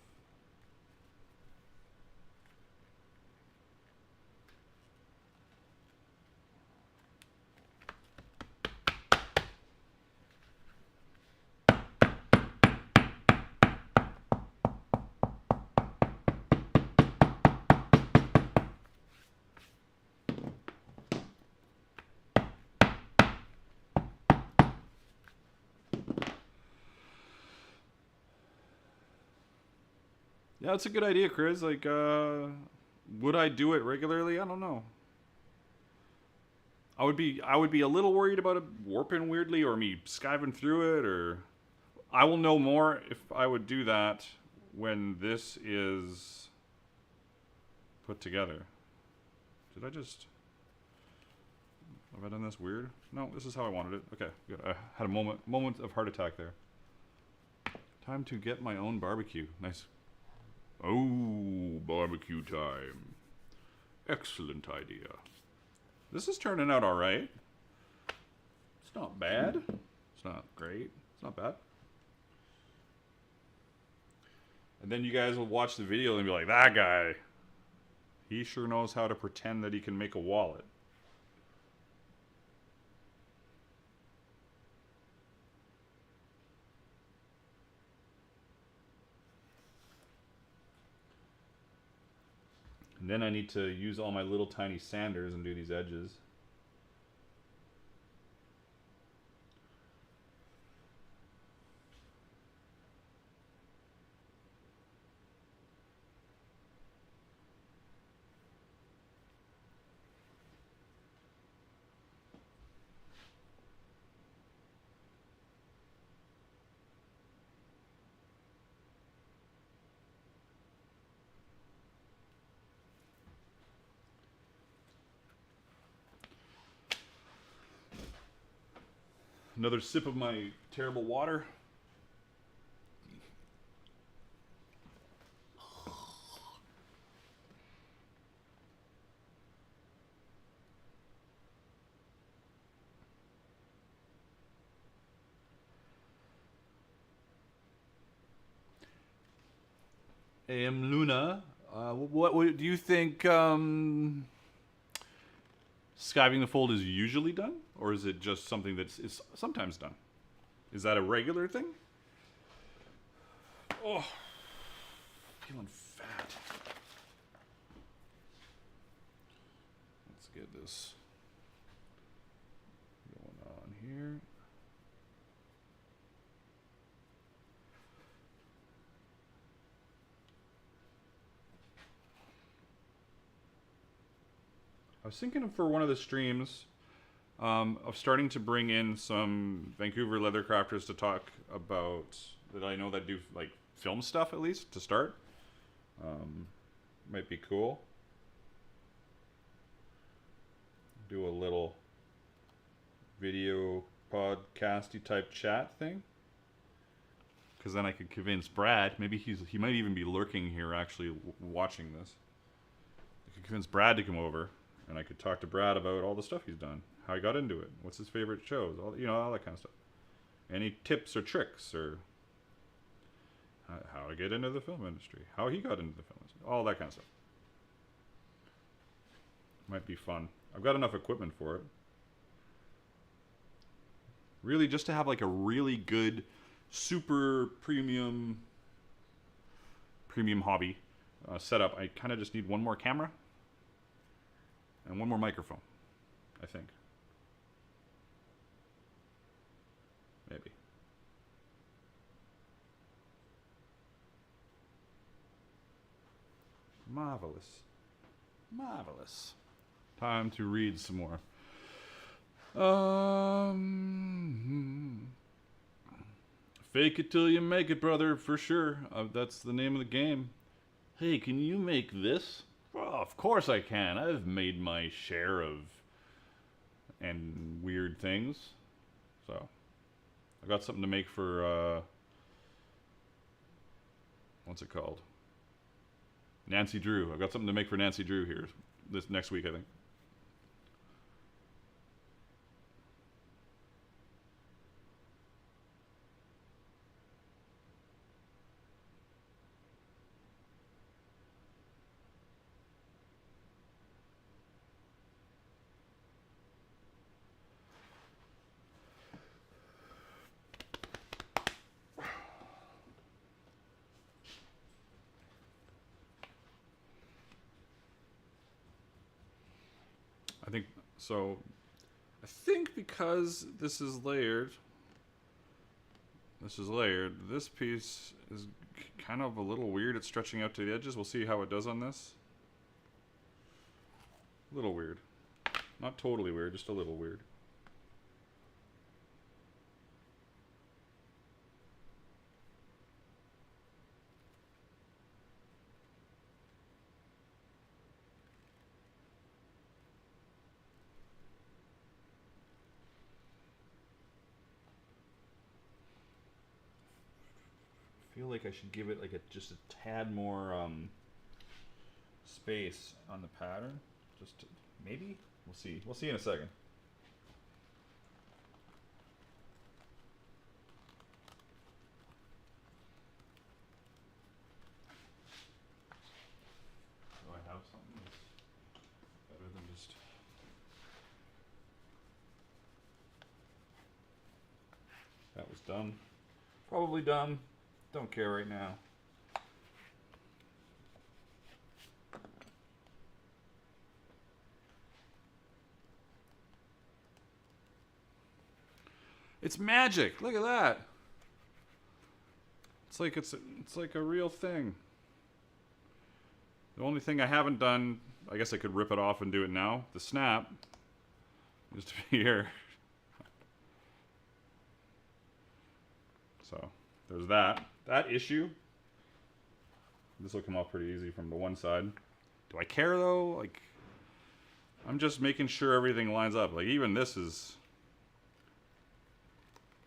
Yeah, that's a good idea, Chris. Like, would I do it regularly? I don't know. I would be a little worried about it warping weirdly, or me skiving through it, or I will know more if I would do that when this is put together. Did I just... Have I done this weird? No, this is how I wanted it. Okay, good. I had a moment of heart attack there. Time to get my own barbecue. Nice. Oh, barbecue time. Excellent idea. This is turning out alright. It's not bad. It's not great. It's not bad. And then you guys will watch the video and be like, that guy, he sure knows how to pretend that he can make a wallet. And then I need to use all my little tiny sanders and do these edges. Another sip of my terrible water. AM Luna, what do you think skiving the fold is usually done? Or is it just something that is sometimes done? Is that a regular thing? Oh, feeling fat. Let's get this here. I was thinking for one of the streams of starting to bring in some Vancouver leather crafters to talk about that I know that do like film stuff at least to start. Might be cool. Do a little video podcasty type chat thing. Because then I could convince Brad. Maybe he might even be lurking here actually watching this. I could convince Brad to come over. And I could talk to Brad about all the stuff he's done, how he got into it, what's his favorite shows, all that kind of stuff. Any tips or tricks or how to get into the film industry, how he got into the film industry, all that kind of stuff. Might be fun. I've got enough equipment for it. Really, just to have like a really good, super premium hobby setup, I kind of just need one more camera. And one more microphone, I think. Maybe. Marvelous. Marvelous. Time to read some more. Fake it till you make it, brother, for sure. That's the name of the game. Hey, can you make this? Well, of course I can. I've made my share of and weird things. So, I got something to make for, what's it called? Nancy Drew. I've got something to make for Nancy Drew here this next week, I think. I think because this is layered, this piece is kind of a little weird. It's stretching out to the edges. We'll see how it does on this. A little weird. Not totally weird, just a little weird. I feel like I should give it like just a tad more space on the pattern. Just to, maybe? We'll see. We'll see in a second. Do I have something that's better than just... That was done. Probably done. Don't care right now. It's magic. Look at that. It's like a real thing. The only thing I haven't done, I guess I could rip it off and do it now. The snap is to be here. So there's that. That issue. This will come off pretty easy from the one side. Do I care though? Like, I'm just making sure everything lines up. Like, even this is...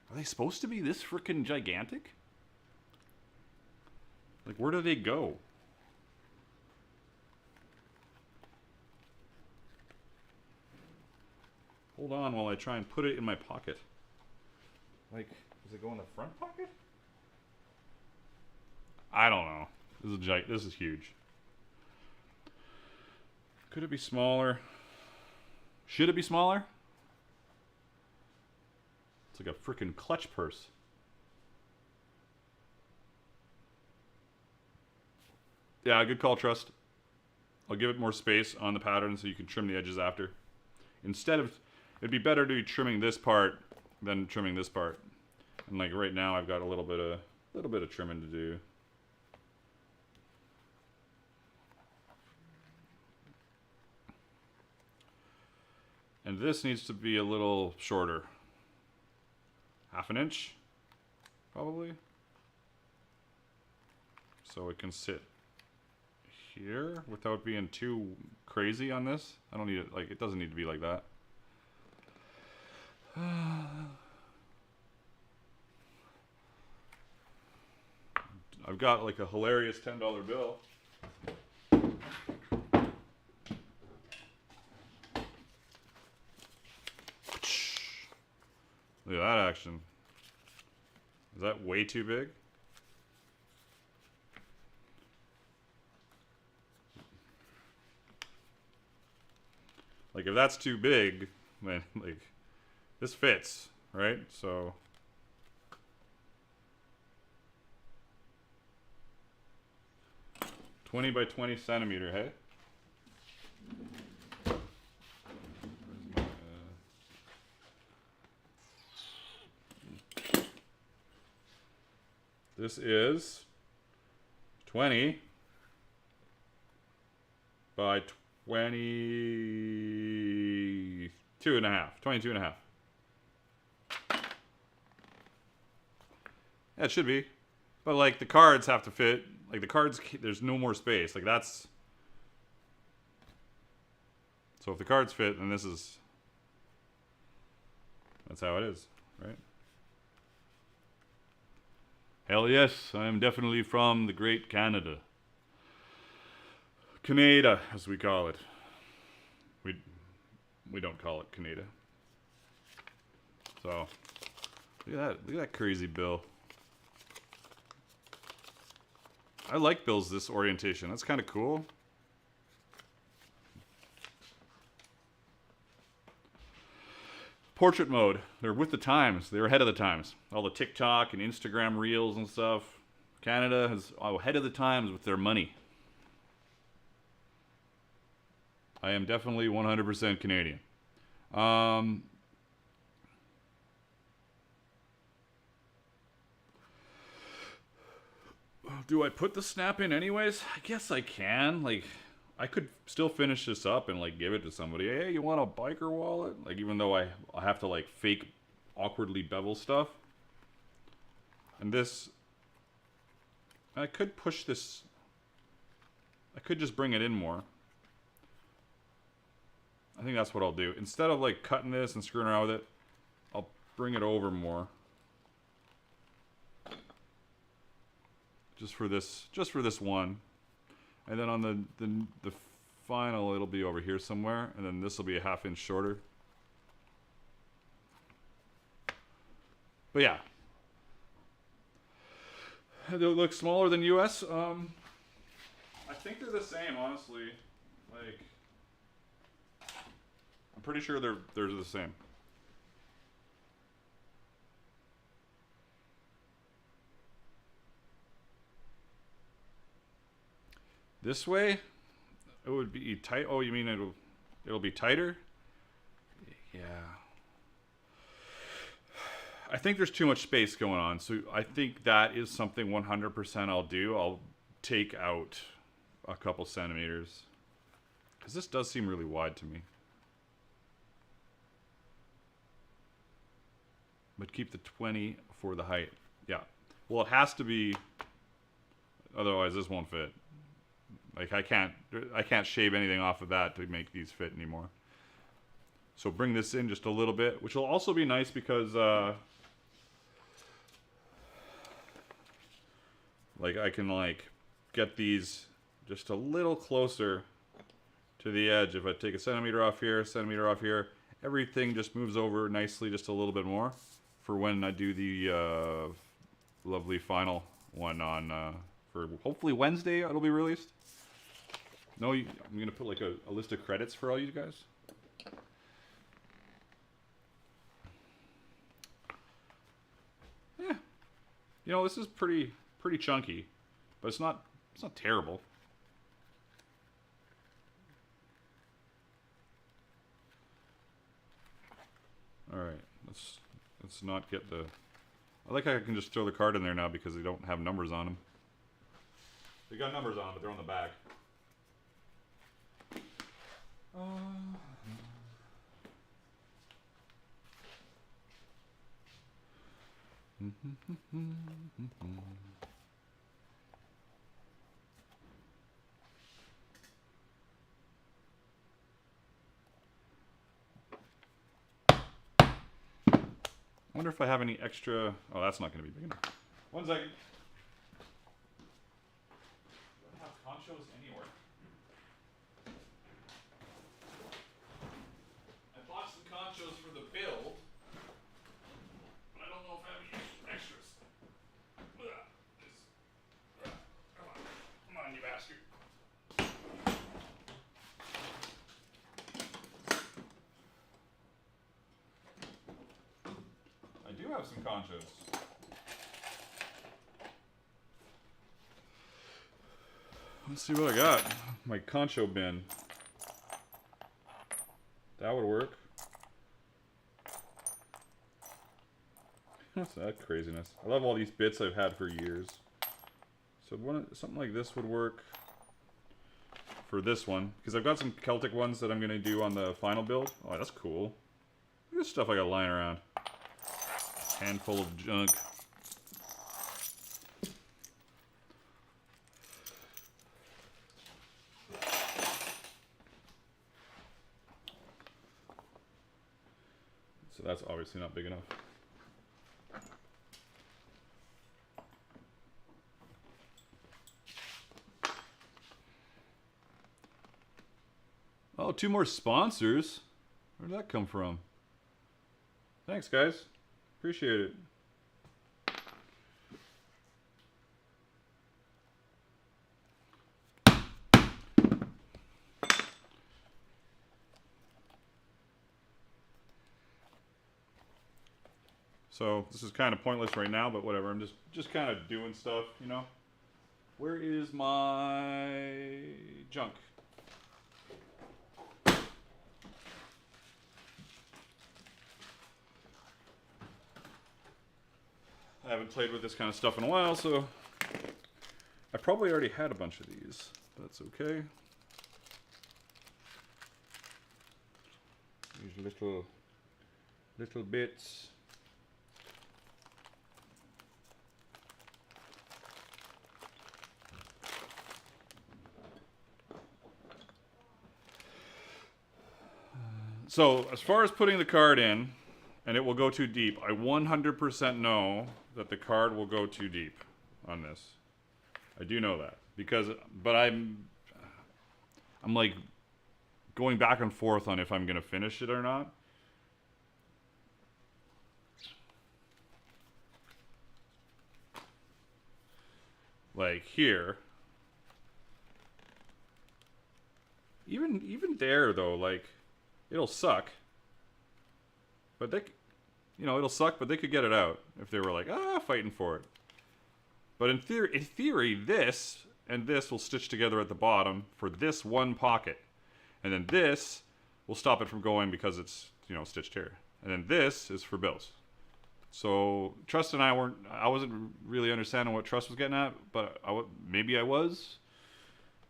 Are they supposed to be this freaking gigantic? Like, where do they go? Hold on while I try and put it in my pocket. Like, does it go in the front pocket? I don't know. This is huge. Could it be smaller? Should it be smaller? It's like a freaking clutch purse. Yeah, good call, Trust. I'll give it more space on the pattern so you can trim the edges after. Instead of, it'd be better to be trimming this part than trimming this part. And like right now, I've got a little bit of trimming to do. And this needs to be a little shorter. Half an inch, probably. So it can sit here without being too crazy on this. I don't need it, like, it doesn't need to be like that. I've got like a hilarious $10 bill. Look at that action. Is that way too big? Like if that's too big, then like this fits, right? So $20 by 20 centimeter, hey? This is 20 by 22 and a half. 22 and a half. Yeah, it should be. But like the cards have to fit. Like the cards, there's no more space. Like that's... So if the cards fit, then this is... That's how it is, right? Hell yes, I am definitely from the great Canada. Canada, as we call it. We don't call it Canada. So, look at that crazy bill. I like bills this orientation. That's kind of cool. Portrait mode. They're with the times. They're ahead of the times. All the TikTok and Instagram reels and stuff. Canada is ahead of the times with their money. I am definitely 100% Canadian. Do I put the snap in anyways? I guess I can. Like, I could still finish this up and like give it to somebody. Hey, you want a biker wallet? Like, even though I have to like fake awkwardly bevel stuff. And this, I could push this. I could just bring it in more. I think that's what I'll do. Instead of like cutting this and screwing around with it, I'll bring it over more. Just for this one. And then on the final, it'll be over here somewhere, and then this will be a ½ inch shorter. But yeah, they look smaller than US. I think they're the same, honestly. Like, I'm pretty sure they're the same. This way, it would be tight. Oh, you mean it'll be tighter? Yeah. I think there's too much space going on, so I think that is something 100% I'll do. I'll take out a couple centimeters, because this does seem really wide to me. But keep the 20 for the height. Yeah. Well, it has to be, otherwise this won't fit. Like I can't shave anything off of that to make these fit anymore. So bring this in just a little bit, which will also be nice because like I can like get these just a little closer to the edge. If I take a centimeter off here, everything just moves over nicely just a little bit more for when I do the lovely final one on for hopefully Wednesday it'll be released. No, I'm going to put like a list of credits for all you guys. Yeah. You know, this is pretty chunky, but it's not terrible. All right. Let's let's not get the... I like how I can just throw the card in there now because they don't have numbers on them. They got numbers on them, but they're on the back. I wonder if I have any extra... Oh, that's not going to be big enough. 1 second. Do I have conchos anywhere? I bought some conchos for the build, but I don't know if I have any extras. Come on, you bastard. I do have some conchos. Let's see what I got. My concho bin. That would work. What's that craziness? I love all these bits I've had for years. So something like this would work for this one. Because I've got some Celtic ones that I'm going to do on the final build. Oh, that's cool. Look at this stuff I got lying around. Handful of junk. So that's obviously not big enough. Oh, 2 more sponsors. Where did that come from? Thanks, guys. Appreciate it. So this is kind of pointless right now, but whatever. I'm just kind of doing stuff, you know. Where is my junk? I haven't played with this kind of stuff in a while, so I probably already had a bunch of these. That's okay. These little bits. So as far as putting the card in, and it will go too deep, I 100% know that the card will go too deep on this. I do know that but I'm like going back and forth on if I'm gonna finish it or not. Like here, even there though, like it'll suck. But it'll suck, but they could get it out if they were like, fighting for it. But in theory, this and this will stitch together at the bottom for this one pocket. And then this will stop it from going because it's, stitched here. And then this is for bills. So Trust and I wasn't really understanding what Trust was getting at, but maybe I was.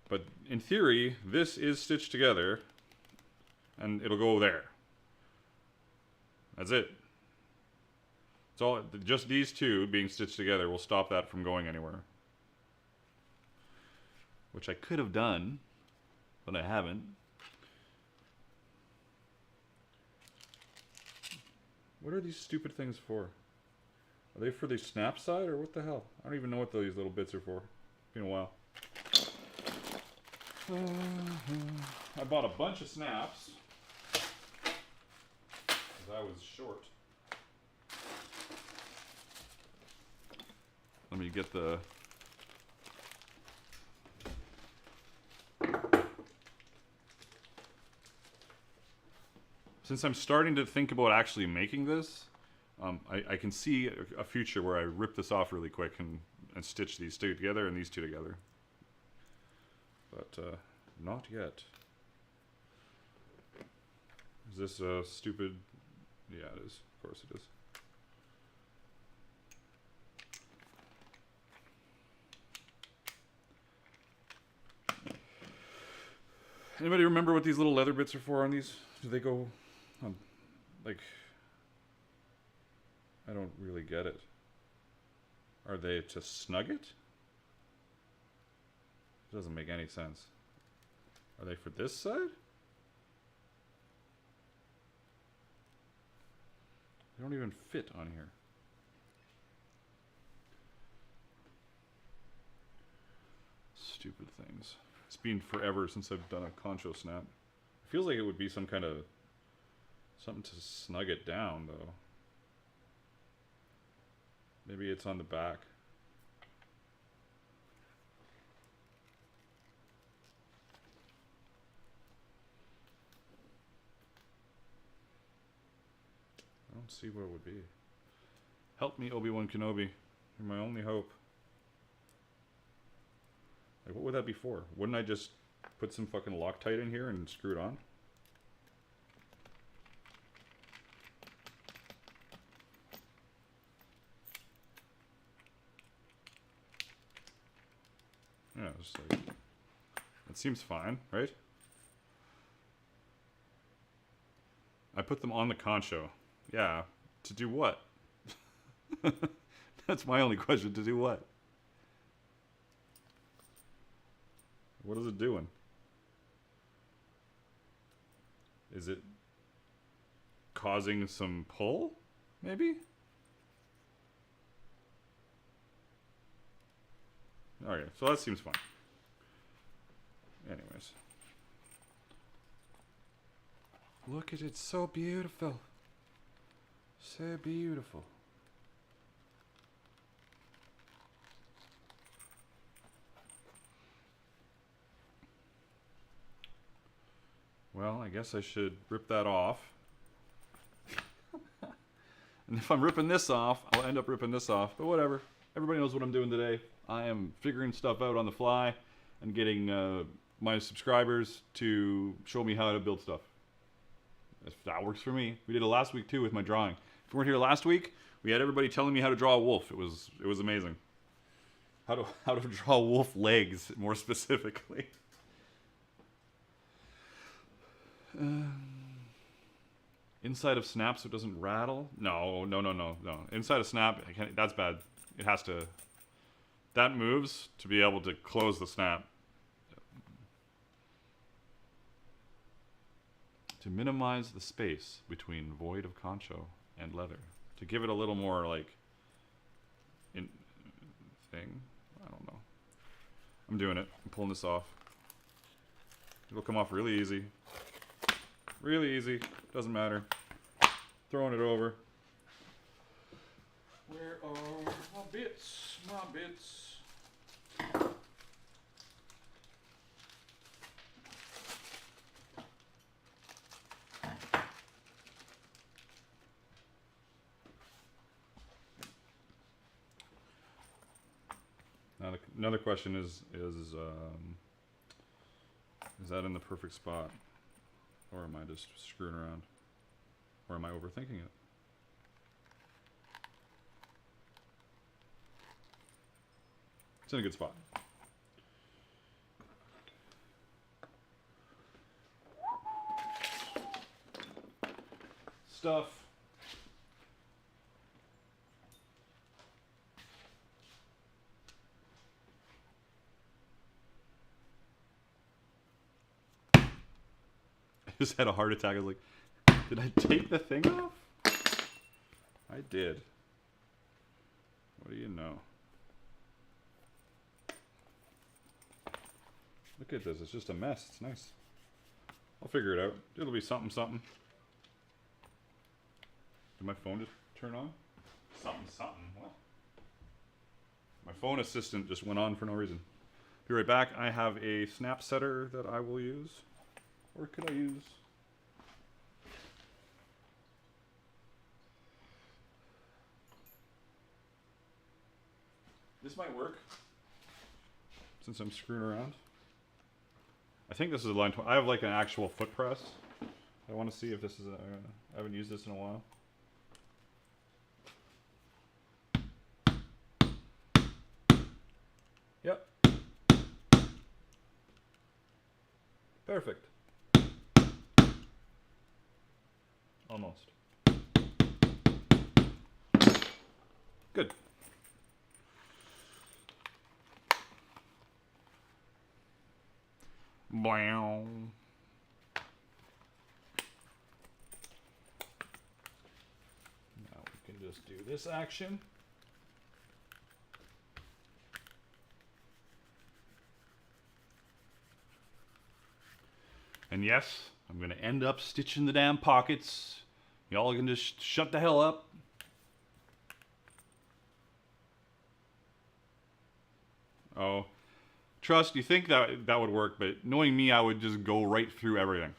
But in theory, this is stitched together and it'll go there. That's it. It's all, just these two being stitched together will stop that from going anywhere. Which I could have done, but I haven't. What are these stupid things for? Are they for the snap side or what the hell? I don't even know what these little bits are for. It's been a while. I bought a bunch of snaps because I was short. Let me get the... Since I'm starting to think about actually making this, I can see a future where I rip this off really quick and stitch these two together and these two together. But not yet. Is this a stupid... Yeah, it is. Of course it is. Anybody remember what these little leather bits are for on these? Do they go on, like, I don't really get it. Are they to snug it? It doesn't make any sense. Are they for this side? They don't even fit on here. Stupid things. It's been forever since I've done a concho snap. It feels like it would be some kind of something to snug it down, though. Maybe it's on the back. I don't see what it would be. Help me, Obi-Wan Kenobi. You're my only hope. Like, what would that be for? Wouldn't I just put some fucking Loctite in here and screw it on? Yeah, just like... It seems fine, right? I put them on the concho. Yeah. To do what? That's my only question. To do what? What is it doing? Is it causing some pull? Maybe? Okay, so that seems fine. Anyways. Look at it, so beautiful. So beautiful. Well, I guess I should rip that off. And if I'm ripping this off, I'll end up ripping this off. But whatever. Everybody knows what I'm doing today. I am figuring stuff out on the fly and getting my subscribers to show me how to build stuff. If that works for me. We did it last week too with my drawing. If you weren't here last week, we had everybody telling me how to draw a wolf. It was amazing. How to draw wolf legs, more specifically. Inside of snap so it doesn't rattle? No. Inside of snap, that's bad. It has to... That moves to be able to close the snap. To minimize the space between void of concho and leather. To give it a little more, like... thing? I don't know. I'm doing it. I'm pulling this off. It'll come off really easy. Really easy. Doesn't matter. Throwing it over. Where are my bits? My bits. Now another question is that in the perfect spot? Or am I just screwing around? Or am I overthinking it? It's in a good spot. Stuff. I just had a heart attack. I was like, did I take the thing off? I did. What do you know? Look at this. It's just a mess. It's nice. I'll figure it out. It'll be something, something. Did my phone just turn on? Something, something. What? My phone assistant just went on for no reason. Be right back. I have a snap setter that I will use. Or could I use... This might work. Since I'm screwing around. I think this is a line 20. I have like an actual foot press. I want to see if this is I haven't used this in a while. Yep. Perfect. Almost. Good. Wow. Now we can just do this action. And yes, I'm going to end up stitching the damn pockets. Y'all can just shut the hell up. Oh, trust, you think that would work, but knowing me, I would just go right through everything.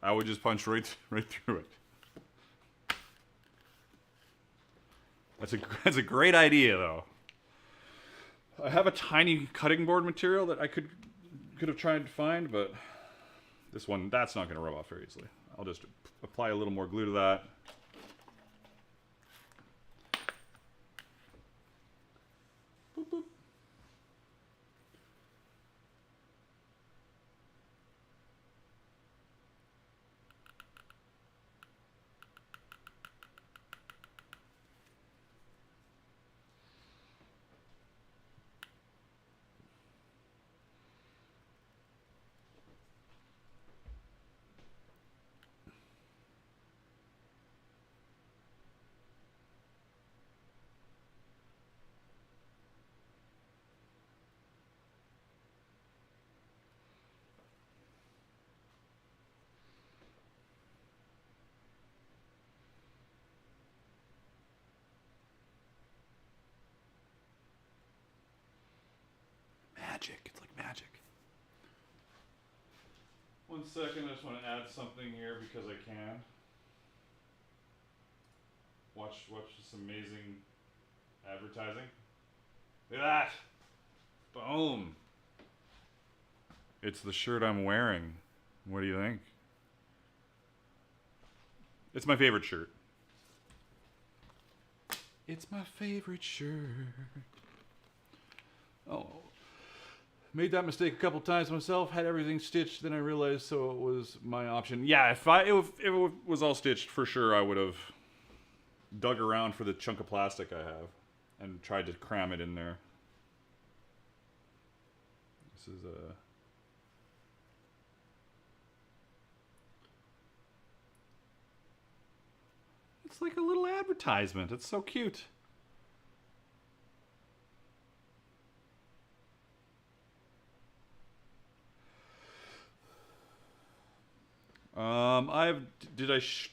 I would just punch right through it. That's a great idea, though. I have a tiny cutting board material that I could have tried to find, but this one, that's not going to rub off very easily. I'll just apply a little more glue to that. Boop, boop. Magic. It's like magic. 1 second, I just want to add something here because I can. Watch this amazing advertising. Look at that! Boom! It's the shirt I'm wearing. What do you think? It's my favorite shirt. It's my favorite shirt. Oh. Made that mistake a couple times myself, had everything stitched, then I realized so it was my option. Yeah, if it was all stitched, for sure I would have dug around for the chunk of plastic I have and tried to cram it in there. This is a... It's like a little advertisement. It's so cute.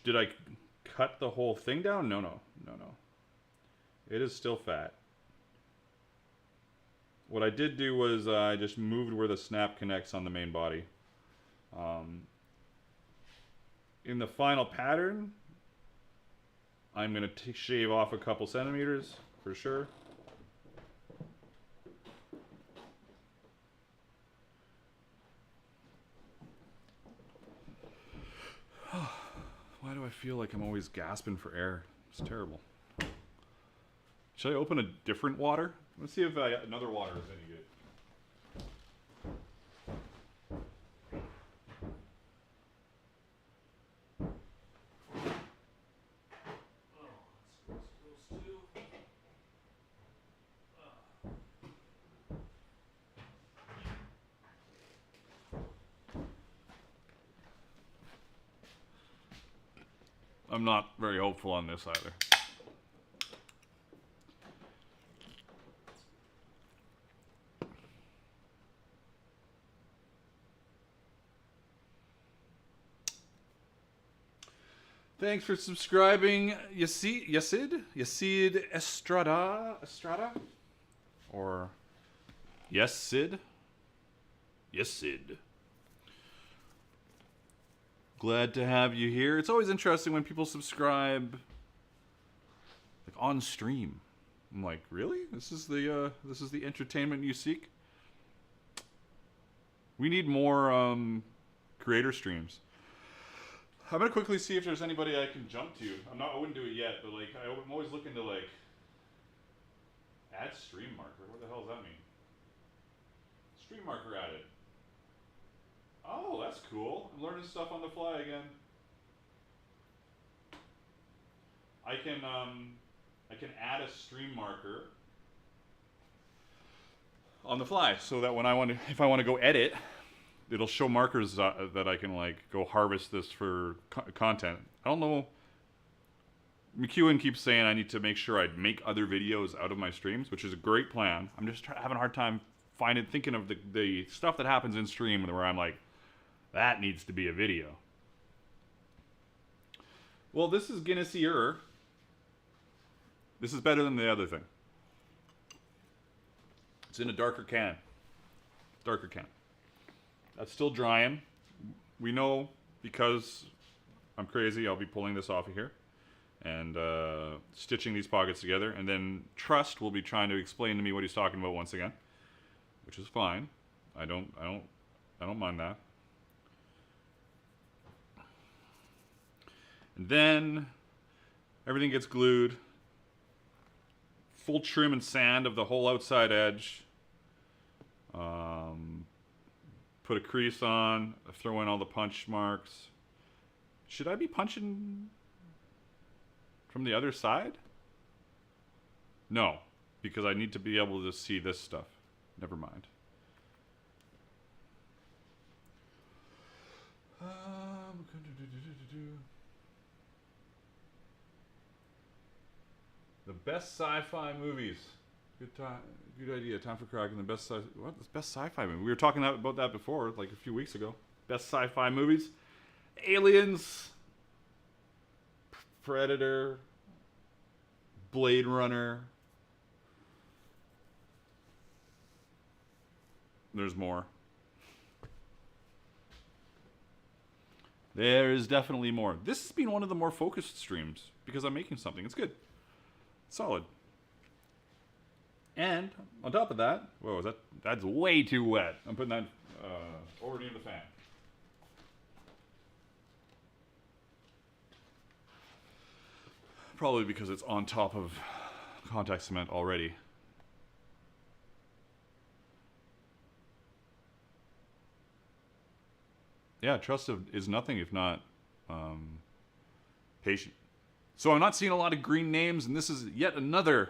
Did I cut the whole thing down? No. It is still fat. What I did do was I just moved where the snap connects on the main body. In the final pattern, I'm going to shave off a couple centimeters for sure. Why do I feel like I'm always gasping for air? It's terrible. Should I open a different water? Let's see if another water is any good. I'm not very hopeful on this either. Thanks for subscribing, Yasid Estrada? Or Yes Sid? Yes Sid. Glad to have you here. It's always interesting when people subscribe like on stream. I'm like, really? This is the entertainment you seek? We need more creator streams. I'm gonna quickly see if there's anybody I can jump to. I wouldn't do it yet, but like I'm always looking to like add stream marker. What the hell does that mean? Stream marker added. Oh, that's cool. I'm learning stuff on the fly again. I can add a stream marker on the fly, so that when if I want to go edit, it'll show markers that I can like go harvest this for content. I don't know. McEwen keeps saying I need to make sure I make other videos out of my streams, which is a great plan. I'm just having a hard time thinking of the stuff that happens in stream where I'm like, that needs to be a video. Well, this is Guinness-ier. This is better than the other thing. It's in a darker can. Darker can. That's still drying. We know because I'm crazy, I'll be pulling this off of here and stitching these pockets together. And then Trust will be trying to explain to me what he's talking about once again, which is fine. I don't mind that. And then everything gets glued. Full trim and sand of the whole outside edge. Put a crease on, throw in all the punch marks. Should I be punching from the other side? No, because I need to be able to see this stuff. Never mind. The best sci-fi movies. Good idea. Time for cracking the best what? The best sci-fi movie. We were talking about that before, like a few weeks ago. Best sci-fi movies. Aliens. Predator. Blade Runner. There's more. There is definitely more. This has been one of the more focused streams because I'm making something. It's good. Solid. And on top of that, whoa, that's way too wet. I'm putting that over near the fan. Probably because it's on top of contact cement already. Yeah, Trust is nothing if not patient. So I'm not seeing a lot of green names, and this is yet another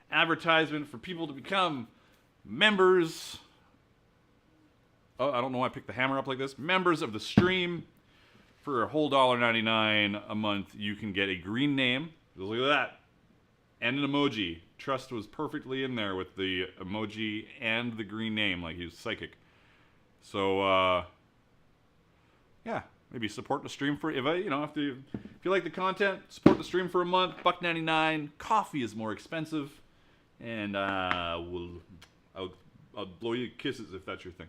advertisement for people to become members. Oh, I don't know why I picked the hammer up like this. Members of the stream. For a whole $1.99 a month, you can get a green name. Look at that. And an emoji. Trust was perfectly in there with the emoji and the green name, like he was psychic. So, yeah, maybe support the stream for if you like the content, support the stream for a month. $1.99. Coffee is more expensive, and I'll blow you kisses if that's your thing.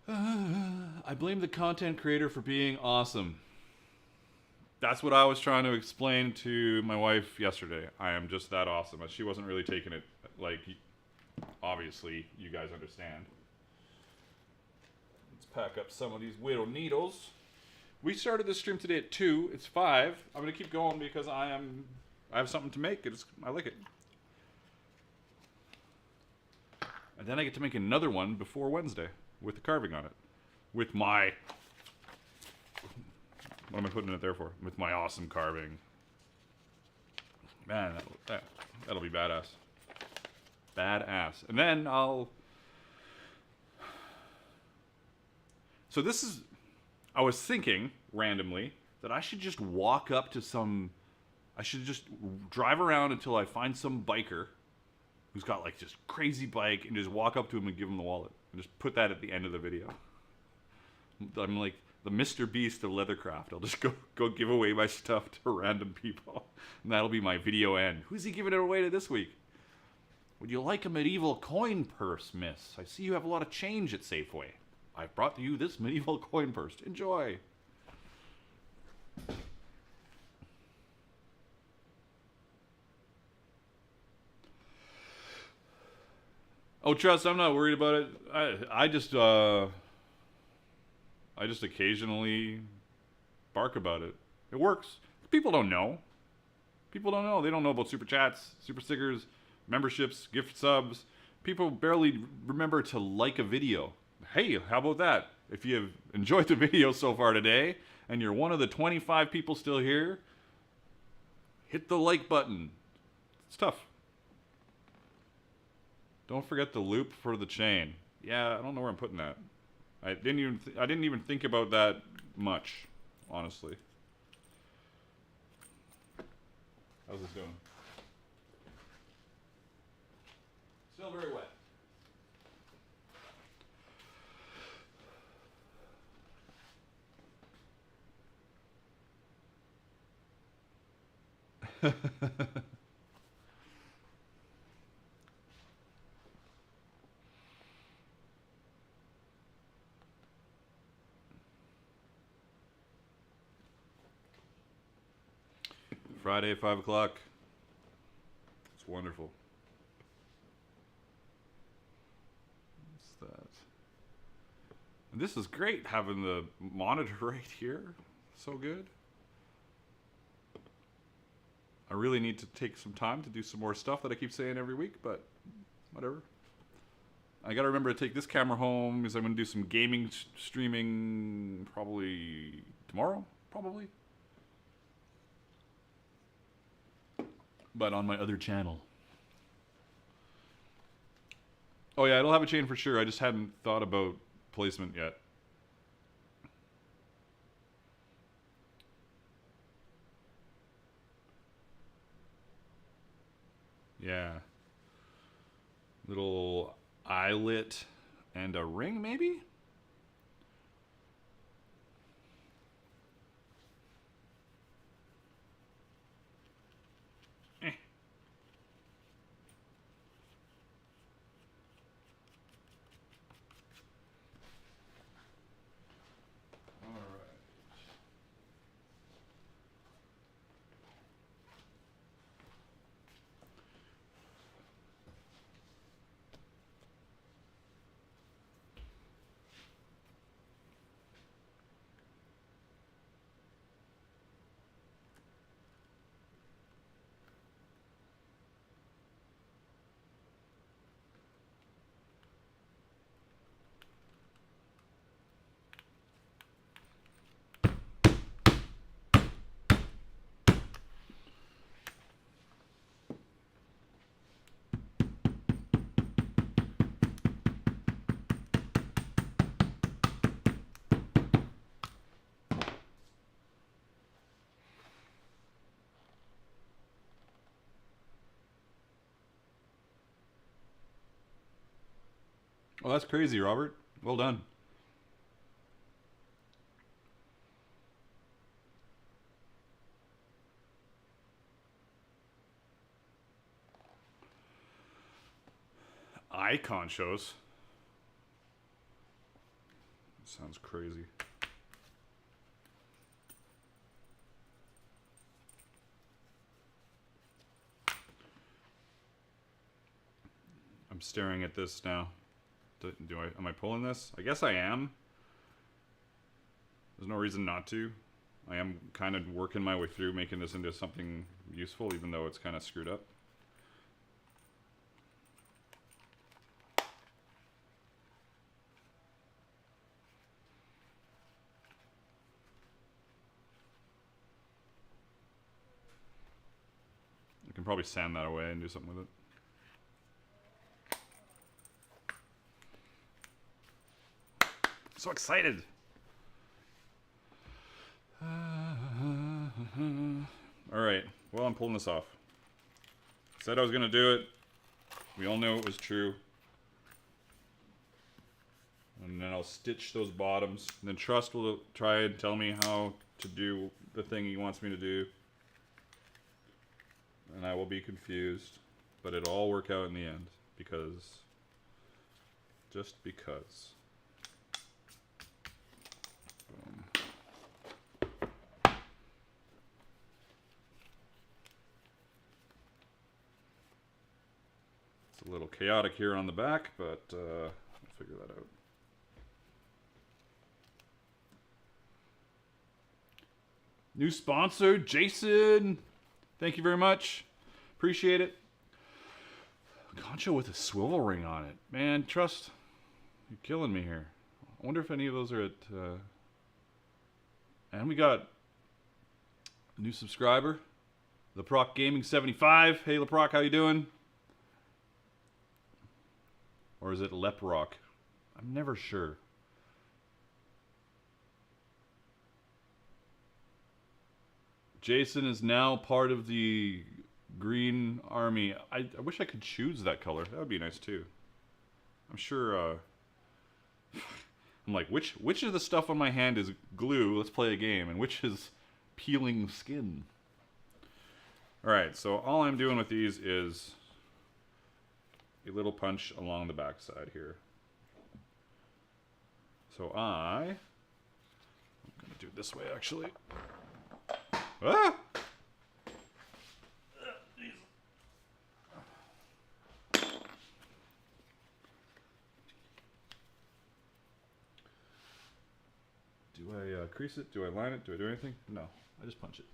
I blame the content creator for being awesome. That's what I was trying to explain to my wife yesterday. I am just that awesome. She wasn't really taking it like, obviously, you guys understand. Let's pack up some of these widow needles. We started this stream today at 2. It's 5. I'm going to keep going because I have something to make. I like it. And then I get to make another one before Wednesday with the carving on it. With my... What am I putting it there for? With my awesome carving. Man, that'll be badass. Badass. And then I'll... So this is... I was thinking, randomly, that I should just walk up to some... I should just drive around until I find some biker who's got like just crazy bike and just walk up to him and give him the wallet. And just put that at the end of the video. I'm like the Mr. Beast of Leathercraft. I'll just go give away my stuff to random people. And that'll be my video end. Who's he giving it away to this week? Would you like a medieval coin purse, miss? I see you have a lot of change at Safeway. I've brought you this medieval coin purse. Enjoy. Oh, Trust, I'm not worried about it. I just occasionally bark about it. It works. People don't know. People don't know. They don't know about super chats, super stickers, memberships, gift subs. People barely remember to like a video. Hey, how about that? If you've enjoyed the video so far today, and you're one of the 25 people still here, Hit the like button. It's tough. Don't forget the loop for the chain. Yeah, I don't know where I'm putting that. I didn't even think about that much, honestly. How's this doing? Still very wet. Friday, 5 o'clock. It's wonderful. What's that? And this is great, having the monitor right here. So good. I really need to take some time to do some more stuff that I keep saying every week, but whatever. I gotta remember to take this camera home because I'm gonna do some gaming streaming probably tomorrow, probably. But on my other channel. Oh yeah, it'll have a chain for sure. I just hadn't thought about placement yet. Yeah. Little eyelet and a ring, maybe? Oh, that's crazy, Robert. Well done. Icon shows. Sounds crazy. I'm staring at this now. Am I pulling this? I guess I am. There's no reason not to. I am kind of working my way through making this into something useful, even though it's kind of screwed up. I can probably sand that away and do something with it. So excited. All right. Well, I'm pulling this off. Said I was gonna do it. We all knew it was true. And then I'll stitch those bottoms. And then Trust will try and tell me how to do the thing he wants me to do. And I will be confused. But it'll all work out in the end. Because... just because. It's a little chaotic here on the back, but we'll figure that out. New sponsor, Jason. Thank you very much. Appreciate it. Concho with a swivel ring on it. Man, Trust, you're killing me here. I wonder if any of those are at... and we got a new subscriber. LeProc Gaming 75. Hey LeProc, how you doing? Or is it Leproc? I'm never sure. Jason is now part of the Green Army. I wish I could choose that color. That would be nice too. I'm sure. I'm like, which of the stuff on my hand is glue? Let's play a game, and which is peeling skin? All right. So all I'm doing with these is a little punch along the backside here. So I'm gonna do it this way actually. Ah! Do I crease it? Do I line it? Do I do anything? No, I just punch it.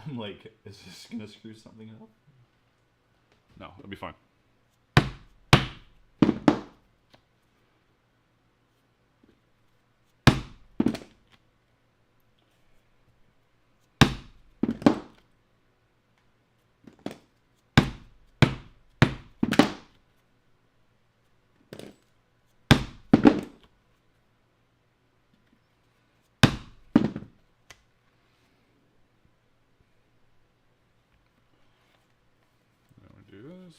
I'm like, is this gonna screw something up? No, it'll be fine. Do this.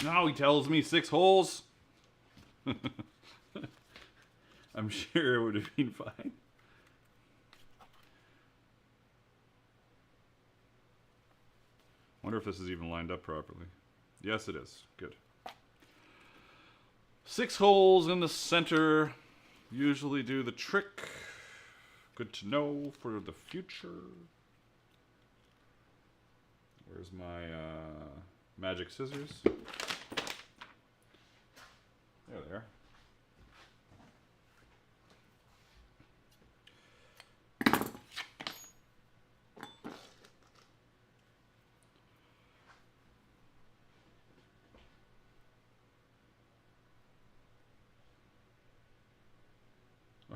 No, he tells me 6 holes. I'm sure it would have been fine. Wonder if this is even lined up properly. Yes, it is. Good. 6 holes in the center usually do the trick. Good to know for the future. Where's my magic scissors? There they are.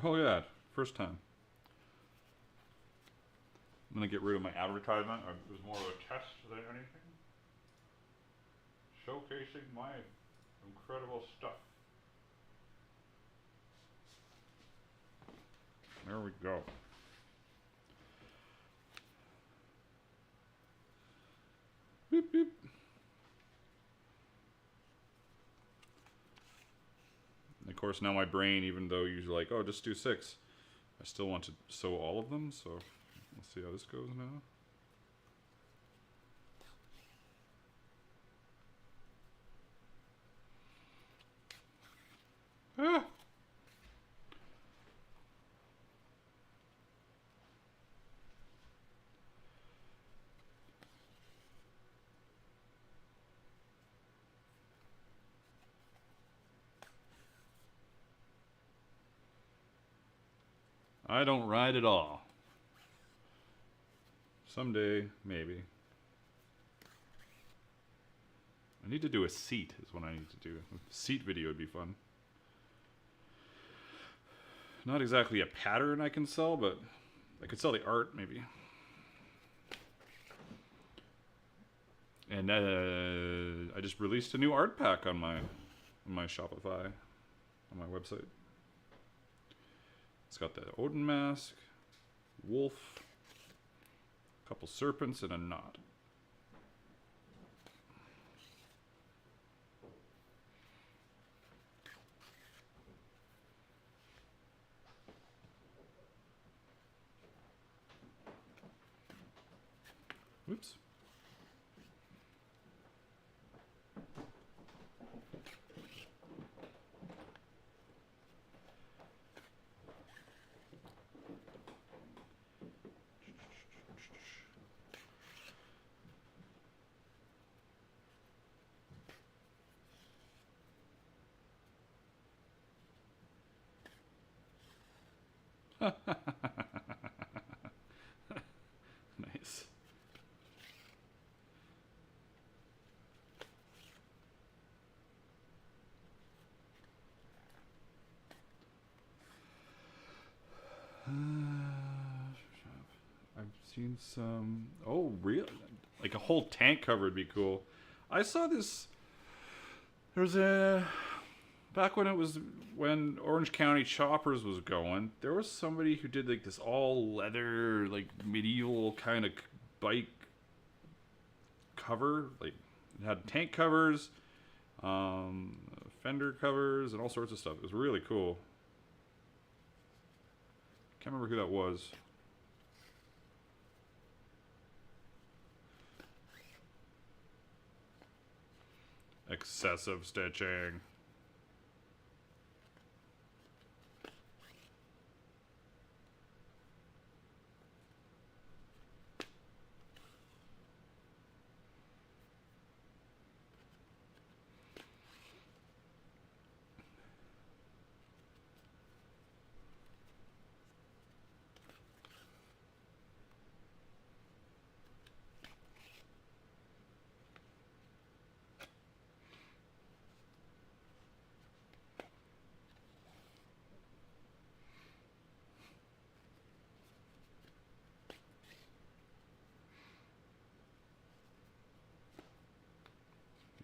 Oh yeah, first time. I'm gonna get rid of my advertisement. It was more of a test than anything. Showcasing my incredible stuff. There we go. Beep, beep. And of course, now my brain, even though you're like, oh, just do 6, I still want to sew all of them, so let's see how this goes now. Ah! I don't ride at all. Someday, maybe. I need to do a seat is what I need to do. A seat video would be fun. Not exactly a pattern I can sell, but I could sell the art maybe. And I just released a new art pack on my Shopify, on my website. It's got the Odin mask, wolf, a couple serpents, and a knot. Oops. Nice. I've seen some. Oh, real? Like a whole tank cover would be cool. I saw this. There was a back when it was when Orange County Choppers was going. There was somebody who did like this all leather, like medieval kind of bike cover. Like it had tank covers, fender covers, and all sorts of stuff. It was really cool. Can't remember who that was. Excessive stitching.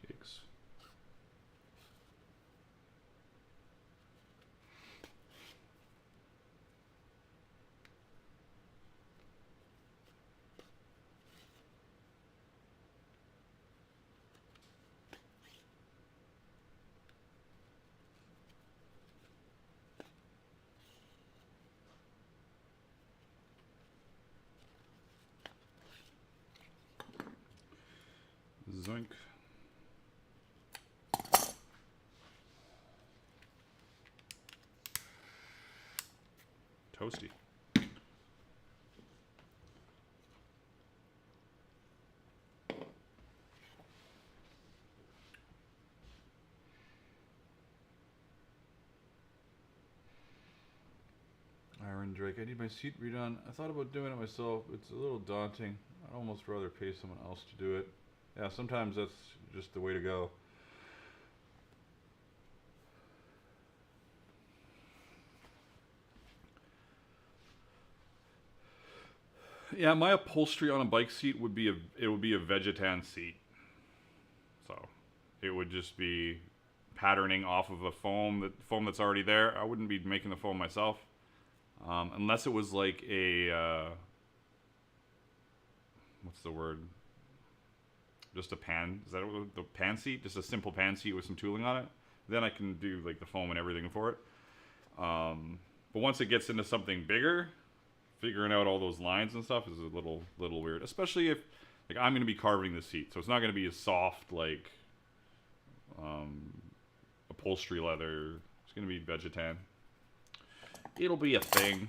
Yikes. Zoink. Toasty. Aaron Drake, I need my seat redone. I thought about doing it myself. It's a little daunting. I'd almost rather pay someone else to do it. Yeah, sometimes that's just the way to go. Yeah, my upholstery on a bike seat would be a Vegetan seat. So it would just be patterning off of a foam that's already there. I wouldn't be making the foam myself, unless it was like a what's the word? Just a pan. Is that the pan seat? Just a simple pan seat with some tooling on it. Then I can do like the foam and everything for it. But once it gets into something bigger, figuring out all those lines and stuff is a little weird. Especially if like I'm going to be carving the seat, so it's not going to be as soft like upholstery leather. It's going to be Vegetan. It'll be a thing.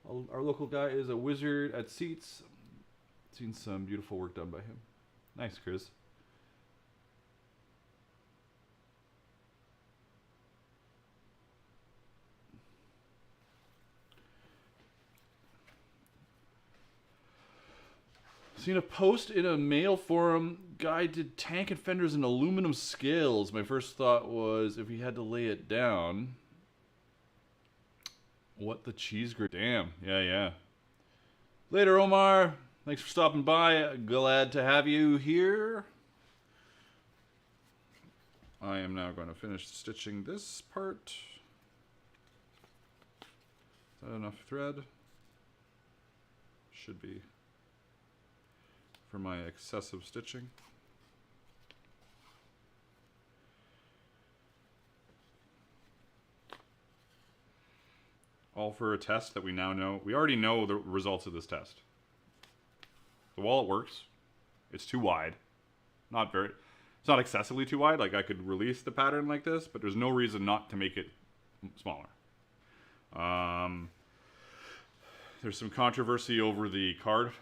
Our local guy is a wizard at seats. Seen some beautiful work done by him. Nice, Chris. Seen a post in a mail forum. Guy did tank and fenders in aluminum scales. My first thought was if he had to lay it down. What the cheese grit. Damn. Yeah. Later, Omar. Thanks for stopping by. Glad to have you here. I am now going to finish stitching this part. Is that enough thread? Should be. For my excessive stitching. All for a test that we now know. We already know the results of this test. The wallet works. It's too wide. It's not excessively too wide. Like I could release the pattern like this, but there's no reason not to make it smaller. There's some controversy over the card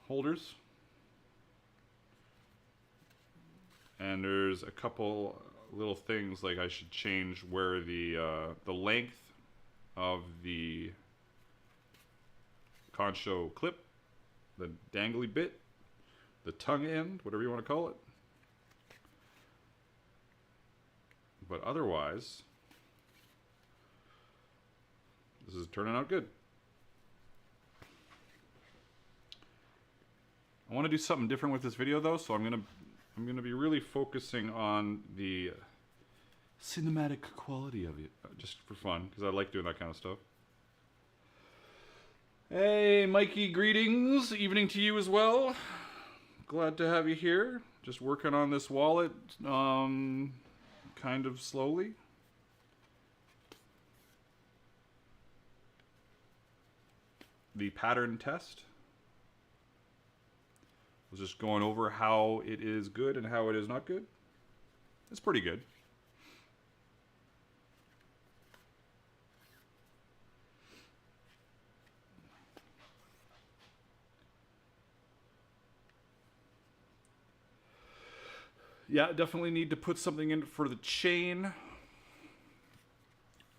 holders. And there's a couple little things like I should change where the length of the concho clip, the dangly bit, the tongue end, whatever you want to call it. But otherwise, this is turning out good. I want to do something different with this video though, so I'm gonna be really focusing on the cinematic quality of it, just for fun, because I like doing that kind of stuff. Hey, Mikey, greetings. Evening to you as well. Glad to have you here. Just working on this wallet, kind of slowly. The pattern test. Was just going over how it is good and how it is not good. It's pretty good. Yeah, definitely need to put something in for the chain.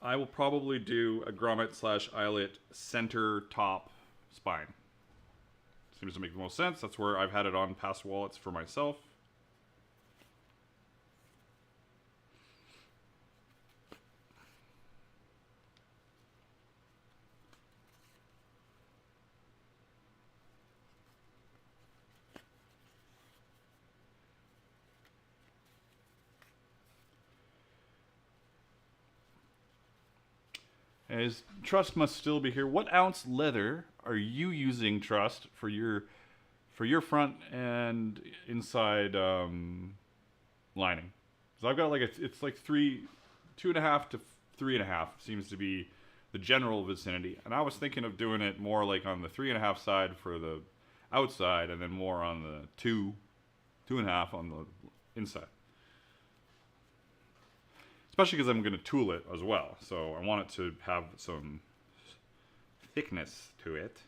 I will probably do a grommet / eyelet center top spine. Seems to make the most sense. That's where I've had it on past wallets for myself. As Trust must still be here. What ounce leather are you using, Trust, for your front and inside lining? So I've got like it's like 2.5 to 3.5 seems to be the general vicinity, and I was thinking of doing it more like on the 3.5 side for the outside, and then more on the 2.5 on the inside. Especially because I'm going to tool it as well, so I want it to have some thickness to it.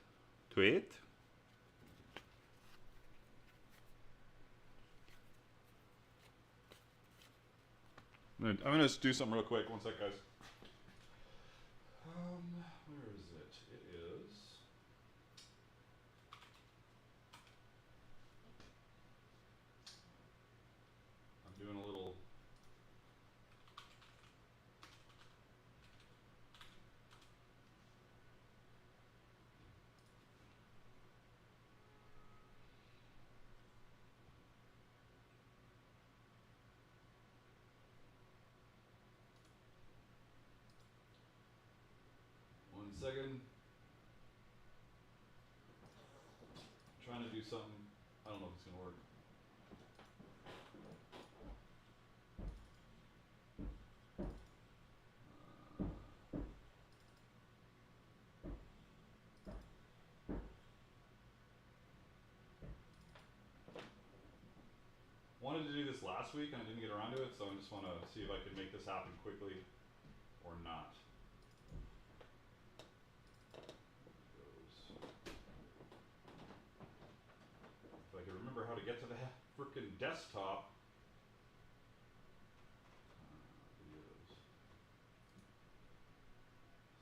I'm going to do something real quick. One sec, guys. Where is it? It is... I'm doing a little... One second. I'm trying to do something. I don't know if it's going to work. Wanted to do this last week and I didn't get around to it, so I just want to see if I could make this happen quickly or not. If I could remember how to get to the frickin' desktop. Videos.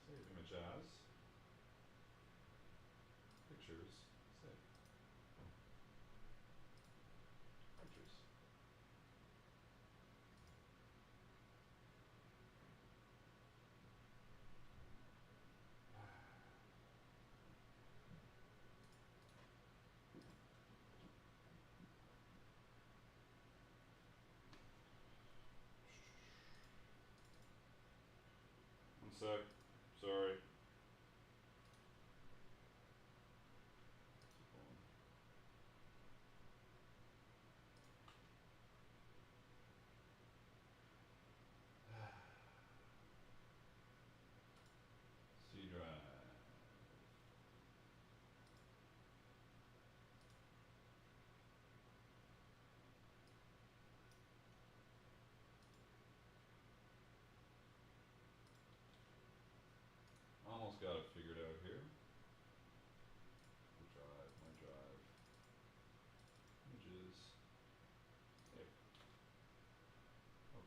Save image as. Pictures. Save. Pictures. One sec. Sorry.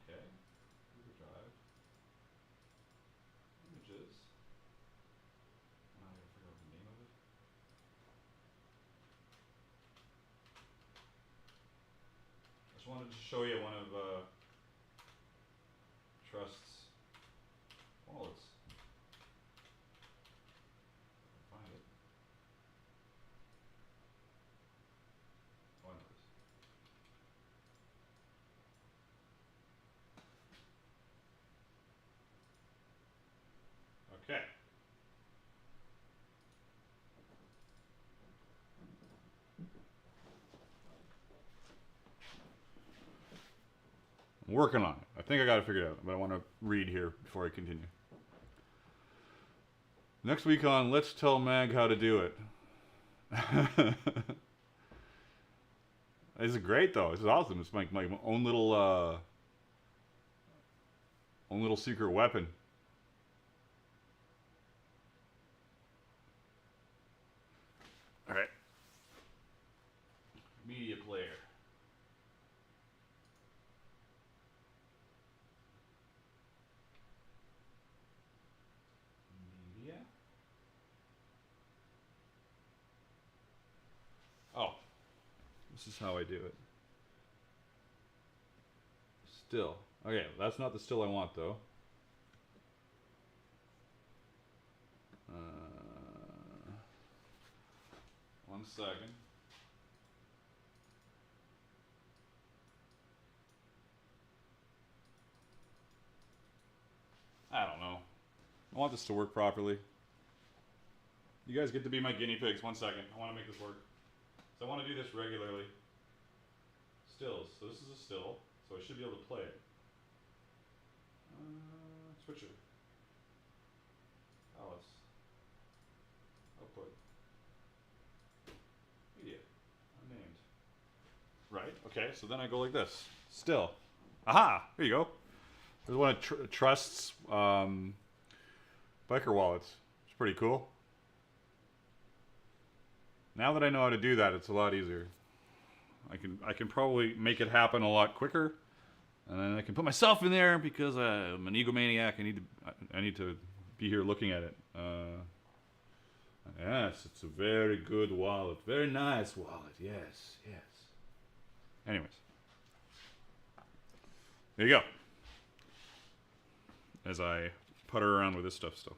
Okay. Google Drive. Images. Now I gotta figure out the name of it. I just wanted to show you one of Trust's wallets. Find it. Oh, I know this. Okay. I'm working on it. I think I got it figured out, but I want to read here before I continue. Next week on Let's Tell Mag How to Do It. This is great though. This is awesome. It's my own little secret weapon. All right. Media player. Media. Oh. This is how I do it. Still. Okay, that's not the still I want though. One second. I don't know. I want this to work properly. You guys get to be my guinea pigs. One second. I want to make this work. So I want to do this regularly. Stills. So this is a still. So I should be able to play it. Switcher. Palettes. Output. Media. Unnamed. Right. Okay. So then I go like this. Still. Aha! Here you go. There's one of Trust's biker wallets. It's pretty cool. Now that I know how to do that, it's a lot easier. I can probably make it happen a lot quicker, and then I can put myself in there because I'm an egomaniac. I need to be here looking at it. Yes, it's a very good wallet, very nice wallet. Yes, yes. Anyways, there you go. As I putter around with this stuff still.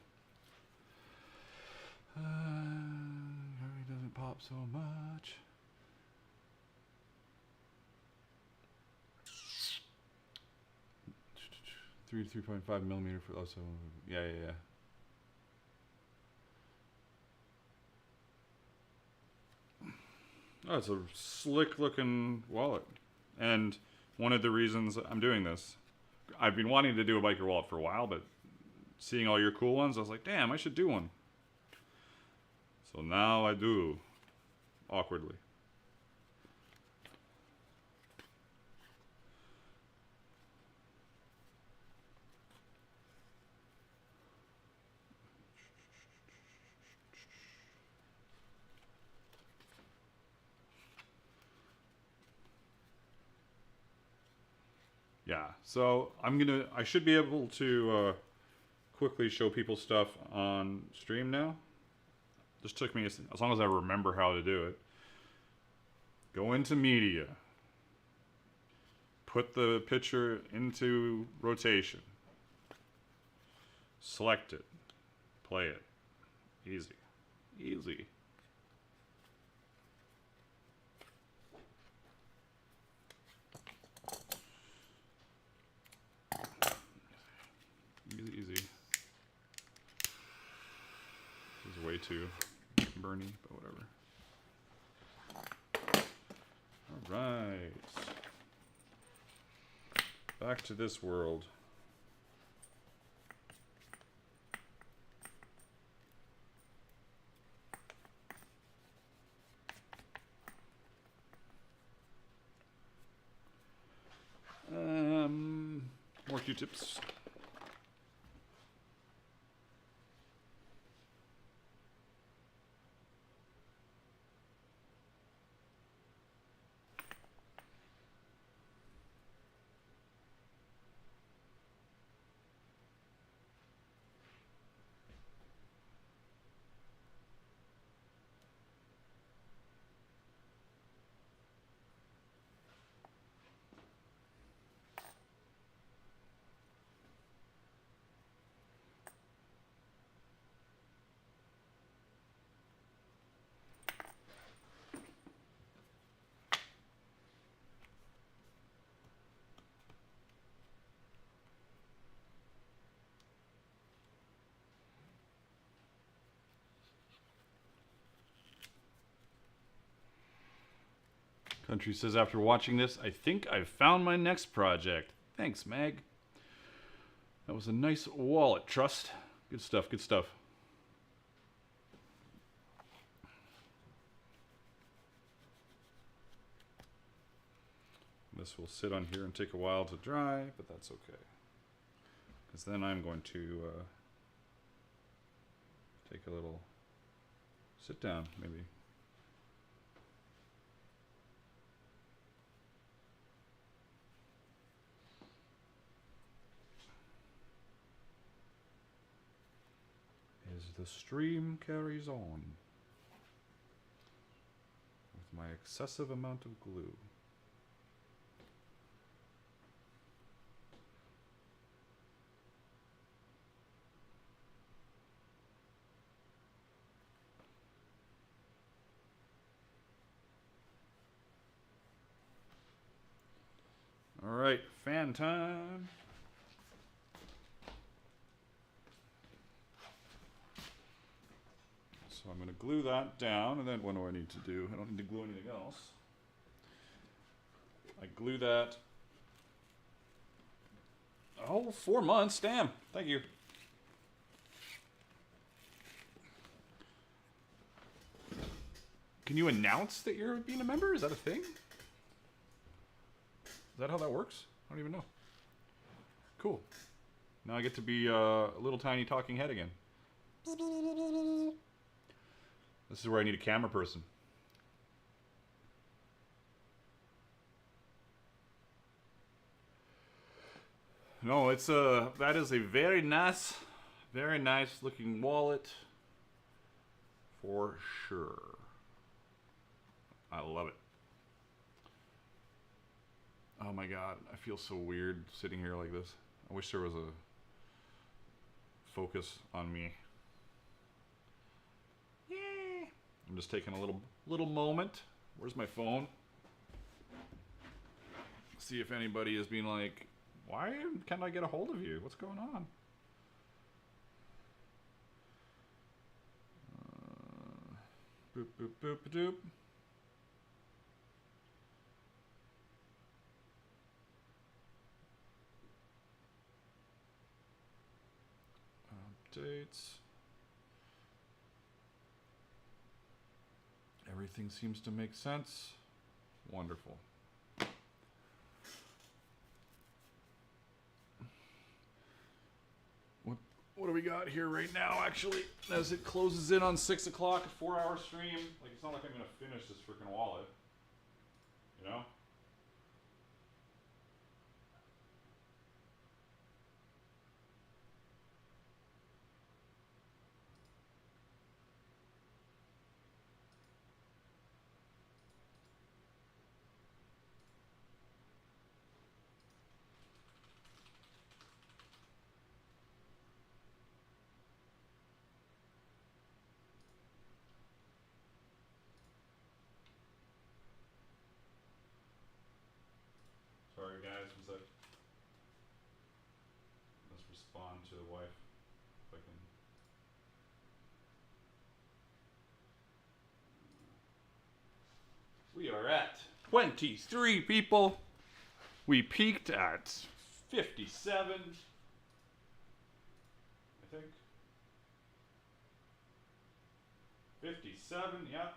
It doesn't pop so much. Three to 3.5 millimeter for also. Yeah. Oh, it's a slick looking wallet. And one of the reasons I'm doing this, I've been wanting to do a biker wallet for a while, but seeing all your cool ones, I was like, damn, I should do one. So now I do. Awkwardly. Yeah, so I should be able to quickly show people stuff on stream now. Just took me, as long as I remember how to do it. Go into media. Put the picture into rotation. Select it. Play it. Easy. Easy. Easy. This is way too burny, but whatever. Alright. Back to this world. More Q-tips. Country says, after watching this, I think I've found my next project. Thanks, Mag. That was a nice wallet, Trust. Good stuff, good stuff. This will sit on here and take a while to dry, but that's okay. Because then I'm going to take a little sit down, maybe. As the stream carries on with my excessive amount of glue. All right, fan time. So I'm going to glue that down, and then what do I need to do? I don't need to glue anything else. I glue that. Oh, 4 months, damn. Thank you. Can you announce that you're being a member? Is that a thing? Is that how that works? I don't even know. Cool. Now I get to be a little tiny talking head again. This is where I need a camera person. No, it's that is a very nice looking wallet for sure. I love it. Oh my god, I feel so weird sitting here like this. I wish there was a focus on me. Yay! I'm just taking a little moment. Where's my phone? See if anybody is being like, why can't I get a hold of you? What's going on? Boop, boop, boop, doop. Updates. Everything seems to make sense. Wonderful. What do we got here right now, actually, as it closes in on 6 o'clock, a 4-hour stream? Like, it's not like I'm going to finish this freaking wallet. You know? Sorry, guys. Let's respond to the wife. If I can. We are at 23 people. We peaked at 57. I think. 57, yeah.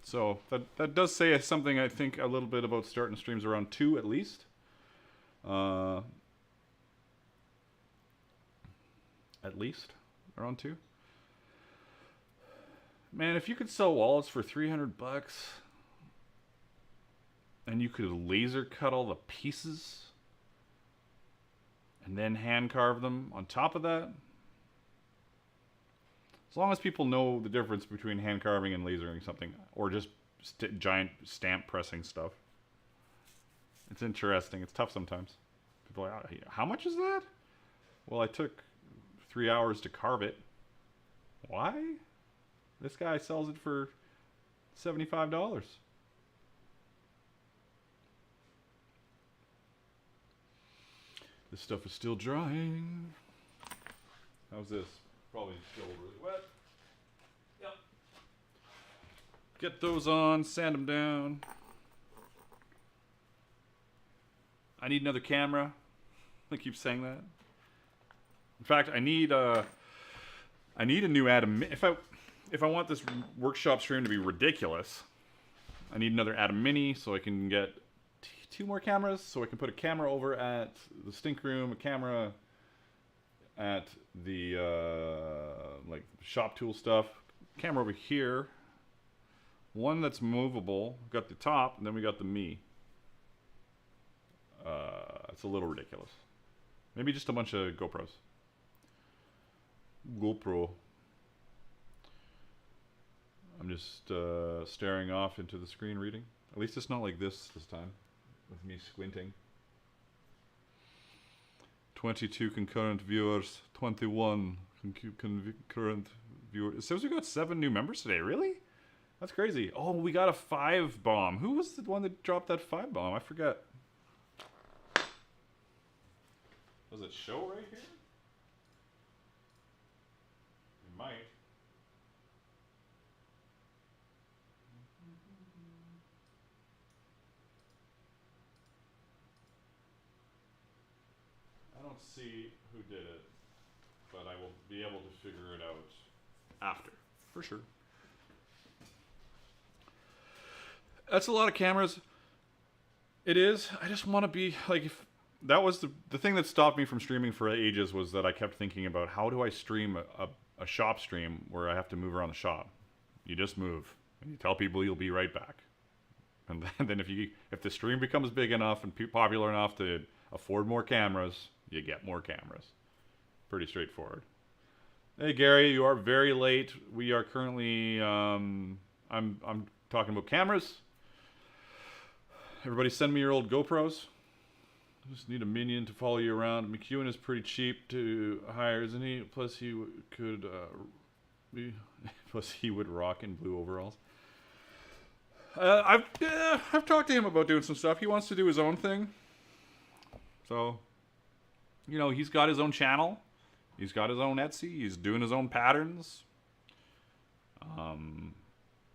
So that does say something, I think, a little bit about starting streams around 2 at least. At least around 2. Man, if you could sell wallets for $300 and you could laser cut all the pieces and then hand carve them on top of that. As long as people know the difference between hand carving and lasering something, or just giant stamp pressing stuff. It's interesting. It's tough sometimes. People are like, how much is that? Well, I took 3 hours to carve it. Why? This guy sells it for $75. This stuff is still drying. How's this? Probably still really wet. Yep. Get those on, sand them down. I need another camera. I keep saying that. In fact, I need a new Atom. If I want this workshop stream to be ridiculous, I need another Atom Mini so I can get two more cameras. So I can put a camera over at the stink room, a camera at the like shop tool stuff, camera over here, one that's movable. We've got the top, and then we got the me. It's a little ridiculous. Maybe just a bunch of GoPros. GoPro. I'm just staring off into the screen reading. At least it's not like this time, with me squinting. 22 concurrent viewers, 21 concurrent viewers. It says we got 7 new members today. Really? That's crazy. Oh, we got a 5 bomb. Who was the one that dropped that 5 bomb? I forget. Does it show right here? It might. I don't see who did it, but I will be able to figure it out after, for sure. That's a lot of cameras. It is. I just want to be like, if that was the thing that stopped me from streaming for ages, was that I kept thinking about how do I stream a shop stream where I have to move around the shop. You just move and you tell people you'll be right back. And then if the stream becomes big enough and popular enough to afford more cameras, you get more cameras. Pretty straightforward. Hey Gary, you are very late. We are currently I'm talking about cameras. Everybody send me your old GoPros. Just need a minion to follow you around. McEwen is pretty cheap to hire, isn't he? Plus he could plus he would rock in blue overalls. I've talked to him about doing some stuff. He wants to do his own thing. So, you know, he's got his own channel. He's got his own Etsy. He's doing his own patterns.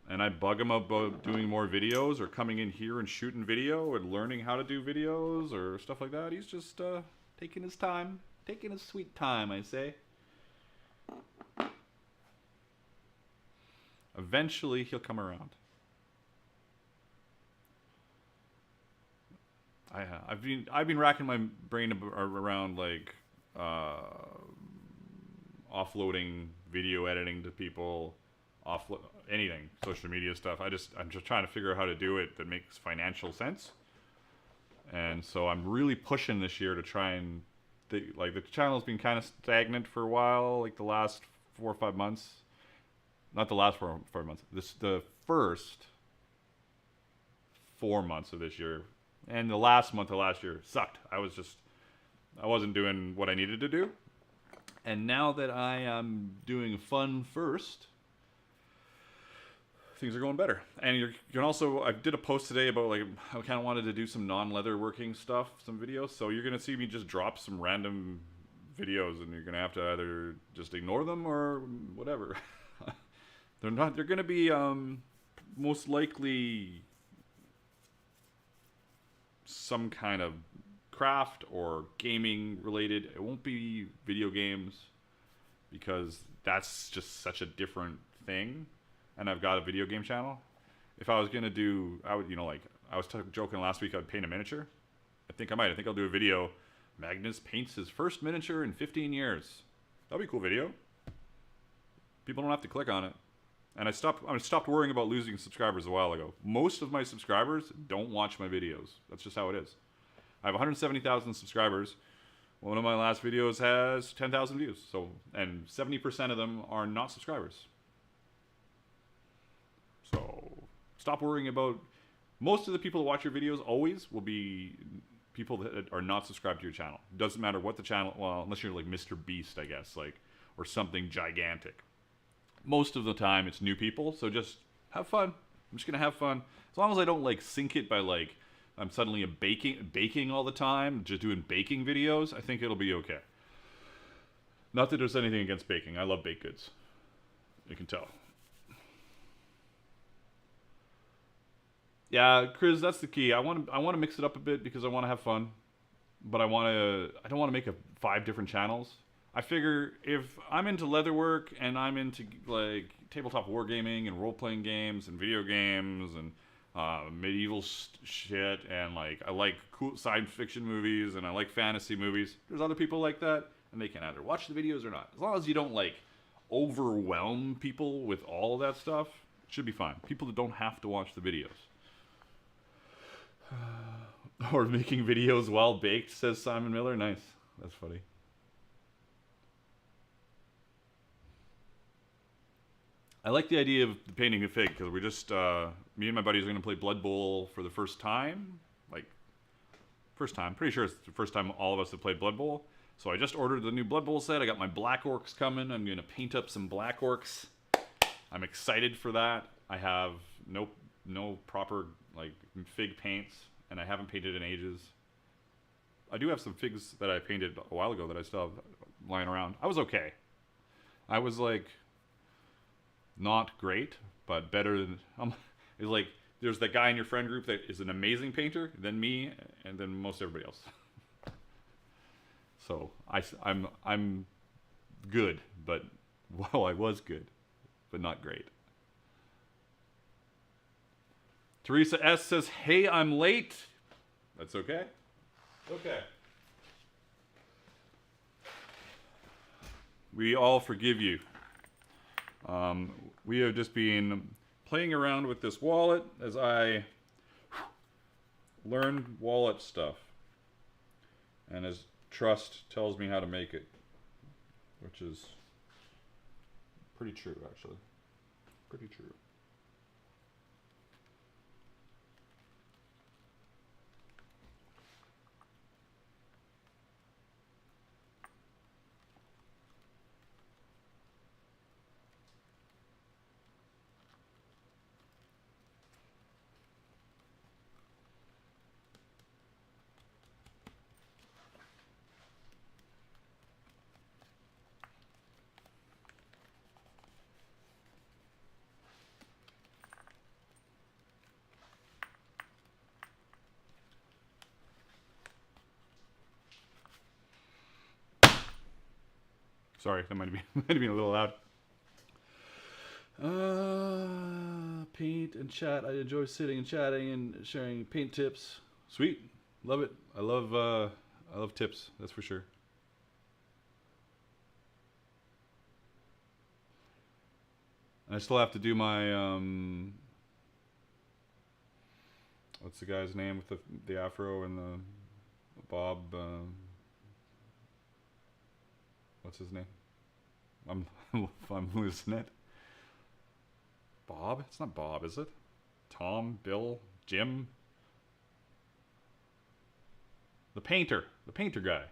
And I bug him about doing more videos or coming in here and shooting video and learning how to do videos or stuff like that. He's just taking his time. Taking his sweet time, I say. Eventually, he'll come around. I've been racking my brain around like offloading video editing to people, anything, social media stuff. I'm just trying to figure out how to do it that makes financial sense. And so I'm really pushing this year to try and like the channel's been kind of stagnant for a while, like the last 4 or 5 months. Not the last 4 or 5 months. The first 4 months of this year. And the last month of last year sucked. I wasn't doing what I needed to do. And now that I am doing fun first, things are going better. And you can also, I did a post today about like, I kind of wanted to do some non-leather working stuff, some videos. So you're going to see me just drop some random videos and you're going to have to either just ignore them or whatever. They're going to be most likely some kind of craft or gaming related. It won't be video games because that's just such a different thing. And I've got a video game channel. If I was gonna do, I would, like I was joking last week, I'd paint a miniature. I think I'll do a video. Magnus paints his first miniature in 15 years. That'll be a cool video. People don't have to click on it. And I stopped worrying about losing subscribers a while ago. Most of my subscribers don't watch my videos. That's just how it is. I have 170,000 subscribers. One of my last videos has 10,000 views. So, and 70% of them are not subscribers. So stop worrying about, most of the people that watch your videos always will be people that are not subscribed to your channel. It doesn't matter what the channel, well, unless you're like Mr. Beast, I guess, like, or something gigantic. Most of the time it's new people, so just have fun. I'm just gonna have fun. As long as I don't like sink it by like, I'm suddenly baking all the time, just doing baking videos, I think it'll be okay. Not that there's anything against baking. I love baked goods. You can tell. Yeah, Chris, that's the key. I want to mix it up a bit because I want to have fun, but I don't want to make 5 different channels. I figure if I'm into leatherwork and I'm into like tabletop wargaming and role-playing games and video games and medieval shit, and like I like cool science fiction movies and I like fantasy movies. There's other people like that, and they can either watch the videos or not. As long as you don't like overwhelm people with all of that stuff, it should be fine. People that don't have to watch the videos. Or making videos while baked, says Simon Miller. Nice. That's funny. I like the idea of painting a fig because we're just, me and my buddies are going to play Blood Bowl for the first time. Like, first time. Pretty sure it's the first time all of us have played Blood Bowl. So I just ordered the new Blood Bowl set. I got my black orcs coming. I'm going to paint up some black orcs. I'm excited for that. I have no proper, like, fig paints, and I haven't painted in ages. I do have some figs that I painted a while ago that I still have lying around. I was okay. I was, like, not great, but better than... it's like, there's that guy in your friend group that is an amazing painter, then me, and then most everybody else. So, I'm good, but... Well, I was good, but not great. Teresa S. says, hey, I'm late. That's okay. Okay. We all forgive you. We have just been playing around with this wallet as I learn wallet stuff. And as Trust tells me how to make it. Which is pretty true, actually. Pretty true. Sorry, that might have been a little loud. Paint and chat. I enjoy sitting and chatting and sharing paint tips. Sweet, love it. I love tips. That's for sure. I still have to do my what's the guy's name with the afro and the Bob? What's his name? I'm losing it. Bob? It's not Bob, is it? Tom, Bill, Jim? The painter guy.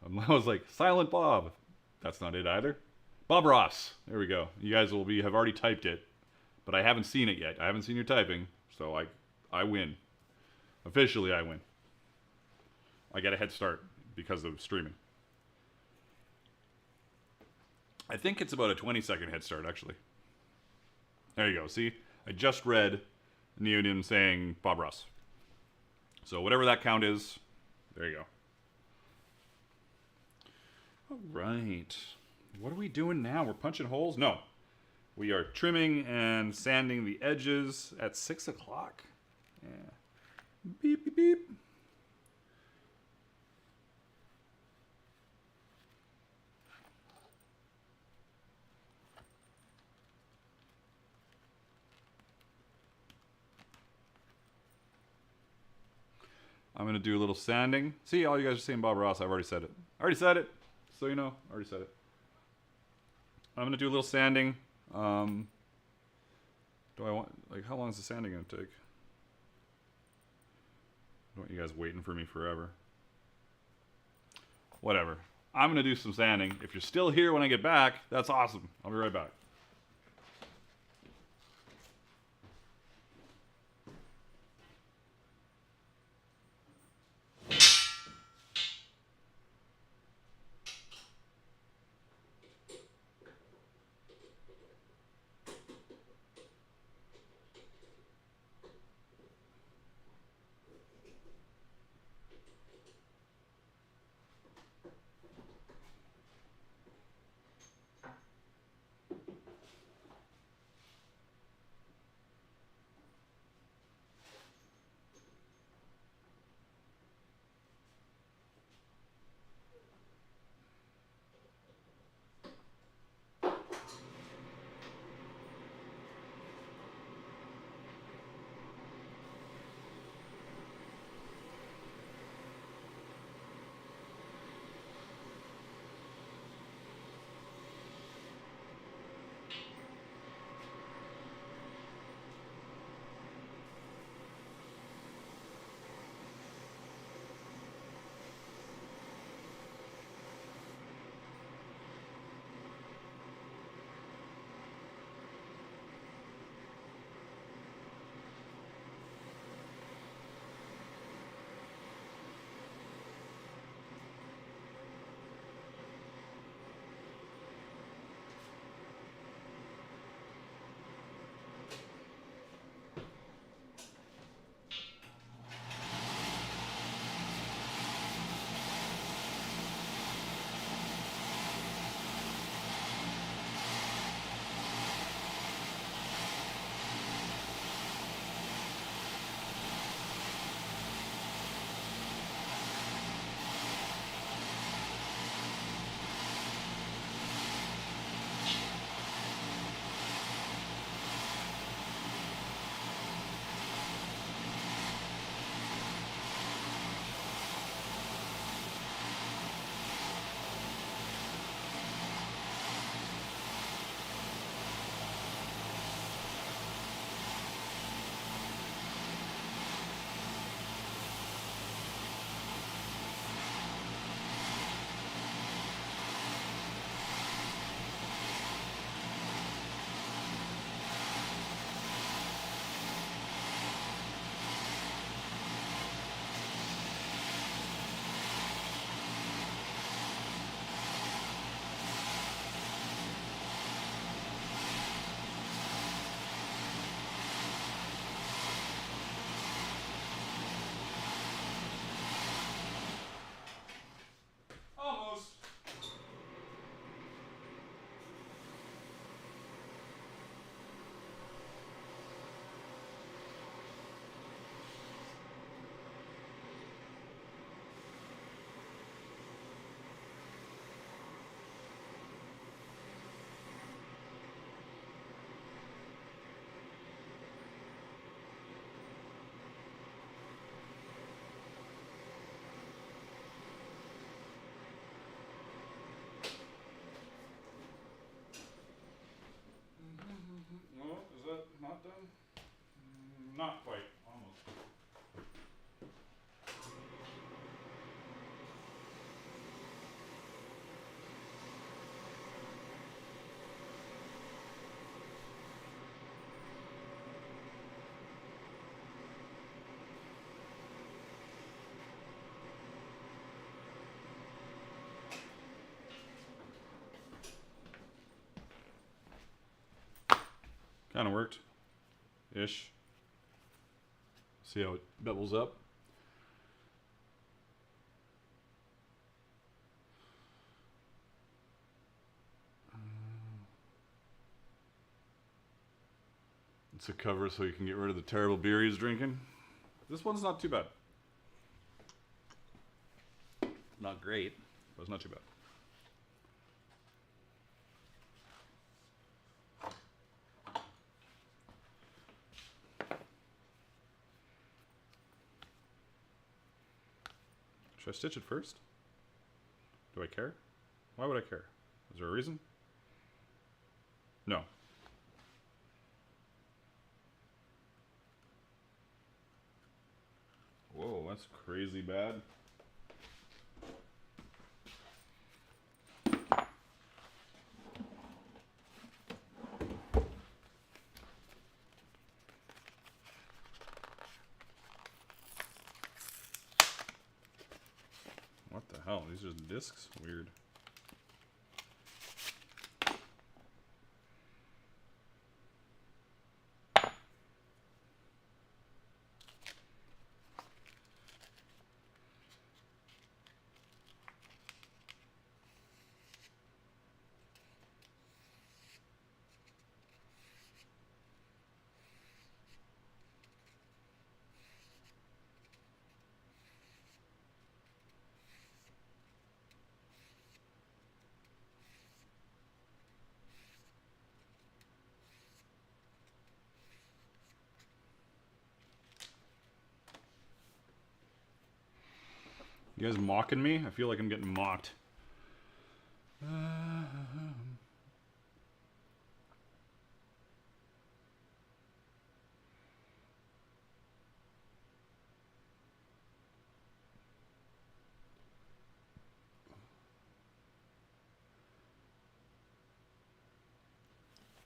I was like, Silent Bob. That's not it either. Bob Ross. There we go. You guys have already typed it, but I haven't seen it yet. I haven't seen your typing, so I win. Officially, I win. I get a head start because of streaming. I think it's about a 20-second head start, actually. There you go. See? I just read Neodym saying Bob Ross. So whatever that count is, there you go. All right. What are we doing now? We're punching holes? No. We are trimming and sanding the edges at 6 o'clock. Yeah. Beep, beep, beep. I'm going to do a little sanding. See, all you guys are saying Bob Ross. I've already said it. So you know, I already said it. I'm going to do a little sanding. Do I want, like, how long is the sanding going to take? I don't want you guys waiting for me forever. Whatever. I'm going to do some sanding. If you're still here when I get back, that's awesome. I'll be right back. Not quite. Almost. Kind of worked. Ish. See how it bubbles up? It's a cover so you can get rid of the terrible beer he's drinking. This one's not too bad. Not great, but it's not too bad. Should I stitch it first? Do I care? Why would I care? Is there a reason? No. Whoa, that's crazy bad. What the hell? These are discs? Weird. You guys mocking me? I feel like I'm getting mocked.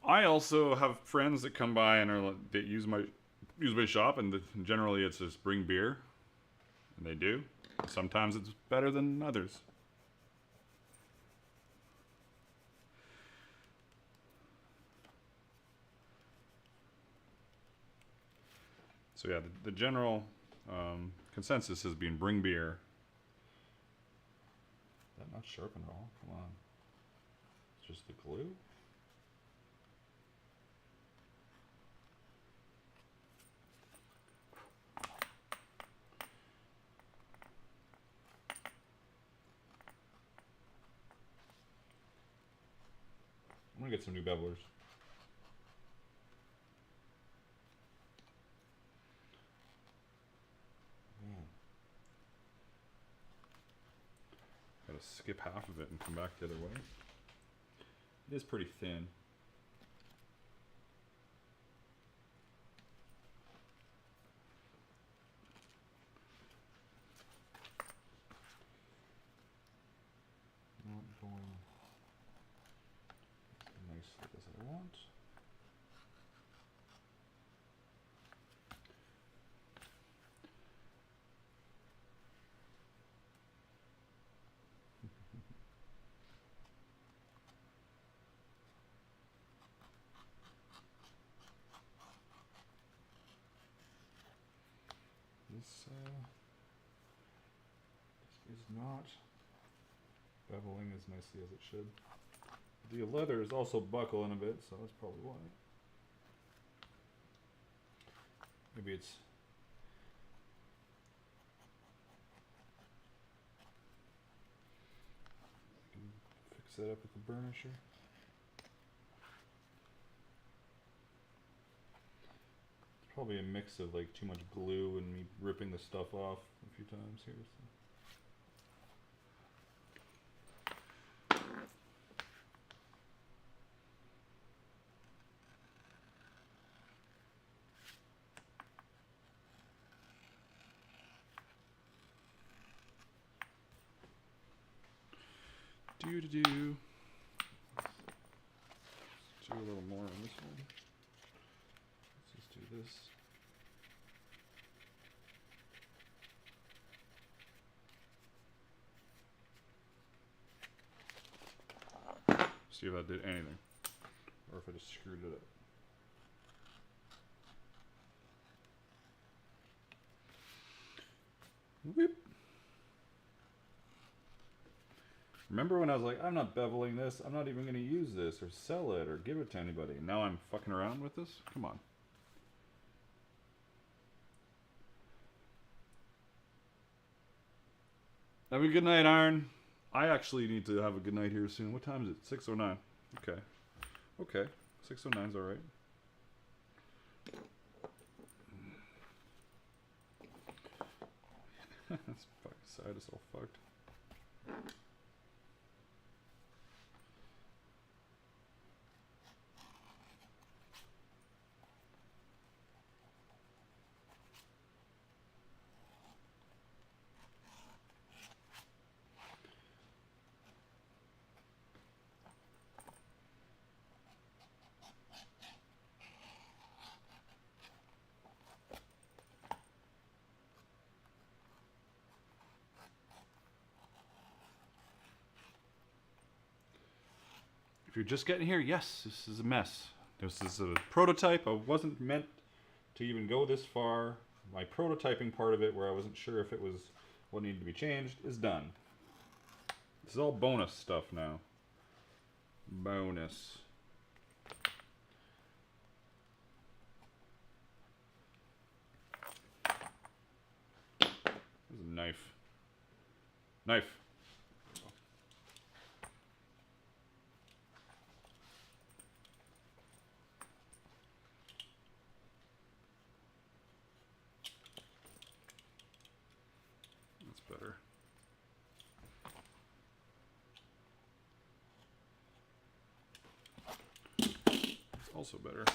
I also have friends that come by and are that use my shop, and generally it's just bring beer, and they do. Sometimes it's better than others. So yeah, the general consensus has been bring beer. Is that not sharpened at all? Come on. It's just the glue? I'm gonna get some new bevelers. Gotta skip half of it and come back the other way. It is pretty thin. Not going as nicely as I want. This is not beveling as nicely as it should. The leather is also buckling a bit, so that's probably why. Maybe it's I can fix that up with the burnisher. It's probably a mix of like too much glue and me ripping the stuff off a few times here. So. Do. Let's do a little more on this one. Let's just do this. See if that did anything, or if I just screwed it up. Whoop. Remember when I was like, I'm not beveling this, I'm not even going to use this, or sell it, or give it to anybody. Now I'm fucking around with this? Come on. Have a good night, Iron. I actually need to have a good night here soon. What time is it? 6:09. Okay. Okay. 6:09's alright. This fucking side is all fucked. If you're just getting here, yes, this is a mess. This is a prototype. I wasn't meant to even go this far. My prototyping part of it, where I wasn't sure if it was what needed to be changed, is done. This is all bonus stuff now. Bonus. This is a knife. Knife. Better. It's also better.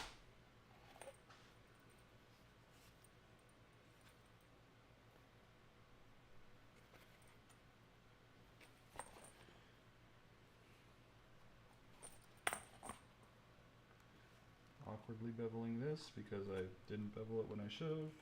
Awkwardly beveling this because I didn't bevel it when I should have.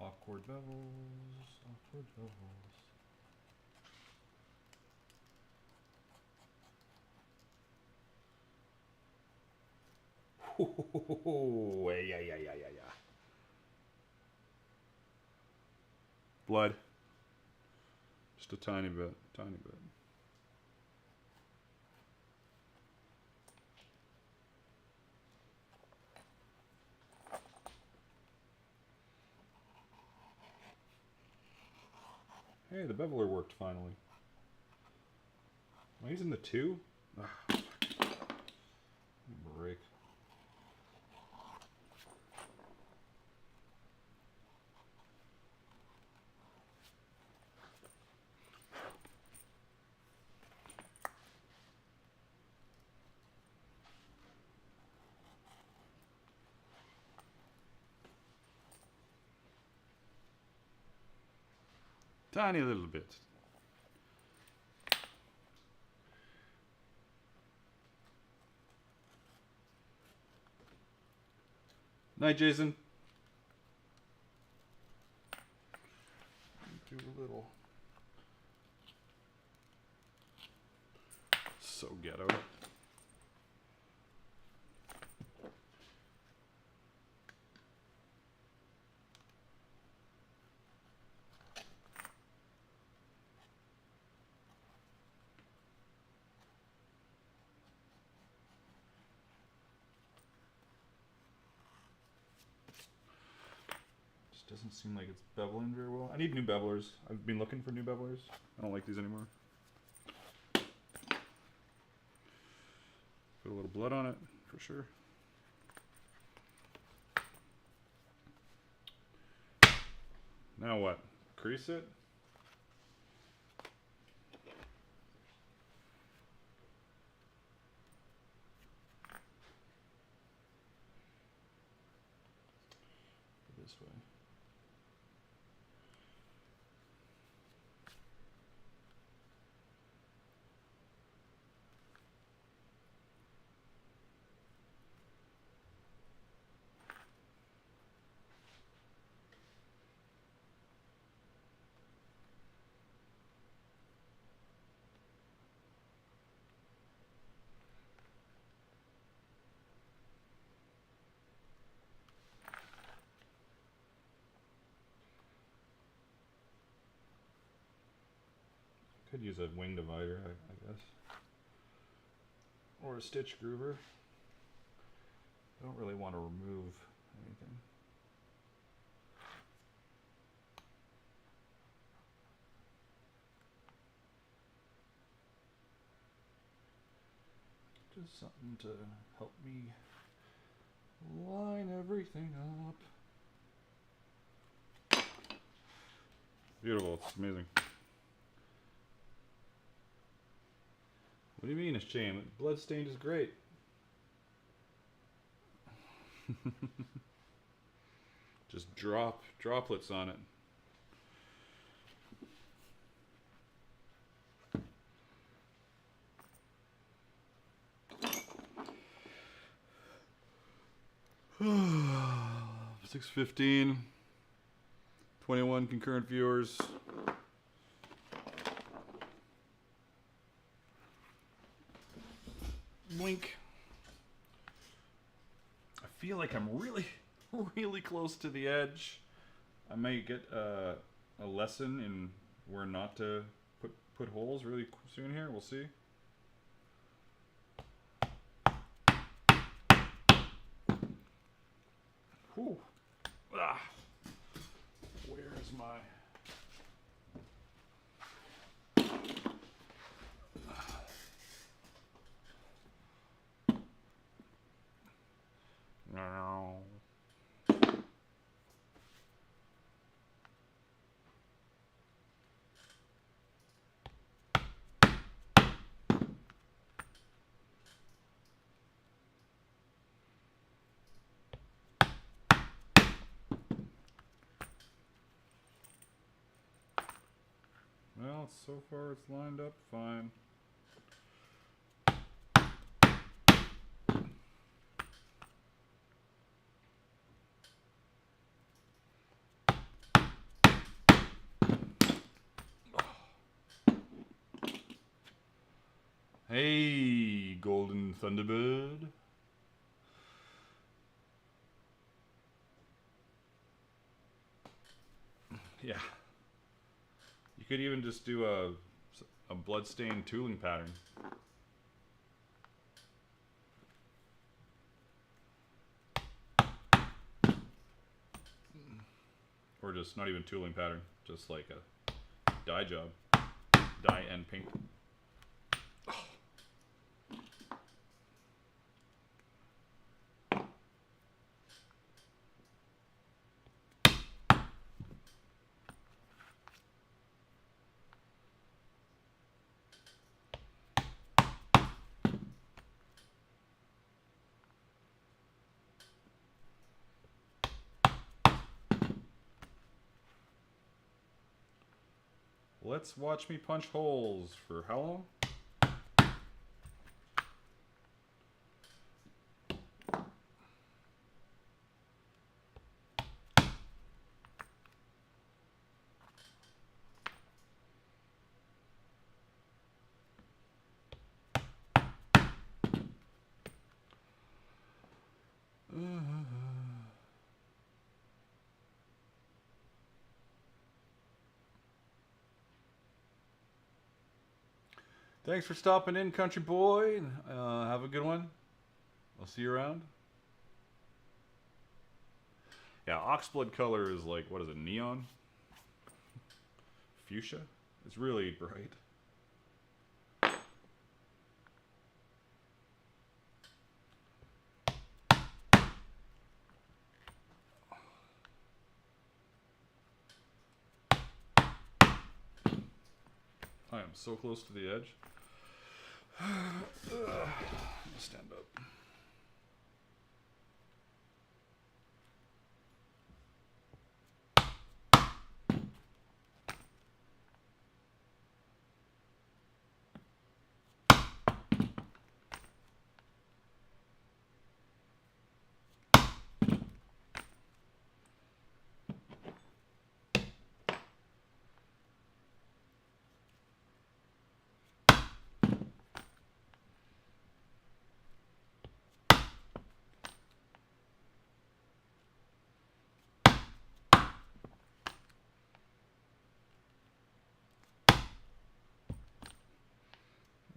Awkward bevels, awkward bevels. Oh, yeah. Blood. Just a tiny bit, tiny bit. Hey, the beveler worked finally. Am I using the 2? Ah, break. Tiny little bit. Night, Jason. Do a little. So ghetto. Doesn't seem like it's beveling very well. I need new bevelers. I've been looking for new bevelers. I don't like these anymore. Put a little blood on it, for sure. Now what? Crease it? this way. Could use a wing divider, I guess. Or a stitch groover. I don't really want to remove anything. Just something to help me line everything up. Beautiful, it's amazing. What do you mean it's chain? Bloodstained is great. Just droplets on it. $6:15. 21 concurrent viewers. Blink. I feel like I'm really close to the edge. I might get a lesson in where not to put holes really soon here. We'll see. Whew. Ah. Where's my... No. Well, so far it's lined up fine. Hey, Golden Thunderbird. Yeah. You could even just do a bloodstained tooling pattern. Or just not even tooling pattern, just like a dye job. Dye and paint. Let's watch me punch holes for how long? Thanks for stopping in, country boy. Have a good one. I'll see you around. Yeah, oxblood color is like, what is it, neon? Fuchsia? It's really bright. I am so close to the edge. Stand up.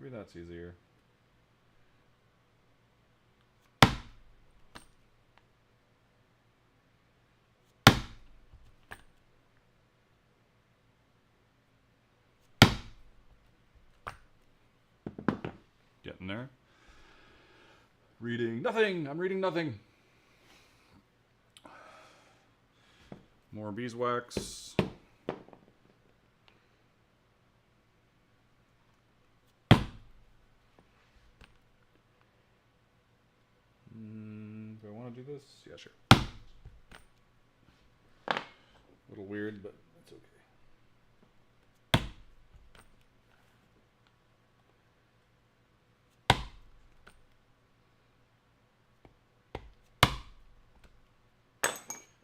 Maybe that's easier. Getting there. Reading nothing. I'm reading nothing. More beeswax. Do I want to do this? Yeah, sure. A little weird, but it's okay.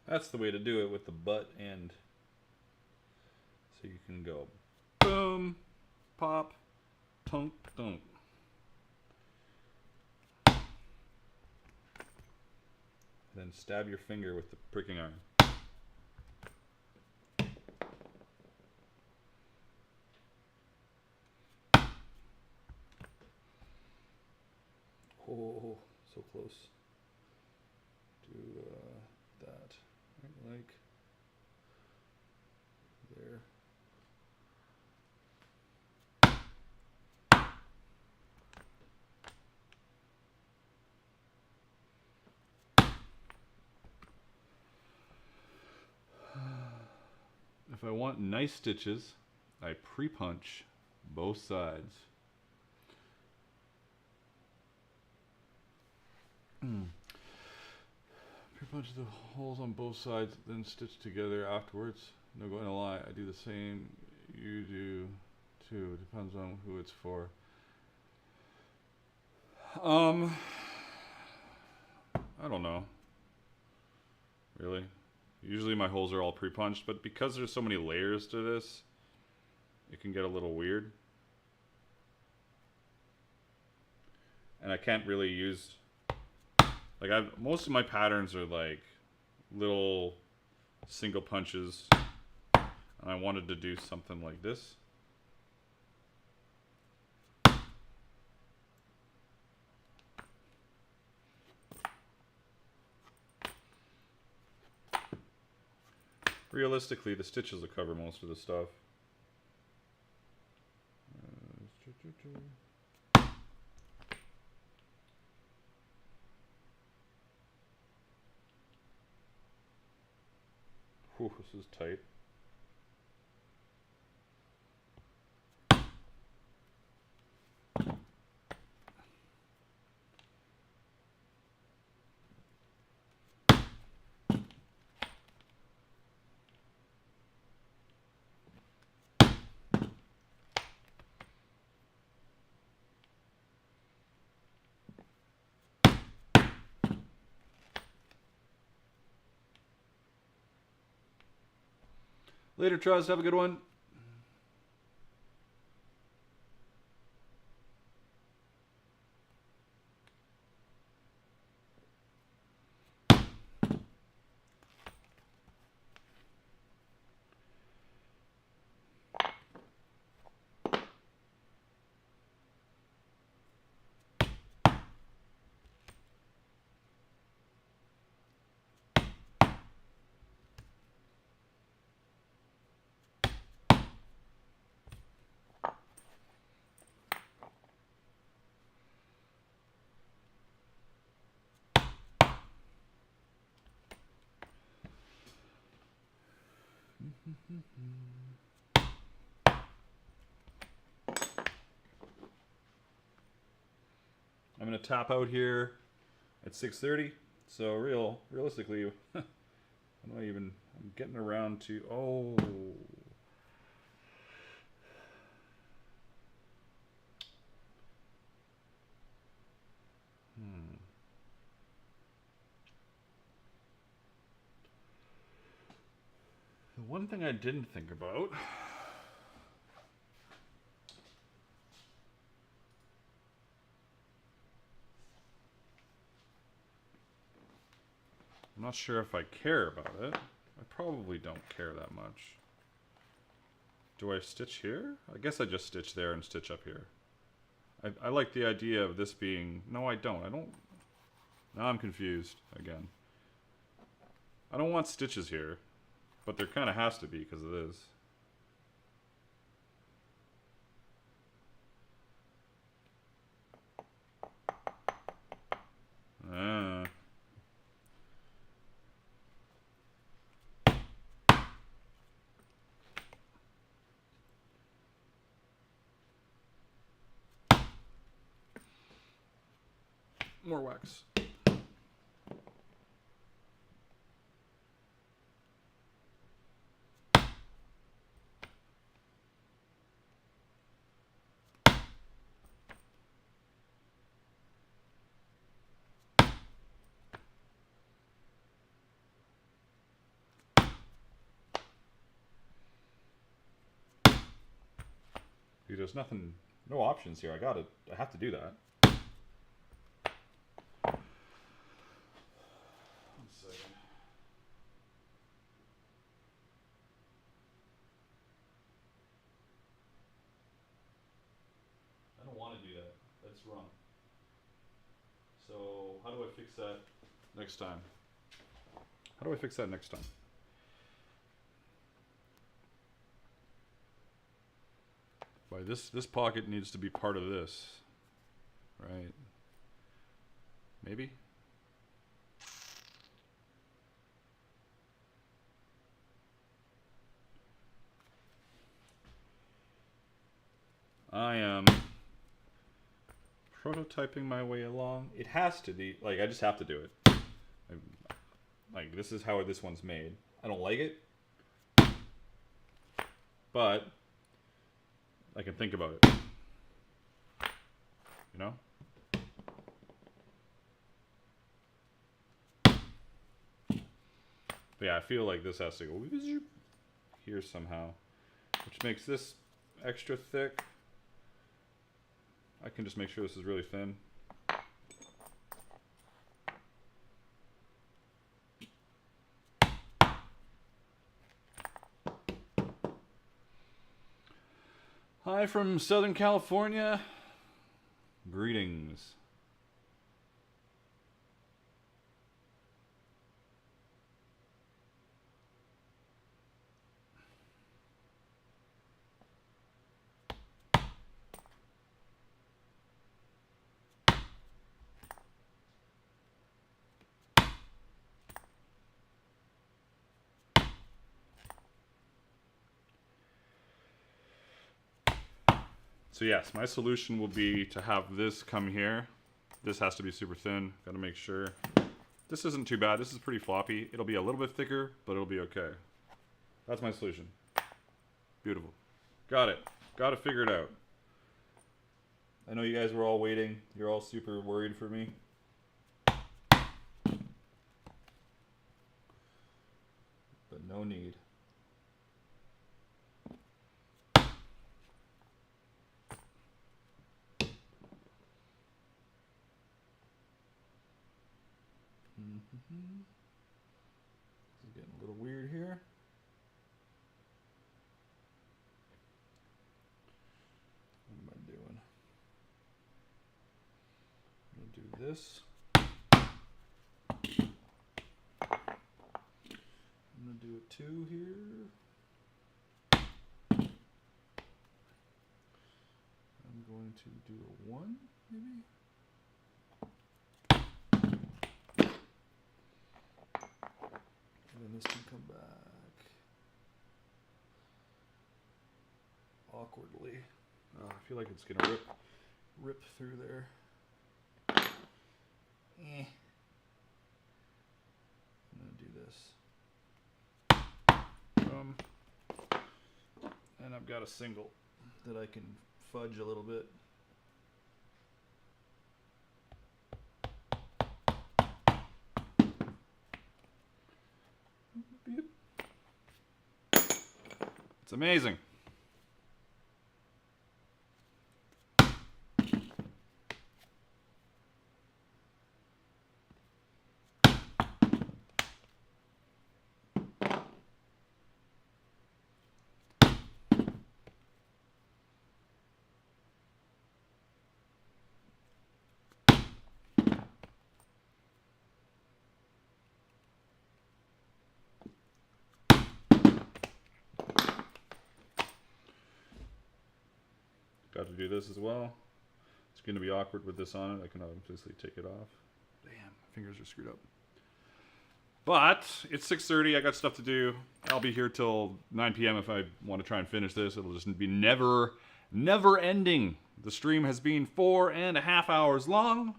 That's the way to do it with the butt end. So you can go boom, pop, tunk, tunk. Then stab your finger with the pricking iron. Oh, so close to that. Right, like there. If I want nice stitches, I pre-punch both sides. Pre-punch the holes on both sides, then stitch together afterwards. No going to lie, I do the same. You do too. Depends on who it's for. I don't know. Really? Usually my holes are all pre-punched, but because there's so many layers to this, it can get a little weird. And I can't really use, like, most of my patterns are like little single punches, and I wanted to do something like this. Realistically, the stitches will cover most of the stuff. Whew, this is tight. Later, Trust. Have a good one. I'm gonna tap out here at 6:30. So realistically, I'm getting around to, oh. The one thing I didn't think about, I'm not sure if I care about it. I probably don't care that much. Do I stitch here? I guess I just stitch there and stitch up here. I like the idea of this being... No, I don't. Now I'm confused again. I don't want stitches here, but there kind of has to be because it is. Ah. More wax. There's nothing, no options here. I have to do that. One second. I don't want to do that. That's wrong. So how do I fix that next time? How do I fix that next time? Why this pocket needs to be part of this, right? Maybe? I am prototyping my way along. It has to be, like, I just have to do it. Like, this is how this one's made. I don't like it, but I can think about it. You know? But yeah, I feel like this has to go here somehow, which makes this extra thick. I can just make sure this is really thin. Hi from Southern California. Greetings. So yes, my solution will be to have this come here. This has to be super thin. Got to make sure. This isn't too bad. This is pretty floppy. It'll be a little bit thicker, but it'll be okay. That's my solution. Beautiful. Got it. Got to figure it out. I know you guys were all waiting. You're all super worried for me. But no need. This is getting a little weird here. What am I doing? I'm going to do this. I'm going to do a 2 here. I'm going to do a 1, maybe? And then this can come back awkwardly. Oh, I feel like it's gonna rip through there. I'm gonna do this. And I've got a single that I can fudge a little bit. It's amazing. Got to do this as well. It's going to be awkward with this on it. I can obviously take it off. Damn, my fingers are screwed up. But it's 6:30. I got stuff to do. I'll be here till 9 p.m. if I want to try and finish this. It'll just be never ending. The stream has been 4.5 hours long,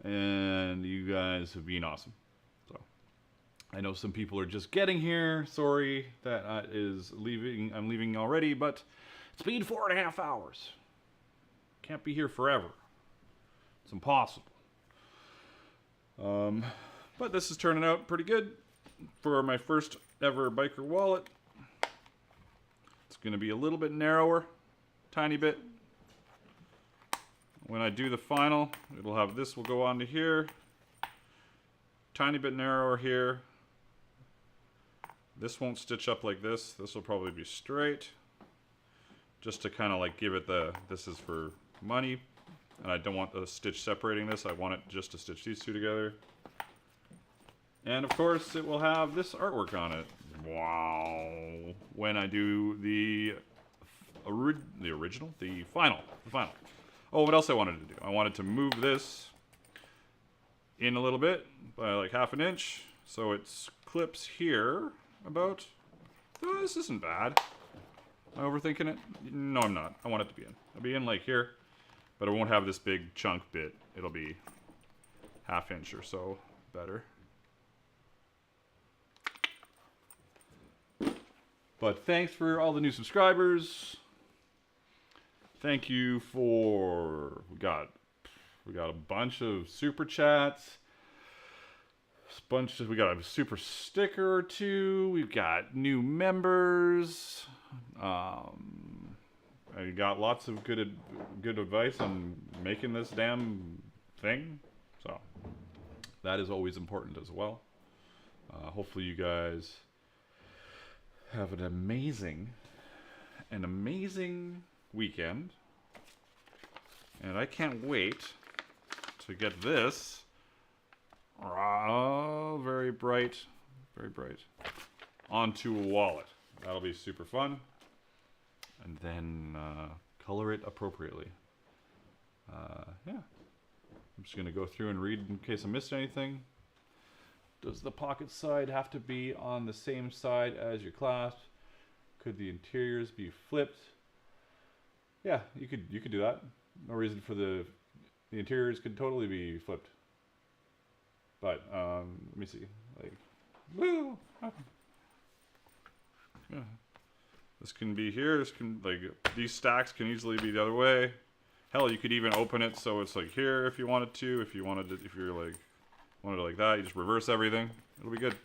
and you guys have been awesome. So I know some people are just getting here. Sorry that I'm leaving already, but it's been 4.5 hours. Can't be here forever. It's impossible. But this is turning out pretty good for my first ever biker wallet. It's going to be a little bit narrower, tiny bit. When I do the final, it'll have this will go onto here. Tiny bit narrower here. This won't stitch up like this. This will probably be straight. Just to kind of like give it this is for money. And I don't want the stitch separating this. I want it just to stitch these two together. And of course, it will have this artwork on it. Wow. When I do the final. Oh, what else I wanted to do? I wanted to move this in a little bit by like 1/2 inch. So it clips here about. Oh, this isn't bad. Am I overthinking it? No, I'm not. I want it to be in. I'll be in like here. But I won't have this big chunk bit. It'll be 1/2 inch or so better. But thanks for all the new subscribers. Thank you for we got a bunch of super chats. We got a super sticker or two. We've got new members. I got lots of good advice on making this damn thing. So that is always important as well. Hopefully you guys have an amazing weekend, and I can't wait to get this very bright onto a wallet. That'll be super fun, and then color it appropriately. Yeah, I'm just gonna go through and read in case I missed anything. Does the pocket side have to be on the same side as your clasp? Could the interiors be flipped? Yeah, you could do that. No reason for the interiors could totally be flipped. But let me see. Like, woo! Yeah. This can be here. This can these stacks can easily be the other way. Hell, you could even open it so it's like here if you wanted to. If you're like wanted it like that, you just reverse everything. It'll be good.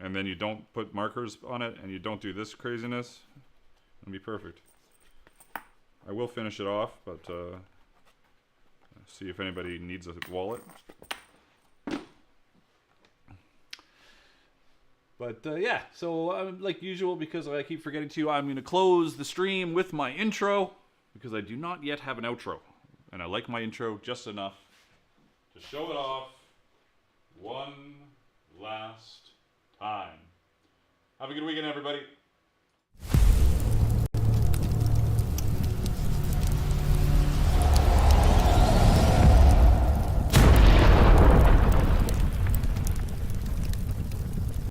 And then you don't put markers on it, and you don't do this craziness. It'll be perfect. I will finish it off, but see if anybody needs a wallet. But yeah, so like usual, because I keep forgetting to, I'm going to close the stream with my intro, because I do not yet have an outro. And I like my intro just enough to show it off one last time. Have a good weekend, everybody.